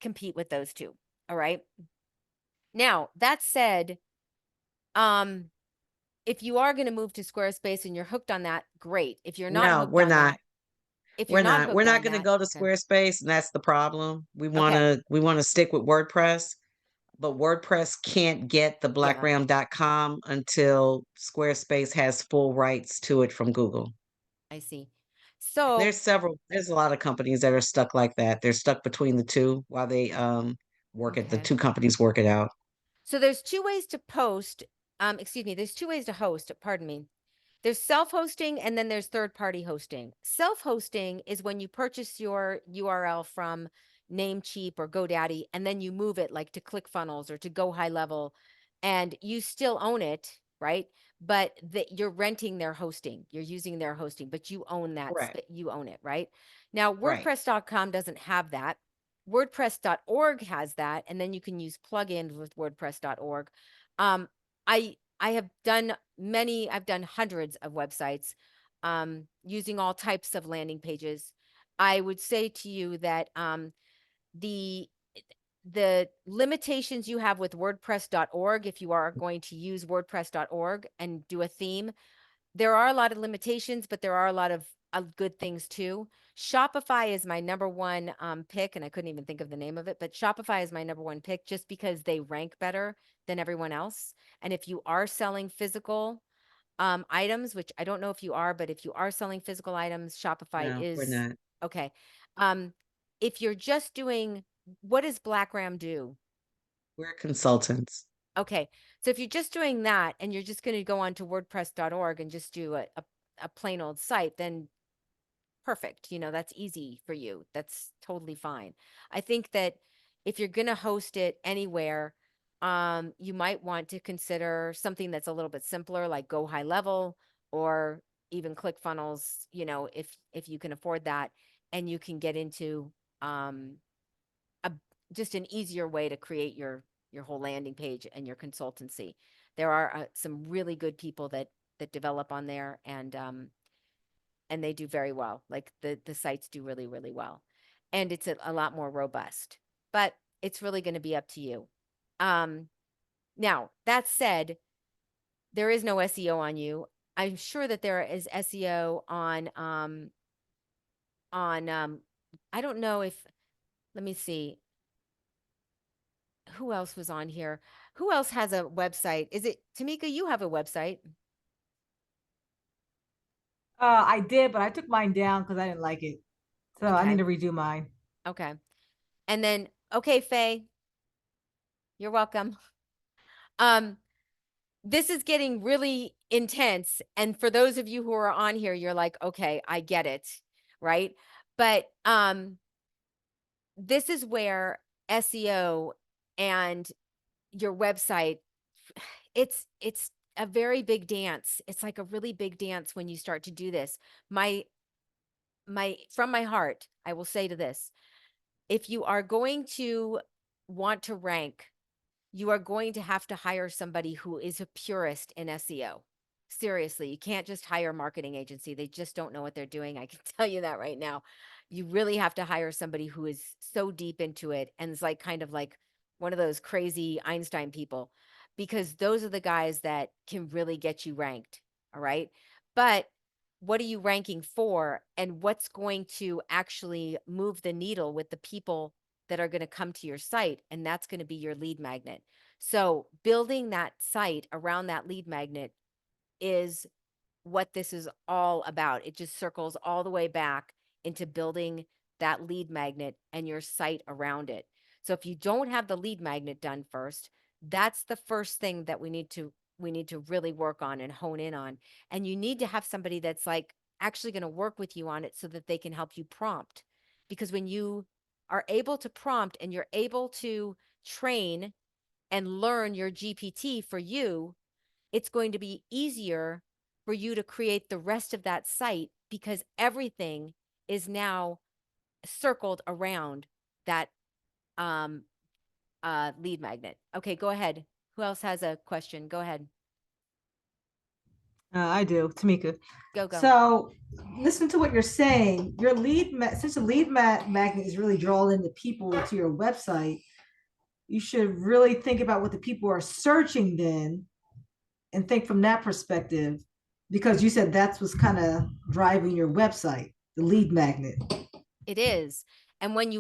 compete with those two. All right. Now, that said, um, if you are going to move to Squarespace and you're hooked on that, great. If you're not No, hooked we're on not. that, if you're We're not not. We're hooked not on going to that, go to okay. Squarespace, and that's the problem. Okay. We want to stick with WordPress, but WordPress can't get the Yeah, blackram.com until Squarespace has full rights to it from Google. I see. And So, there's a lot of companies that are stuck like that. They're stuck between the two while they the okay. two companies work it out. So there's two ways to post. Excuse me, there's two ways to host, pardon me. There's self-hosting and then there's third-party hosting. Self-hosting is when you purchase your URL from Namecheap or GoDaddy and then you move it like to ClickFunnels or to Go High Level and you still own it, right? But you're renting their hosting. You're using their hosting, but you own that, Correct. you own it, right? Now, Right. WordPress.com doesn't have that. WordPress.org has that, and then you can use plugins with WordPress.org. I have done I've done hundreds of websites using all types of landing pages. I would say to you that the the limitations you have with WordPress.org, if you are going to use WordPress.org and do a theme, there are a lot of limitations, but there are a lot of good things too. Shopify is my number one pick, and I couldn't even think of the name of it, but Shopify is my number one pick just because they rank better than everyone else. And if you are selling physical items, which I don't know if you are, but if you are selling physical items, Shopify No, we're is not. okay. Um, if you're just doing, what does Black Ram do? We're consultants. Okay. So if you're just doing that and you're just going to go on to WordPress.org and just do a plain old site, then perfect. You know, that's easy for you. That's totally fine. I think that if you're going to host it anywhere, you might want to consider something that's a little bit simpler, like Go High Level or even ClickFunnels, you know, if you can afford that and you can get into um, a just an easier way to create your whole landing page and your consultancy. There are some really good people that develop on there and they do very well. Like the sites do really, really well. And it's a lot more robust. But it's really going to be up to you. Now, that said, there is no SEO on you. I'm sure that there is SEO on I don't know if let me see. Who else was on here? Who else has a website? Is it Tamika? You have a website. I did, but I took mine down because I didn't like it. So I need Okay. to redo mine. Okay. And then, okay, Faye, you're welcome. Um, this is getting really intense. And for those of you who are on here, you're like, okay, I get it. Right. But this is where SEO and your website, it's a very big dance. It's like a really big dance when you start to do this. My from my heart, I will say to this, if you are going to want to rank, you are going to have to hire somebody who is a purist in SEO. Seriously, you can't just hire a marketing agency. They just don't know what they're doing. I can tell you that right now. You really have to hire somebody who is so deep into it and is like kind of like one of those crazy Einstein people, because those are the guys that can really get you ranked. All right. But what are you ranking for and what's going to actually move the needle with the people that are going to come to your site? And that's going to be your lead magnet. So building that site around that lead magnet is what this is all about. It just circles all the way back into building that lead magnet and your site around it. So if you don't have the lead magnet done first, that's the first thing that we need to really work on and hone in on. And you need to have somebody that's like actually going to work with you on it so that they can help you prompt. Because when you are able to prompt and you're able to train and learn your GPT for you, it's going to be easier for you to create the rest of that site because everything is now circled around that lead magnet. Okay, go ahead. Who else has a question? Go ahead. I do, Tamika. Go. So, listen to what you're saying. Your since the magnet is really drawing the people to your website, you should really think about what the people are searching then, and think from that perspective, because you said that's what's kind of driving your website, the lead magnet. It is. And when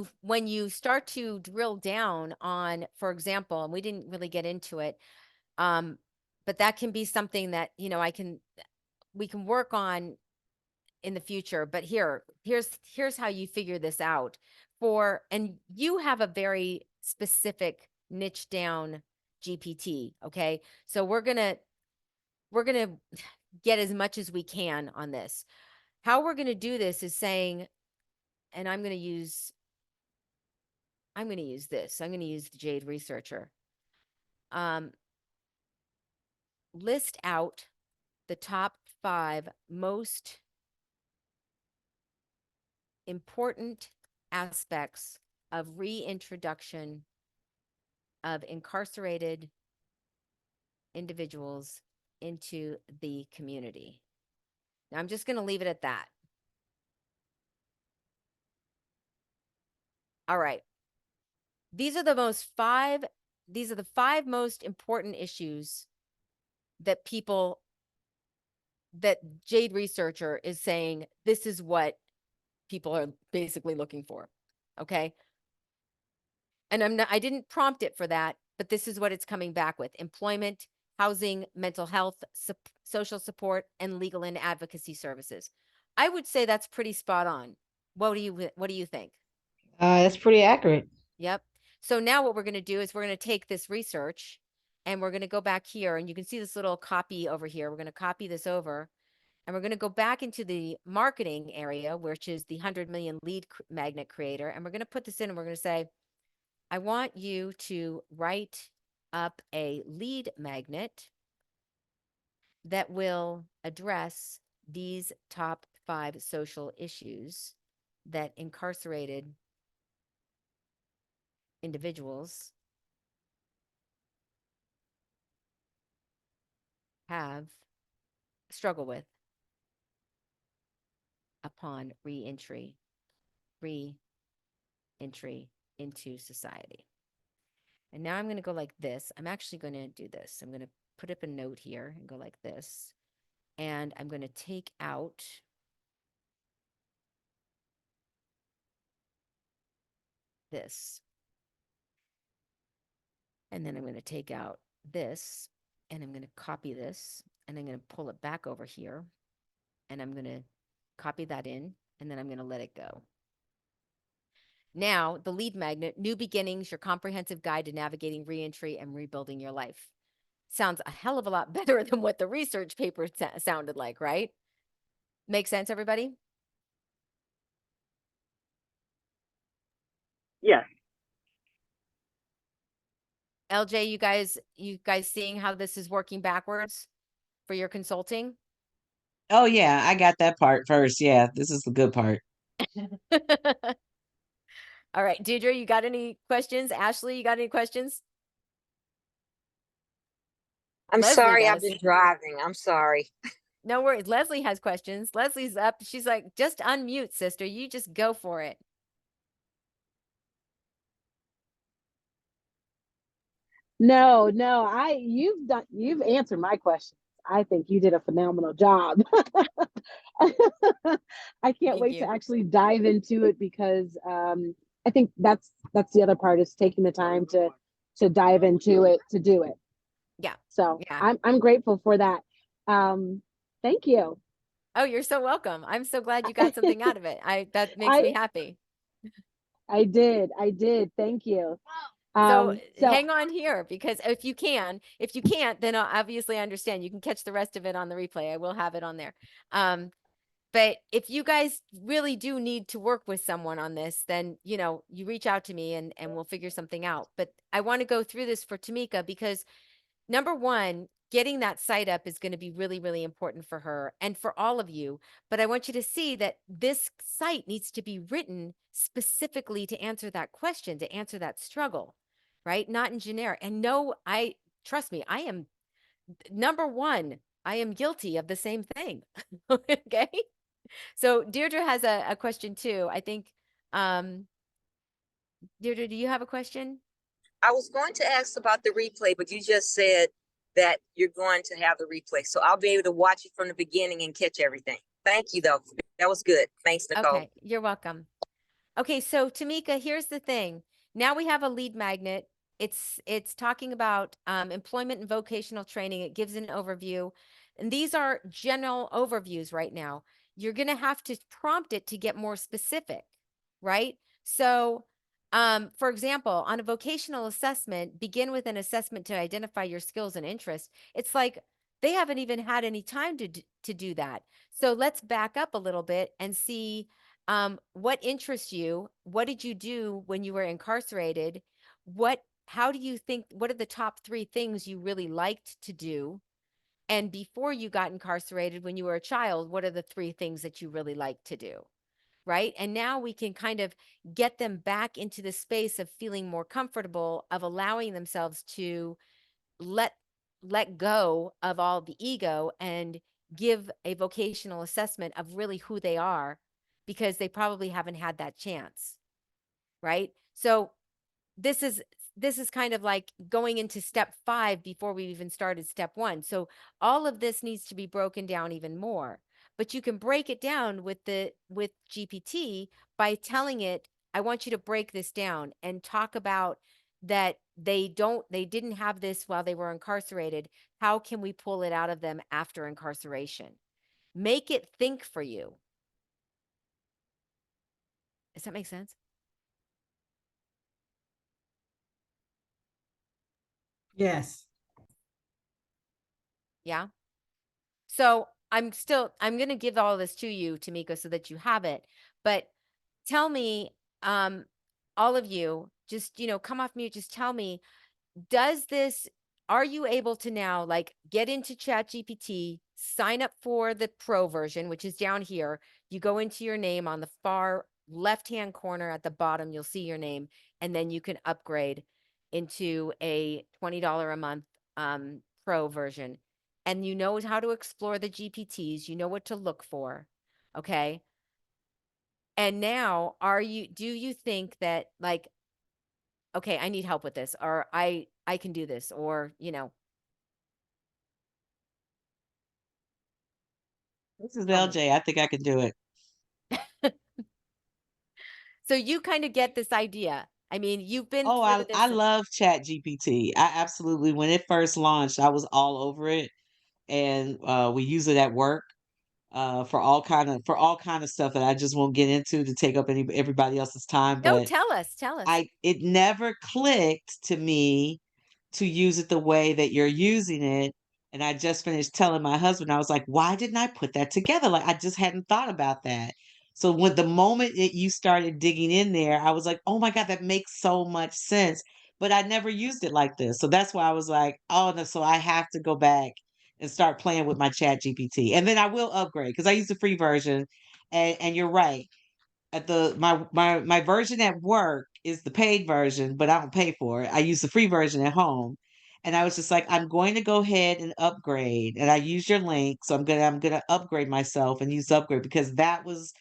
you start to drill down on, for example, and we didn't really get into it, but that can be something that, you know, we can work on in the future. But here's how you figure this out and you have a very specific niche down GPT. Okay. So we're going to get as much as we can on this. How we're going to do this is saying, and I'm going to use this. I'm going to use the Jade Researcher. List out the top 5 most important aspects of reintroduction of incarcerated individuals into the community. Now, I'm just going to leave it at that. All right. These are the 5 most important issues that Jade Researcher is saying this is what people are basically looking for. Okay. And I didn't prompt it for that, but this is what it's coming back with: employment, housing, mental health, social support, and legal and advocacy services. I would say that's pretty spot on. What do you think? That's pretty accurate. Yep. So now what we're going to do is we're going to take this research and we're going to go back here, and you can see this little copy over here. We're going to copy this over, and we're going to go back into the marketing area, which is the 100 million lead magnet creator. And we're going to put this in, and we're going to say, I want you to write up a lead magnet that will address these top 5 social issues that incarcerated individuals have struggle with upon reentry into society. And now I'm going to go like this. I'm actually going to do this. I'm going to put up a note here and go like this. And I'm going to take out this. And then I'm going to take out this, and I'm going to copy this, and I'm going to pull it back over here, and I'm going to copy that in, and then I'm going to let it go. Now, the lead magnet, New Beginnings, your comprehensive guide to navigating reentry and rebuilding your life. Sounds a hell of a lot better than what the research paper sounded like, right? Make sense, everybody? Yes. LJ, you guys seeing how this is working backwards for your consulting? Oh yeah, I got that part first. Yeah, this is the good part. All right, Deirdre, you got any questions? Ashley, you got any questions? I'm Leslie sorry, I've does. been driving. I'm sorry. No worries. Leslie has questions. Leslie's up. She's like, just unmute, sister. You just go for it. No, you've answered my questions. I think you did a phenomenal job. I can't Thank wait to you. actually dive into it, because I think that's the other part, is taking the time to dive into it, to do it. Yeah. So Yeah. I'm grateful for that. Thank you. Oh, you're so welcome. I'm so glad you got something out of it. That makes me happy. I did. Thank you. So hang on here, because if you can't, then I'll obviously understand. You can catch the rest of it on the replay. I will have it on there. But if you guys really do need to work with someone on this, then, you know, you reach out to me and we'll figure something out. But I want to go through this for Tamika, because number one, getting that site up is going to be really, really important for her and for all of you. But I want you to see that this site needs to be written specifically to answer that question, to answer that struggle, right? Not in generic. And no, trust me, I am number one, I am guilty of the same thing. Okay. So Deirdre has a question too. I think, Deirdre, do you have a question? I was going to ask about the replay, but you just said that you're going to have the replay. So I'll be able to watch it from the beginning and catch everything. Thank you, though. That was good. Thanks, Nicole. Okay, you're welcome. Okay, so Tamika, here's the thing. Now we have a lead magnet. It's talking about employment and vocational training. It gives an overview. And these are general overviews right now. You're going to have to prompt it to get more specific, right? So, for example, on a vocational assessment, begin with an assessment to identify your skills and interests. It's like they haven't even had any time to do that. So let's back up a little bit and see what interests you? What did you do when you were incarcerated? How do you think, what are the top 3 things you really liked to do? And before you got incarcerated, when you were a child, what are the 3 things that you really liked to do? Right. And now we can kind of get them back into the space of feeling more comfortable, of allowing themselves to let let go of all the ego and give a vocational assessment of really who they are, because they probably haven't had that chance, right? So this is this is kind of like going into step 5 before we even started step 1. So all of this needs to be broken down even more. But you can break it down with GPT by telling it, I want you to break this down and talk about that they didn't have this while they were incarcerated. How can we pull it out of them after incarceration? Make it think for you. Does that make sense? Yes. Yeah. So I'm going to give all this to you, Tamika, so that you have it. But tell me, all of you, just, come off mute, just tell me, are you able to now like get into Chat GPT, sign up for the pro version, which is down here. You go into your name on the far left-hand corner at the bottom, you'll see your name, and then you can upgrade into a $20 a month pro version. And you know how to explore the GPTs, you know what to look for. Okay. And now do you think that like, okay, I need help with this, or I can do this, or This is tell me. LJ. I think I can do it. So you kind of get this idea. I mean, you've been Oh, through I this. love Chat GPT. I absolutely, when it first launched, I was all over it. And we use it at work for all kind of stuff that I just won't get into to take up everybody else's time. No, But tell us. it never clicked to me to use it the way that you're using it. And I just finished telling my husband, I was like, why didn't I put that together? Like, I just hadn't thought about that. So when the moment you started digging in there, I was like, oh my God, that makes so much sense. But I never used it like this. So that's why I was like, oh no, so I have to go back and start playing with my Chat GPT. And then I will upgrade because I use the free version. And you're right, at my version at work is the paid version, but I don't pay for it. I use the free version at home. And I was just like, I'm going to go ahead and upgrade. And I use your link. So I'm gonna upgrade myself and use upgrade because that was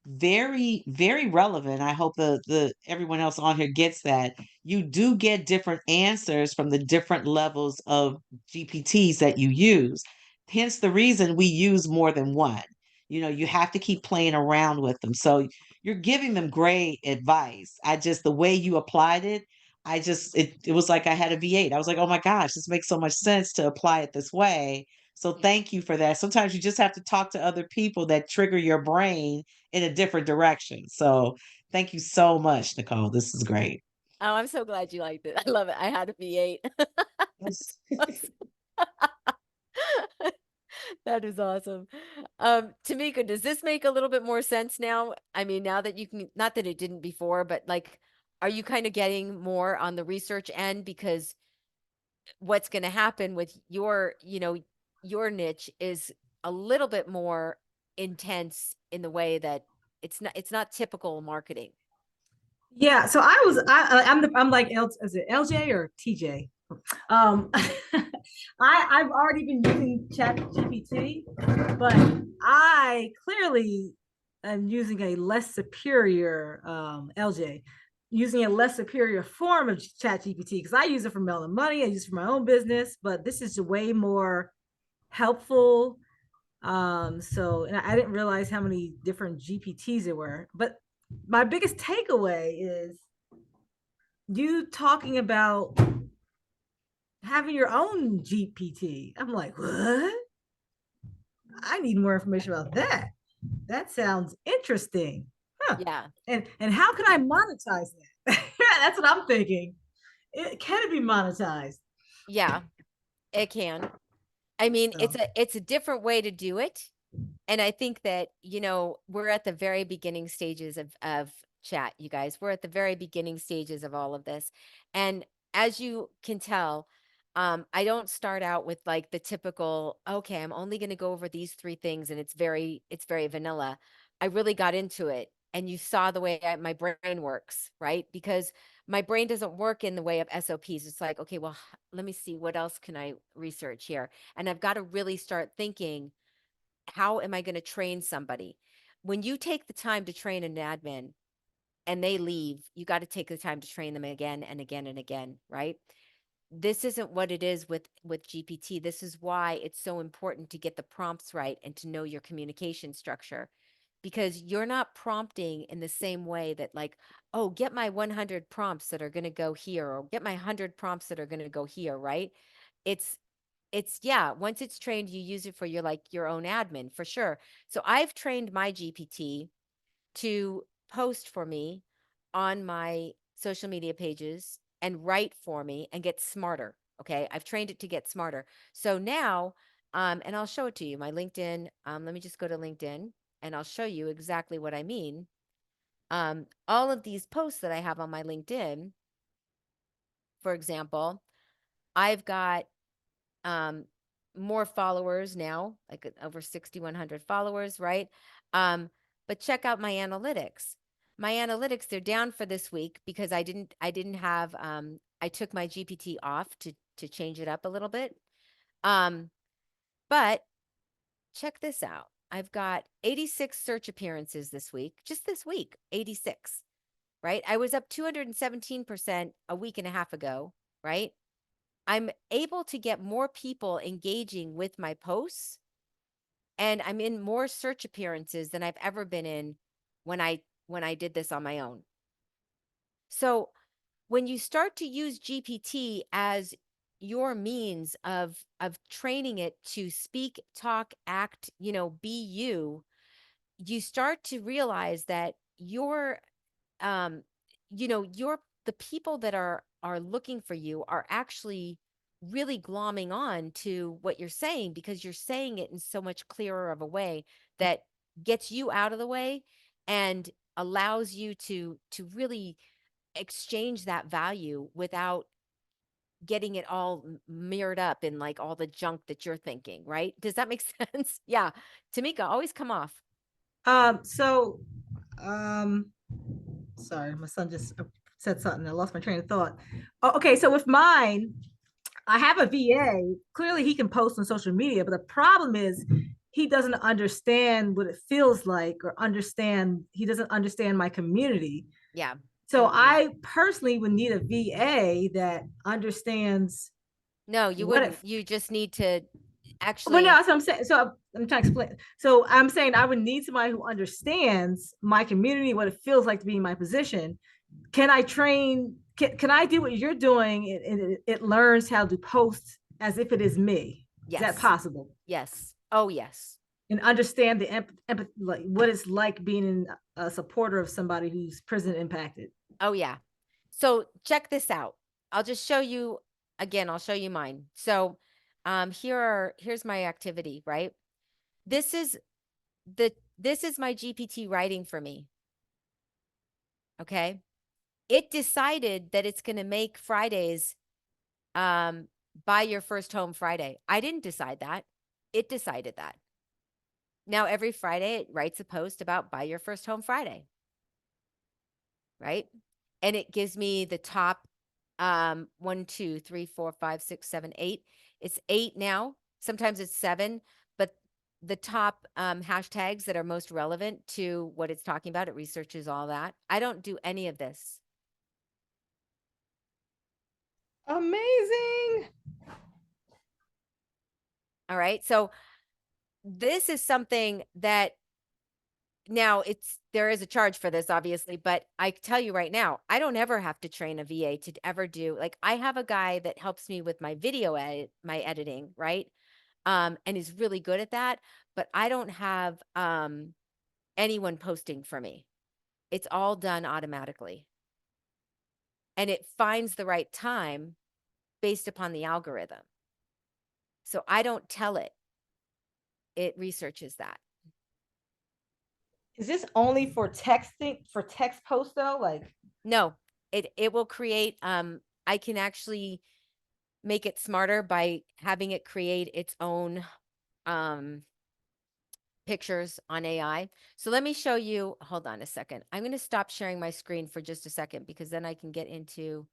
very, very relevant. I hope the everyone else on here gets that. You do get different answers from the different levels of GPTs that you use. Hence the reason we use more than one. You have to keep playing around with them. So you're giving them great advice. I just the way you applied it, it was like I had a V8. I was like, oh my gosh, this makes so much sense to apply it this way. So thank you for that. Sometimes you just have to talk to other people that trigger your brain in a different direction. So thank you so much, Nicole. This is great. Oh, I'm so glad you liked it. I love it. I had a V8. Yes. That is awesome. Tamika, does this make a little bit more sense now? I mean, now that you can, not that it didn't before, but like, are you kind of getting more on the research end? Because what's going to happen with your, your niche is a little bit more intense in the way that it's not typical marketing. Yeah, so I'm like is it LJ or TJ? I've already been using ChatGPT, but I clearly am using a less superior LJ, using a less superior form of ChatGPT because I use it for mailing money, I use it for my own business, but this is way more helpful. So and I didn't realize how many different GPTs there were, but my biggest takeaway is you talking about having your own GPT. I'm like, what? I need more information about that. That sounds interesting. Huh. Yeah. And how can I monetize that? That's what I'm thinking. Can it be monetized? Yeah, it can. I mean, So, it's a different way to do it. And I think that, we're at the very beginning stages of chat, you guys. We're at the very beginning stages of all of this. And as you can tell, I don't start out with like the typical, okay, I'm only going to go over these three things and it's very vanilla. I really got into it and you saw the way my brain works, right? Because my brain doesn't work in the way of SOPs. It's like, okay, well, let me see what else can I research here? And I've got to really start thinking, how am I going to train somebody? When you take the time to train an admin and they leave, you got to take the time to train them again and again and again, right? This isn't what it is with GPT. This is why it's so important to get the prompts right and to know your communication structure, because you're not prompting in the same way that like, oh, get my 100 prompts that are going to go here, or get my 100 prompts that are going to go here, right? It's yeah, once it's trained, you use it for your own admin for sure. So I've trained my GPT to post for me on my social media pages and write for me and get smarter. Okay. I've trained it to get smarter. So now, and I'll show it to you, my LinkedIn. Let me just go to LinkedIn and I'll show you exactly what I mean. All of these posts that I have on my LinkedIn, for example, I've got um more followers now, like over 6,100 followers, right? But check out my analytics. My analytics, they're down for this week because I didn't have I took my GPT off to change it up a little bit. But check this out. I've got 86 search appearances this week, just this week, 86, right? I was up 217% a week and a half ago, right? I'm able to get more people engaging with my posts, and I'm in more search appearances than I've ever been in when I did this on my own. So when you start to use GPT as your means of training it to speak, talk, act, be you, you start to realize that um you're the people that are looking for you are actually really glomming on to what you're saying, because you're saying it in so much clearer of a way that gets you out of the way and allows you to really exchange that value without getting it all mirrored up in like all the junk that you're thinking, right? Does that make sense? Yeah. Tamika, always come off. So sorry, my son just said something. I lost my train of thought. Oh, okay, so with mine, I have a VA. Clearly, he can post on social media, but the problem is he doesn't understand what it feels like, or he doesn't understand my community. Yeah. So I personally would need a VA that understands. No, you wouldn't. You just need to actually. Well, no, that's what I'm saying. So I'm trying to explain. So I'm saying I would need somebody who understands my community, what it feels like to be in my position. Can I train? Can I do what you're doing? And it learns how to post as if it is me. Yes. Is that possible? Yes. Oh, yes. And understand the empathy, like what it's like being a supporter of somebody who's prison impacted. Oh, yeah. So check this out. I'll just show you again. I'll show you mine. So here's my activity, right? This is my GPT writing for me. Okay. It decided that it's going to make Fridays buy your first home Friday. I didn't decide that. It decided that. Now every Friday it writes a post about buy your first home Friday. Right? And it gives me the top 1, 2, 3, 4, 5, 6, 7, 8. It's 8 now. Sometimes it's 7, but the top hashtags that are most relevant to what it's talking about, it researches all that. I don't do any of this. Amazing. All right. So this is something that now there is a charge for this, obviously, but I tell you right now, I don't ever have to train a VA to ever do, like, I have a guy that helps me with my video my editing, right? And he's really good at that, but I don't have anyone posting for me. It's all done automatically. And it finds the right time based upon the algorithm. So I don't tell it. It researches that. Is this only for texting, for text posts though? Like, No, it will create I can actually make it smarter by having it create its own pictures on AI. So let me show you, hold on a second. I'm going to stop sharing my screen for just a second because then I can get into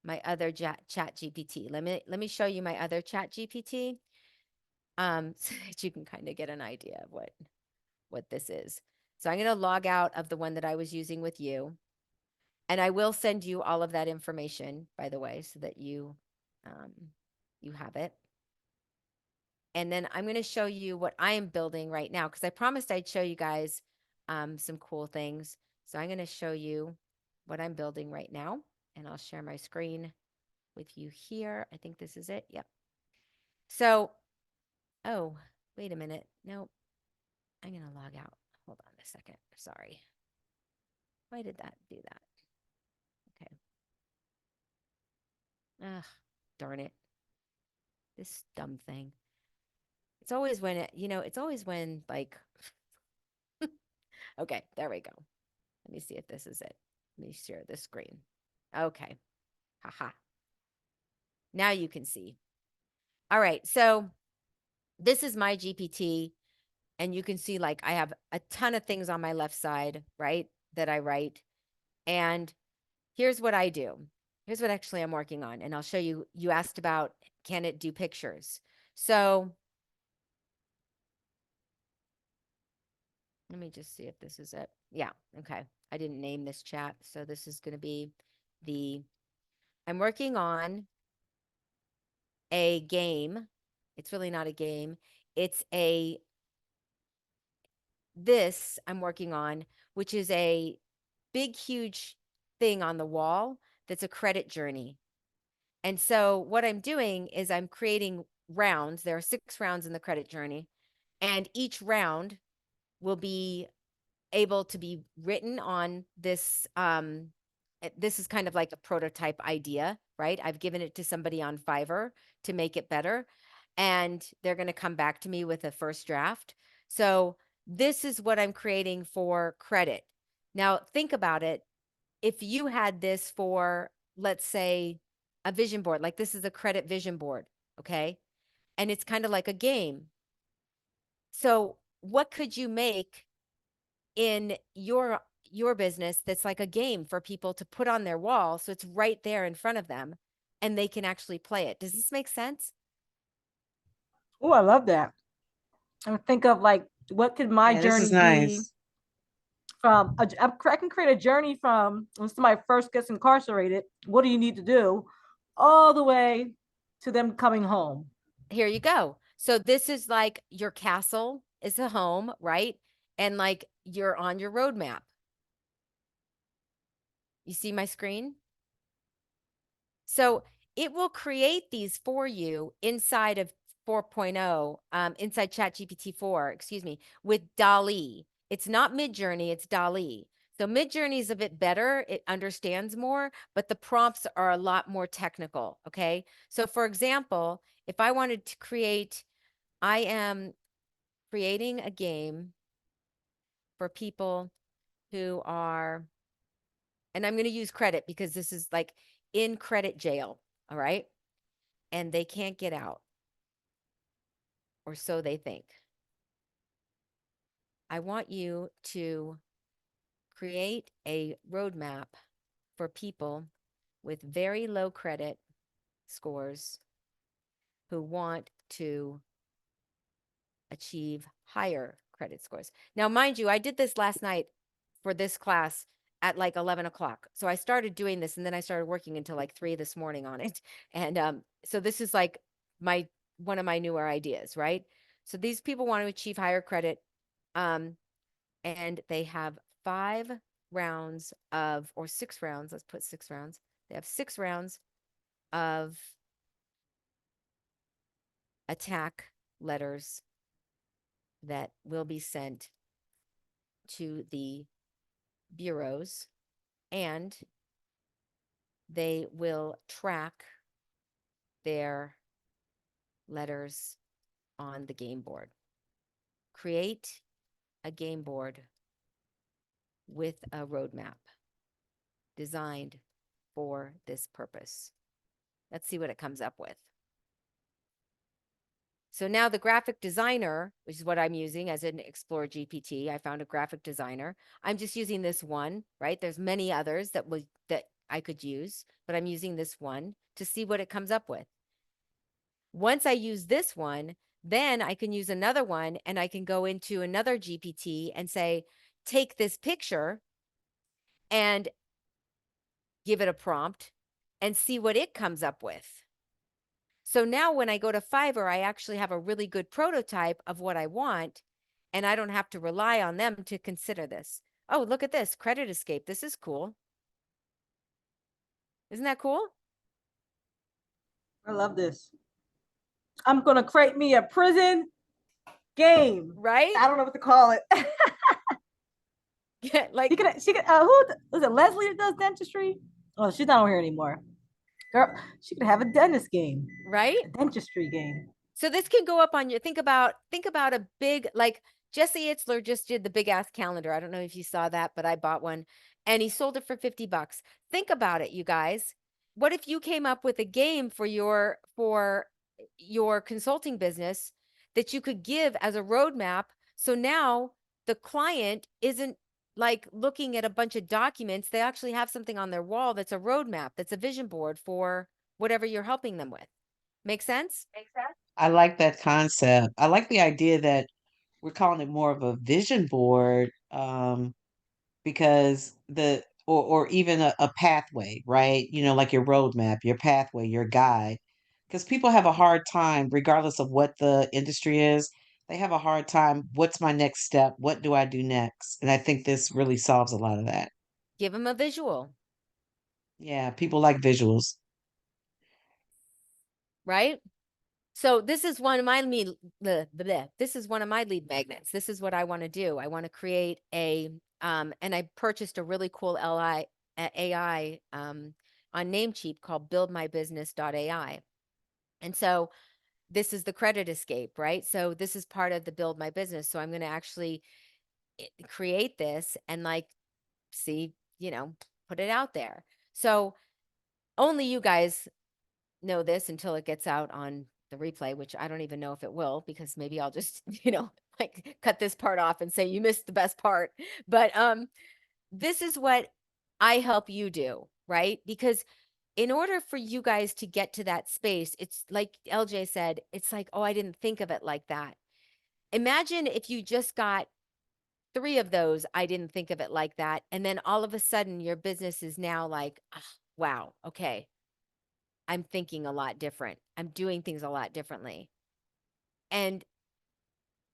my other Chatgpt. Let me show you my other Chatgpt so that you can kind of get an idea of what this is. So I'm going to log out of the one that I was using with you. And I will send you all of that information, by the way, so that you have it. And then I'm going to show you what I am building right now because I promised I'd show you guys some cool things. So I'm going to show you what I'm building right now, and I'll share my screen with you here. I think this is it. Yep. So, oh, wait a minute. Nope. I'm going to log out. Hold on a second. Sorry. Why did that do that? Okay. Ugh, darn it. This dumb thing. It's always when it's always when, like, okay, there we go. Let me see if this is it. Let me share the screen. Okay. Haha. Now you can see. All right. So this is my GPT. And you can see, like, I have a ton of things on my left side, right, that I write. And here's what I do. Here's what actually I'm working on. And I'll show you. You asked about, can it do pictures? So let me just see if this is it. Yeah. Okay. I didn't name this chat. So this is going to be I'm working on a game. It's really not a game. It's this I'm working on, which is a big, huge thing on the wall that's a credit journey. And so what I'm doing is I'm creating rounds. There are 6 rounds in the credit journey, and each round will be able to be written on this. This is kind of like a prototype idea, right? I've given it to somebody on Fiverr to make it better, and they're going to come back to me with a first draft. So this is what I'm creating for credit. Now, think about it. If you had this for, let's say, a vision board, like this is a credit vision board, okay? And it's kind of like a game. So what could you make in your business that's like a game for people to put on their wall so it's right there in front of them and they can actually play it? Does this make sense? oh, I love that. I think of, like, what could my Yeah, this journey is be nice. from I can create a journey from when somebody first gets incarcerated, what do you need to do, all the way to them coming home. Here you go. So this is like your castle is a home, right? And like you're on your roadmap. You see my screen? So it will create these for you inside of 4.0, inside ChatGPT 4, excuse me, with DALL-E. It's not Midjourney, it's DALL-E. So Midjourney is a bit better. It understands more, but the prompts are a lot more technical, okay? So for example, if I wanted to create, I am creating a game for people who are, and I'm going to use credit because this is like in credit jail, all right? and they can't get out, or so they think. I want you to create a roadmap for people with very low credit scores who want to achieve higher credit scores. Now, mind you, I did this last night for this class at like 11 o'clock. So I started doing this and then I started working until like 3 this morning on it. And so this is like one of my newer ideas, right? So these people want to achieve higher credit, and they have 5 rounds of, or 6 rounds, let's put 6 rounds. They have 6 rounds of attack letters that will be sent to the bureaus, and they will track their letters on the game board. Create a game board with a roadmap designed for this purpose. Let's see what it comes up with. So now the graphic designer, which is what I'm using as an Explore GPT, I found a graphic designer. I'm just using this one, right? There's many others that I could use, but I'm using this one to see what it comes up with. Once I use this one, then I can use another one and I can go into another GPT and say, take this picture and give it a prompt and see what it comes up with. So now when I go to Fiverr, I actually have a really good prototype of what I want, and I don't have to rely on them to consider this. Oh, look at this, credit escape. This is cool. Isn't that cool? I love this. I'm going to create me a prison game. Right? I don't know what to call it. Yeah, like she could, who was it? Leslie that does dentistry? Oh, she's not on here anymore. Girl, she could have a dentist game, right? a dentistry game. So this can go up on your, think about a big, like Jesse Itzler just did the big ass calendar. I don't know if you saw that, but I bought one and he sold it for $50. Think about it, you guys. What if you came up with a game for your consulting business that you could give as a roadmap? So now the client isn't like looking at a bunch of documents. They actually have something on their wall that's a roadmap, that's a vision board for whatever you're helping them with. Make sense? I like that concept. I like the idea that we're calling it more of a vision board, because or even a pathway, right? You know, like your roadmap, your pathway, your guide. Because people have a hard time, regardless of what the industry is, they have a hard time. What's my next step? What do I do next? And I think this really solves a lot of that. Give them a visual, Yeah, people like visuals. right? So this is one of my this is one of my lead magnets. This is what I want to do. I want to create a and I purchased a really cool AI on Namecheap called buildmybusiness.ai. And so this is the credit escape, right? So this is part of the build my business. So I'm going to actually create this and like see, put it out there. So only you guys know this until it gets out on the replay, which I don't even know if it will, because maybe I'll just, like cut this part off and say you missed the best part. But this is what I help you do, right? Because in order for you guys to get to that space, it's like LJ said, it's like, oh, I didn't think of it like that. Imagine if you just got 3 of those, I didn't think of it like that. And then all of a sudden your business is now like, oh, wow, okay, I'm thinking a lot different. I'm doing things a lot differently. And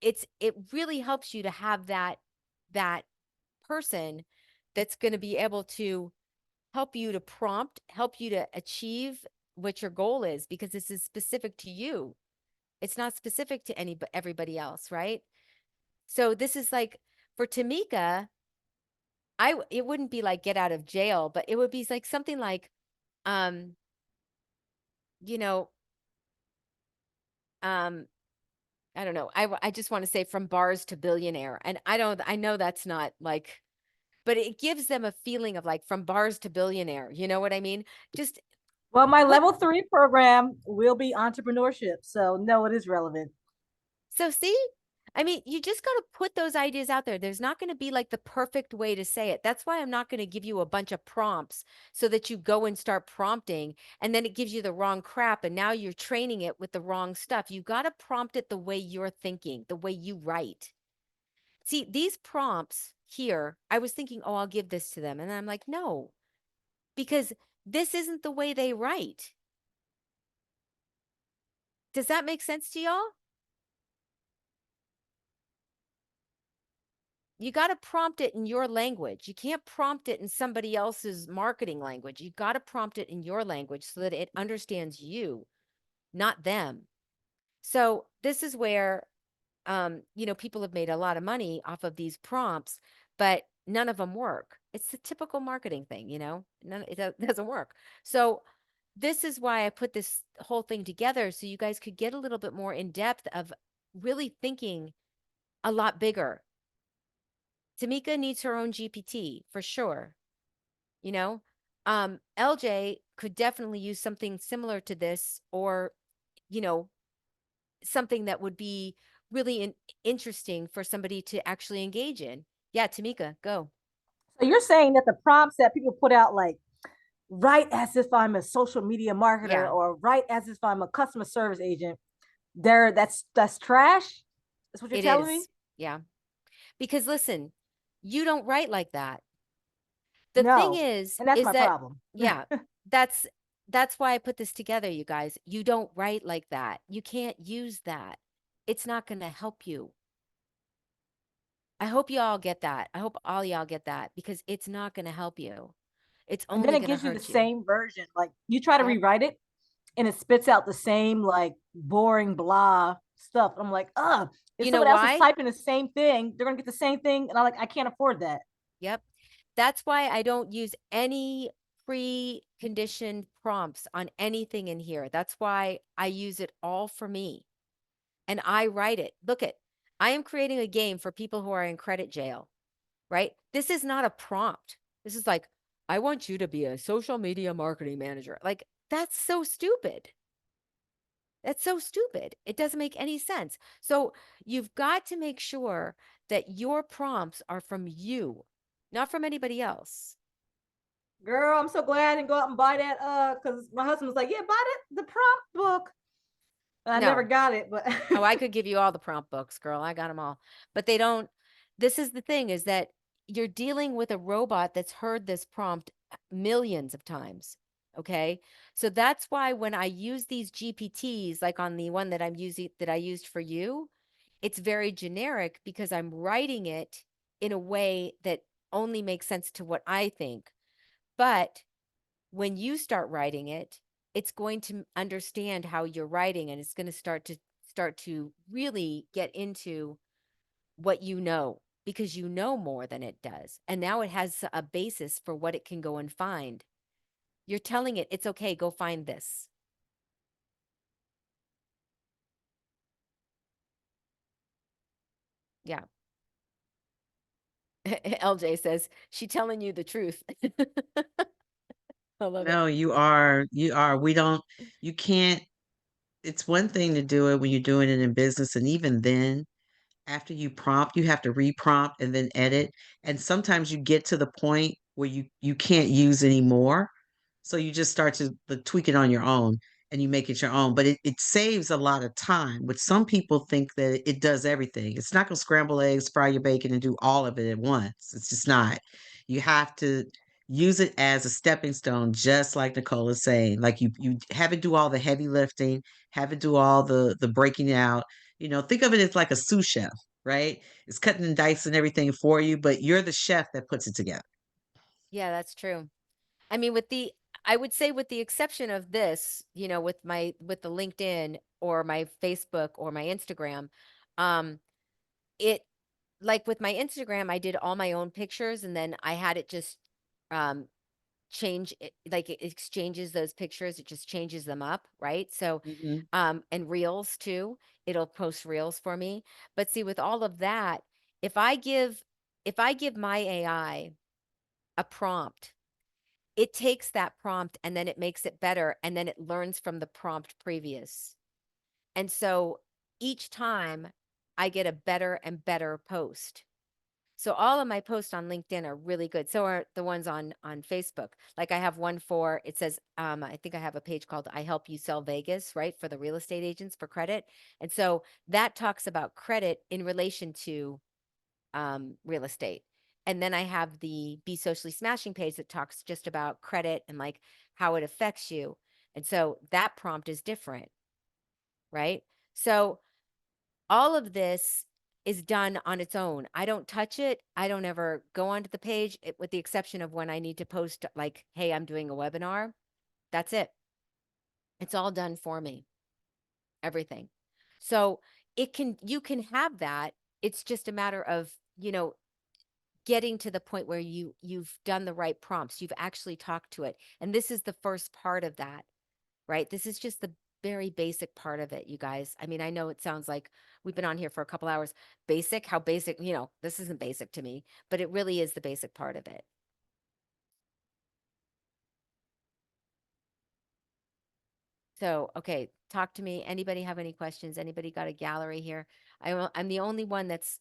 it really helps you to have that person that's going to be able to help you to prompt, help you to achieve what your goal is, because this is specific to you. It's not specific to everybody else, right? So this is like for Tamika, it wouldn't be like get out of jail, but it would be like something like you know, I don't know. I just want to say from bars to billionaire. And I know that's not like, but it gives them a feeling of like from bars to billionaire. You know what I mean? Just Well, my Put level 3 program will be entrepreneurship. So no, it is relevant. So see, I mean, you just got to put those ideas out there. There's not going to be like the perfect way to say it. That's why I'm not going to give you a bunch of prompts so that you go and start prompting and then it gives you the wrong crap. And now you're training it with the wrong stuff. You got to prompt it the way you're thinking, the way you write. See, these prompts here, I was thinking, oh, I'll give this to them. And I'm like, no, because this isn't the way they write. Does that make sense to y'all? You got to prompt it in your language. You can't prompt it in somebody else's marketing language. You got to prompt it in your language so that it understands you, not them. So this is where, people have made a lot of money off of these prompts, but none of them work. It's the typical marketing thing, it doesn't work. So this is why I put this whole thing together so you guys could get a little bit more in depth of really thinking a lot bigger. Tamika needs her own GPT for sure. You know, LJ could definitely use something similar to this, or, you know, something that would be really interesting for somebody to actually engage in. Yeah, Tamika, go. So you're saying that the prompts that people put out, like write as if I'm a social media marketer Yeah, or write as if I'm a customer service agent, that's trash? That's what you're it telling me? is. Yeah. Because listen, you don't write like that. The thing No. And that's is my that, problem. yeah, that's that's why I put this together, you guys. You don't write like that. You can't use that. It's not going to help you. I hope you all get that. I hope all y'all get that because it's not going to help you. It's And then only it going to gives you the hurt you. same version. Like you try to Yep. rewrite it and it spits out the same like boring blah stuff. I'm like, if You know someone else is why? typing the same thing, they're gonna get the same thing. And I'm like, I can't afford that. Yep. That's why I don't use any pre-conditioned prompts on anything in here. That's why I use it all for me. And I write it. Look at, I am creating a game for people who are in credit jail, right? This is not a prompt. This is like, I want you to be a social media marketing manager. Like, that's so stupid. That's so stupid. It doesn't make any sense. So you've got to make sure that your prompts are from you, not from anybody else. Girl, I'm so glad I didn't go out and buy that because my husband was like, yeah, buy the prompt book. And I never No. got it, but Oh, I could give you all the prompt books, girl. I got them all. But they don't. This is the thing is that you're dealing with a robot that's heard this prompt millions of times. Okay. So that's why when I use these GPTs, like on the one that I'm using that I used for you, it's very generic because I'm writing it in a way that only makes sense to what I think. But when you start writing it, it's going to understand how you're writing and it's going to start to really get into what you know because you know more than it does. And now it has a basis for what it can go and find. You're telling it it's okay, go find this. Yeah. LJ says, she telling you the truth. I love it. No, you are. You can't, it's one thing to do it when you're doing it in business. And even then, after you prompt, you have to reprompt and then edit. And sometimes you get to the point where you can't use anymore. So you just start to tweak it on your own and you make it your own. But it saves a lot of time, which some people think that it does everything. It's not going to scramble eggs, fry your bacon, and do all of it at once. It's just not. You have to use it as a stepping stone, just like Nicole is saying. Like you have it do all the heavy lifting, have it do all the breaking out. Think of it as like a sous chef, right? It's cutting and dicing everything for you, but you're the chef that puts it together. Yeah, that's true. I mean, I would say with the exception of this, with the LinkedIn or my Facebook or my Instagram, um, it like with my Instagram, I did all my own pictures and then I had it just um change it, like it exchanges those pictures, it just changes them up, right? So Mhm. and reels too. It'll post reels for me. But see, with all of that, if I give my AI a prompt it takes that prompt and then it makes it better, and then it learns from the prompt previous. And so each time I get a better and better post. So all of my posts on LinkedIn are really good. So are the ones on Facebook. Like I have one for, it says, I think I have a page called I Help You Sell Vegas, right? For the real estate agents for credit. And so that talks about credit in relation to real estate. And then I have the Be Socially Smashing page that talks just about credit and like how it affects you. And so that prompt is different, right? So all of this is done on its own. I don't touch it. I don't ever go onto the page, with the exception of when I need to post like, hey, I'm doing a webinar. That's it. It's all done for me. Everything. So you can have that. It's just a matter of, getting to the point where you've done the right prompts. You've actually talked to it. And this is the first part of that, right? This is just the very basic part of it, you guys. I mean, I know it sounds like we've been on here for a couple hours. Basic, how basic, this isn't basic to me, but it really is the basic part of it. So, okay, talk to me. Anybody have any questions? Anybody got a gallery here? I'm the only one that's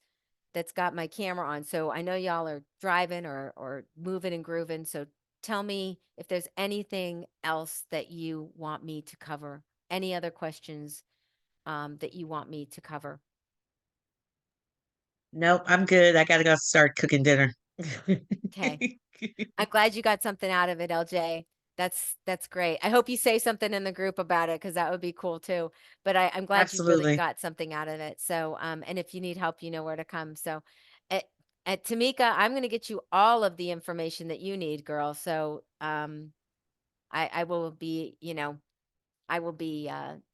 got my camera on. So I know y'all are driving or moving and grooving. So tell me if there's anything else that you want me to cover. Any other questions that you want me to cover? Nope, I'm good. I gotta go start cooking dinner. Okay. I'm glad you got something out of it, LJ. That's great. I hope you say something in the group about it, because that would be cool too. But I'm glad you really Absolutely. got something out of it. So, and if you need help, you know where to come. So, at Tamika, I'm going to get you all of the information that you need, girl. So, I will be, I will be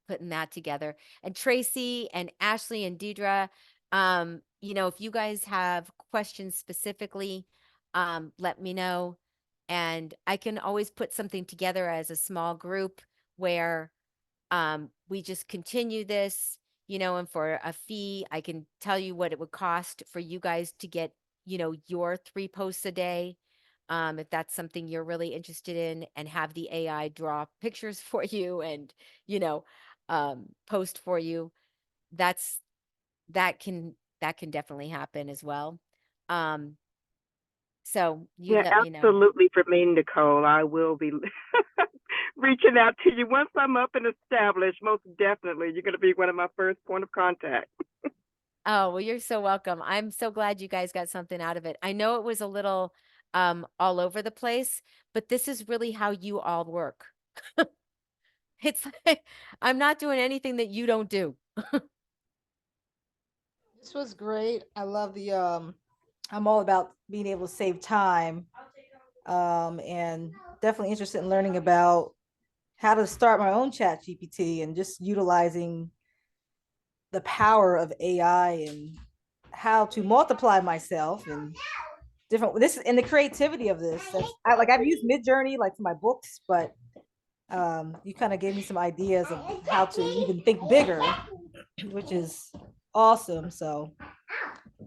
putting that together. And Tracy and Ashley and Deidre, if you guys have questions specifically, let me know. And I can always put something together as a small group where we just continue this, and for a fee, I can tell you what it would cost for you guys to get, your 3 posts a day. If that's something you're really interested in, and have the AI draw pictures for you and, post for you, that's, that can definitely happen as well. So you Yeah, let me know. absolutely. For me, Nicole, I will be reaching out to you once I'm up and established. Most definitely, you're going to be one of my first point of contact. Oh, well, you're so welcome. I'm so glad you guys got something out of it. I know it was a little all over the place, but this is really how you all work. It's like I'm not doing anything that you don't do. This was great. I love the I'm all about being able to save time. And definitely interested in learning about how to start my own chat GPT and just utilizing the power of AI and how to multiply myself and different this and the creativity of this. I've used Midjourney like for my books, but you kind of gave me some ideas of how to even think bigger, which is awesome. So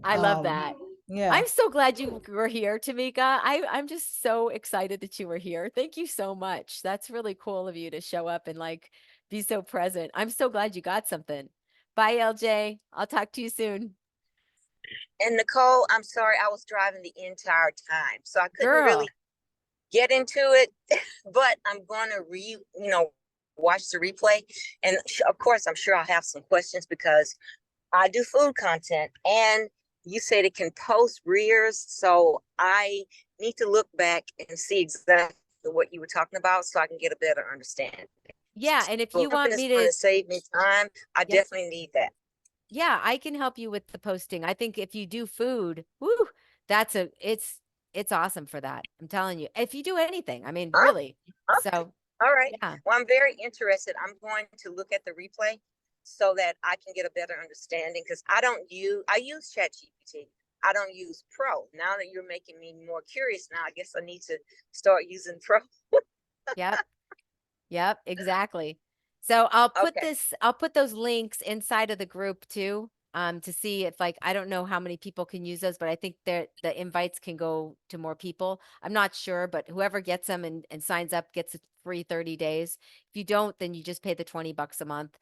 I love that. yeah. I'm so glad you were here, Tamika. I'm just so excited that you were here. Thank you so much. That's really cool of you to show up and like be so present. I'm so glad you got something. Bye, LJ. I'll talk to you soon. And Nicole, I'm sorry, I was driving the entire time, so I couldn't really Girl. get into it, but I'm going to watch the replay. And of course, I'm sure I'll have some questions because I do food content, and you said it can post rears. So I need to look back and see exactly what you were talking about so I can get a better understanding. Yeah, and if So you want something that's me going to, to save me time, I yep. definitely need that. Yeah, I can help you with the posting. I think if you do food, whoo, it's awesome for that. I'm telling you. If you do anything, I mean, Huh? really. Okay. So, All right. yeah. Well, I'm very interested. I'm going to look at the replay so that I can get a better understanding because I use ChatGPT. I don't use Pro. Now that you're making me more curious now, I guess I need to start using Pro. Yep. Yep, exactly. So I'll Okay. put those links inside of the group too. to see if, like, I don't know how many people can use those, but I think the invites can go to more people. I'm not sure, but whoever gets them and signs up gets a free 30 days. If you don't, then you just pay the $20 a month.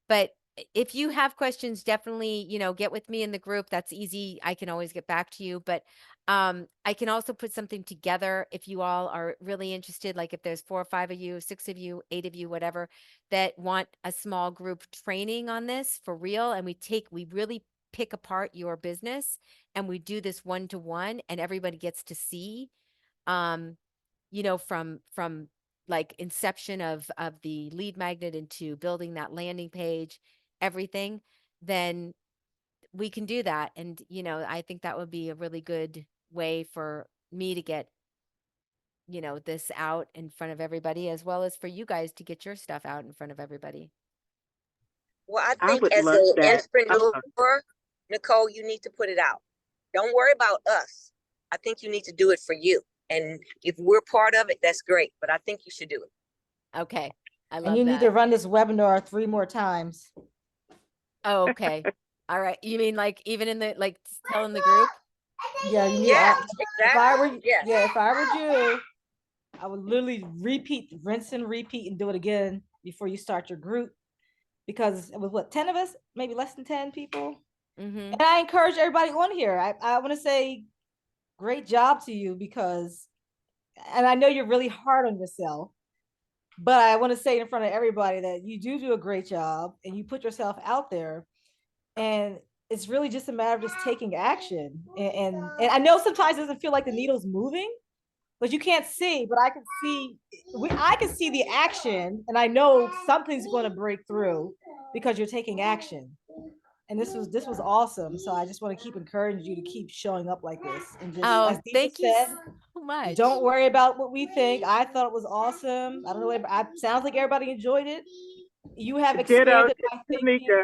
But if you have questions, definitely, get with me in the group. That's easy. I can always get back to you. But I can also put something together if you all are really interested, like if there's 4 or 5 of you, 6 of you, 8 of you, whatever, that want a small group training on this for real. And we really pick apart your business and we do this one-to-one, and everybody gets to see, um, from like inception of the lead magnet into building that landing page, everything, then we can do that. And, I think that would be a really good way for me to get, this out in front of everybody, as well as for you guys to get your stuff out in front of everybody. Well, I I think would as love an that. entrepreneur, Nicole, you need to put it out. Don't worry about us. I think you need to do it for you. And if we're part of it, that's great. But I think you should do it. Okay. I And love you need to that. run this webinar 3 more times. Oh, okay. All right. You mean like even in the, like, telling the group? Yeah, you need. Yeah, If I exactly. were, Yes. yeah, if I were you, I would literally rinse and repeat, and do it again before you start your group. Because it was what, 10 of us, maybe less than 10 people. Mm-hmm. And I encourage everybody on here. I want to say great job to you, because, and I know you're really hard on yourself, but I want to say in front of everybody that you do a great job and you put yourself out there. And it's really just a matter of just taking action. And I know sometimes it doesn't feel like the needle's moving, but you can't see, but I can see, I can see the action, and I know something's going to break through because you're taking action. And this was awesome. So I just want to keep encouraging you to keep showing up like this. And just, Oh, as Deidre thank you said, so much. don't worry about what we think. I thought it was awesome. I don't know. It sounds like everybody enjoyed it. You have Ditto, expanded my thinking. Tamika.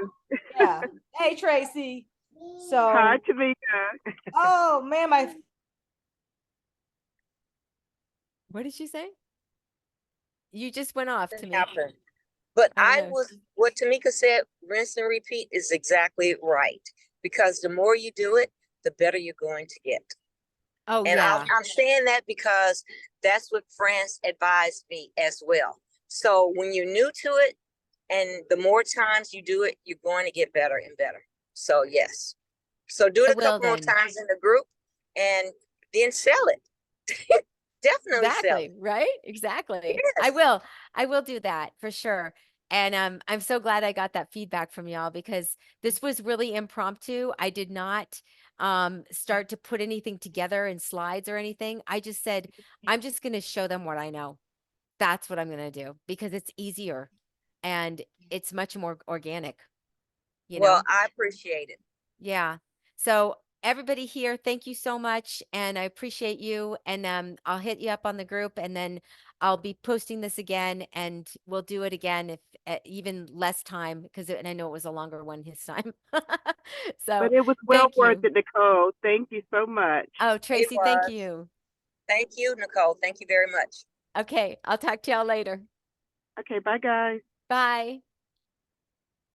Yeah. Hey, Tracy. Hi, So, Tamika. oh man, my What did you say? You just went off to me. Happen. But I don't know. what Tamika said, rinse and repeat, is exactly right. Because the more you do it, the better you're going to get. Oh, And yeah. I'm saying that because that's what France advised me as well. So when you're new to it, and the more times you do it, you're going to get better and better. So yes. So do I it a will couple more then. times in the group and then sell it. Definitely sell Exactly, it. right? Exactly. Yes. I will do that for sure. And I'm so glad I got that feedback from y'all, because this was really impromptu. I did not start to put anything together in slides or anything. I just said, I'm just going to show them what I know. That's what I'm going to do, because it's easier and it's much more organic, you Well, know? I appreciate it. Yeah. So everybody here, thank you so much. And I appreciate you. And I'll hit you up on the group, and then I'll be posting this again, and we'll do it again if even less time, because and I know it was a longer one this time. So But it was well thank worth you. it, Nicole. Thank you so much. Oh, It Tracy, thank was. you. Thank you, Nicole. Thank you very much. Okay. I'll talk to y'all later. Okay, bye, guys. Bye.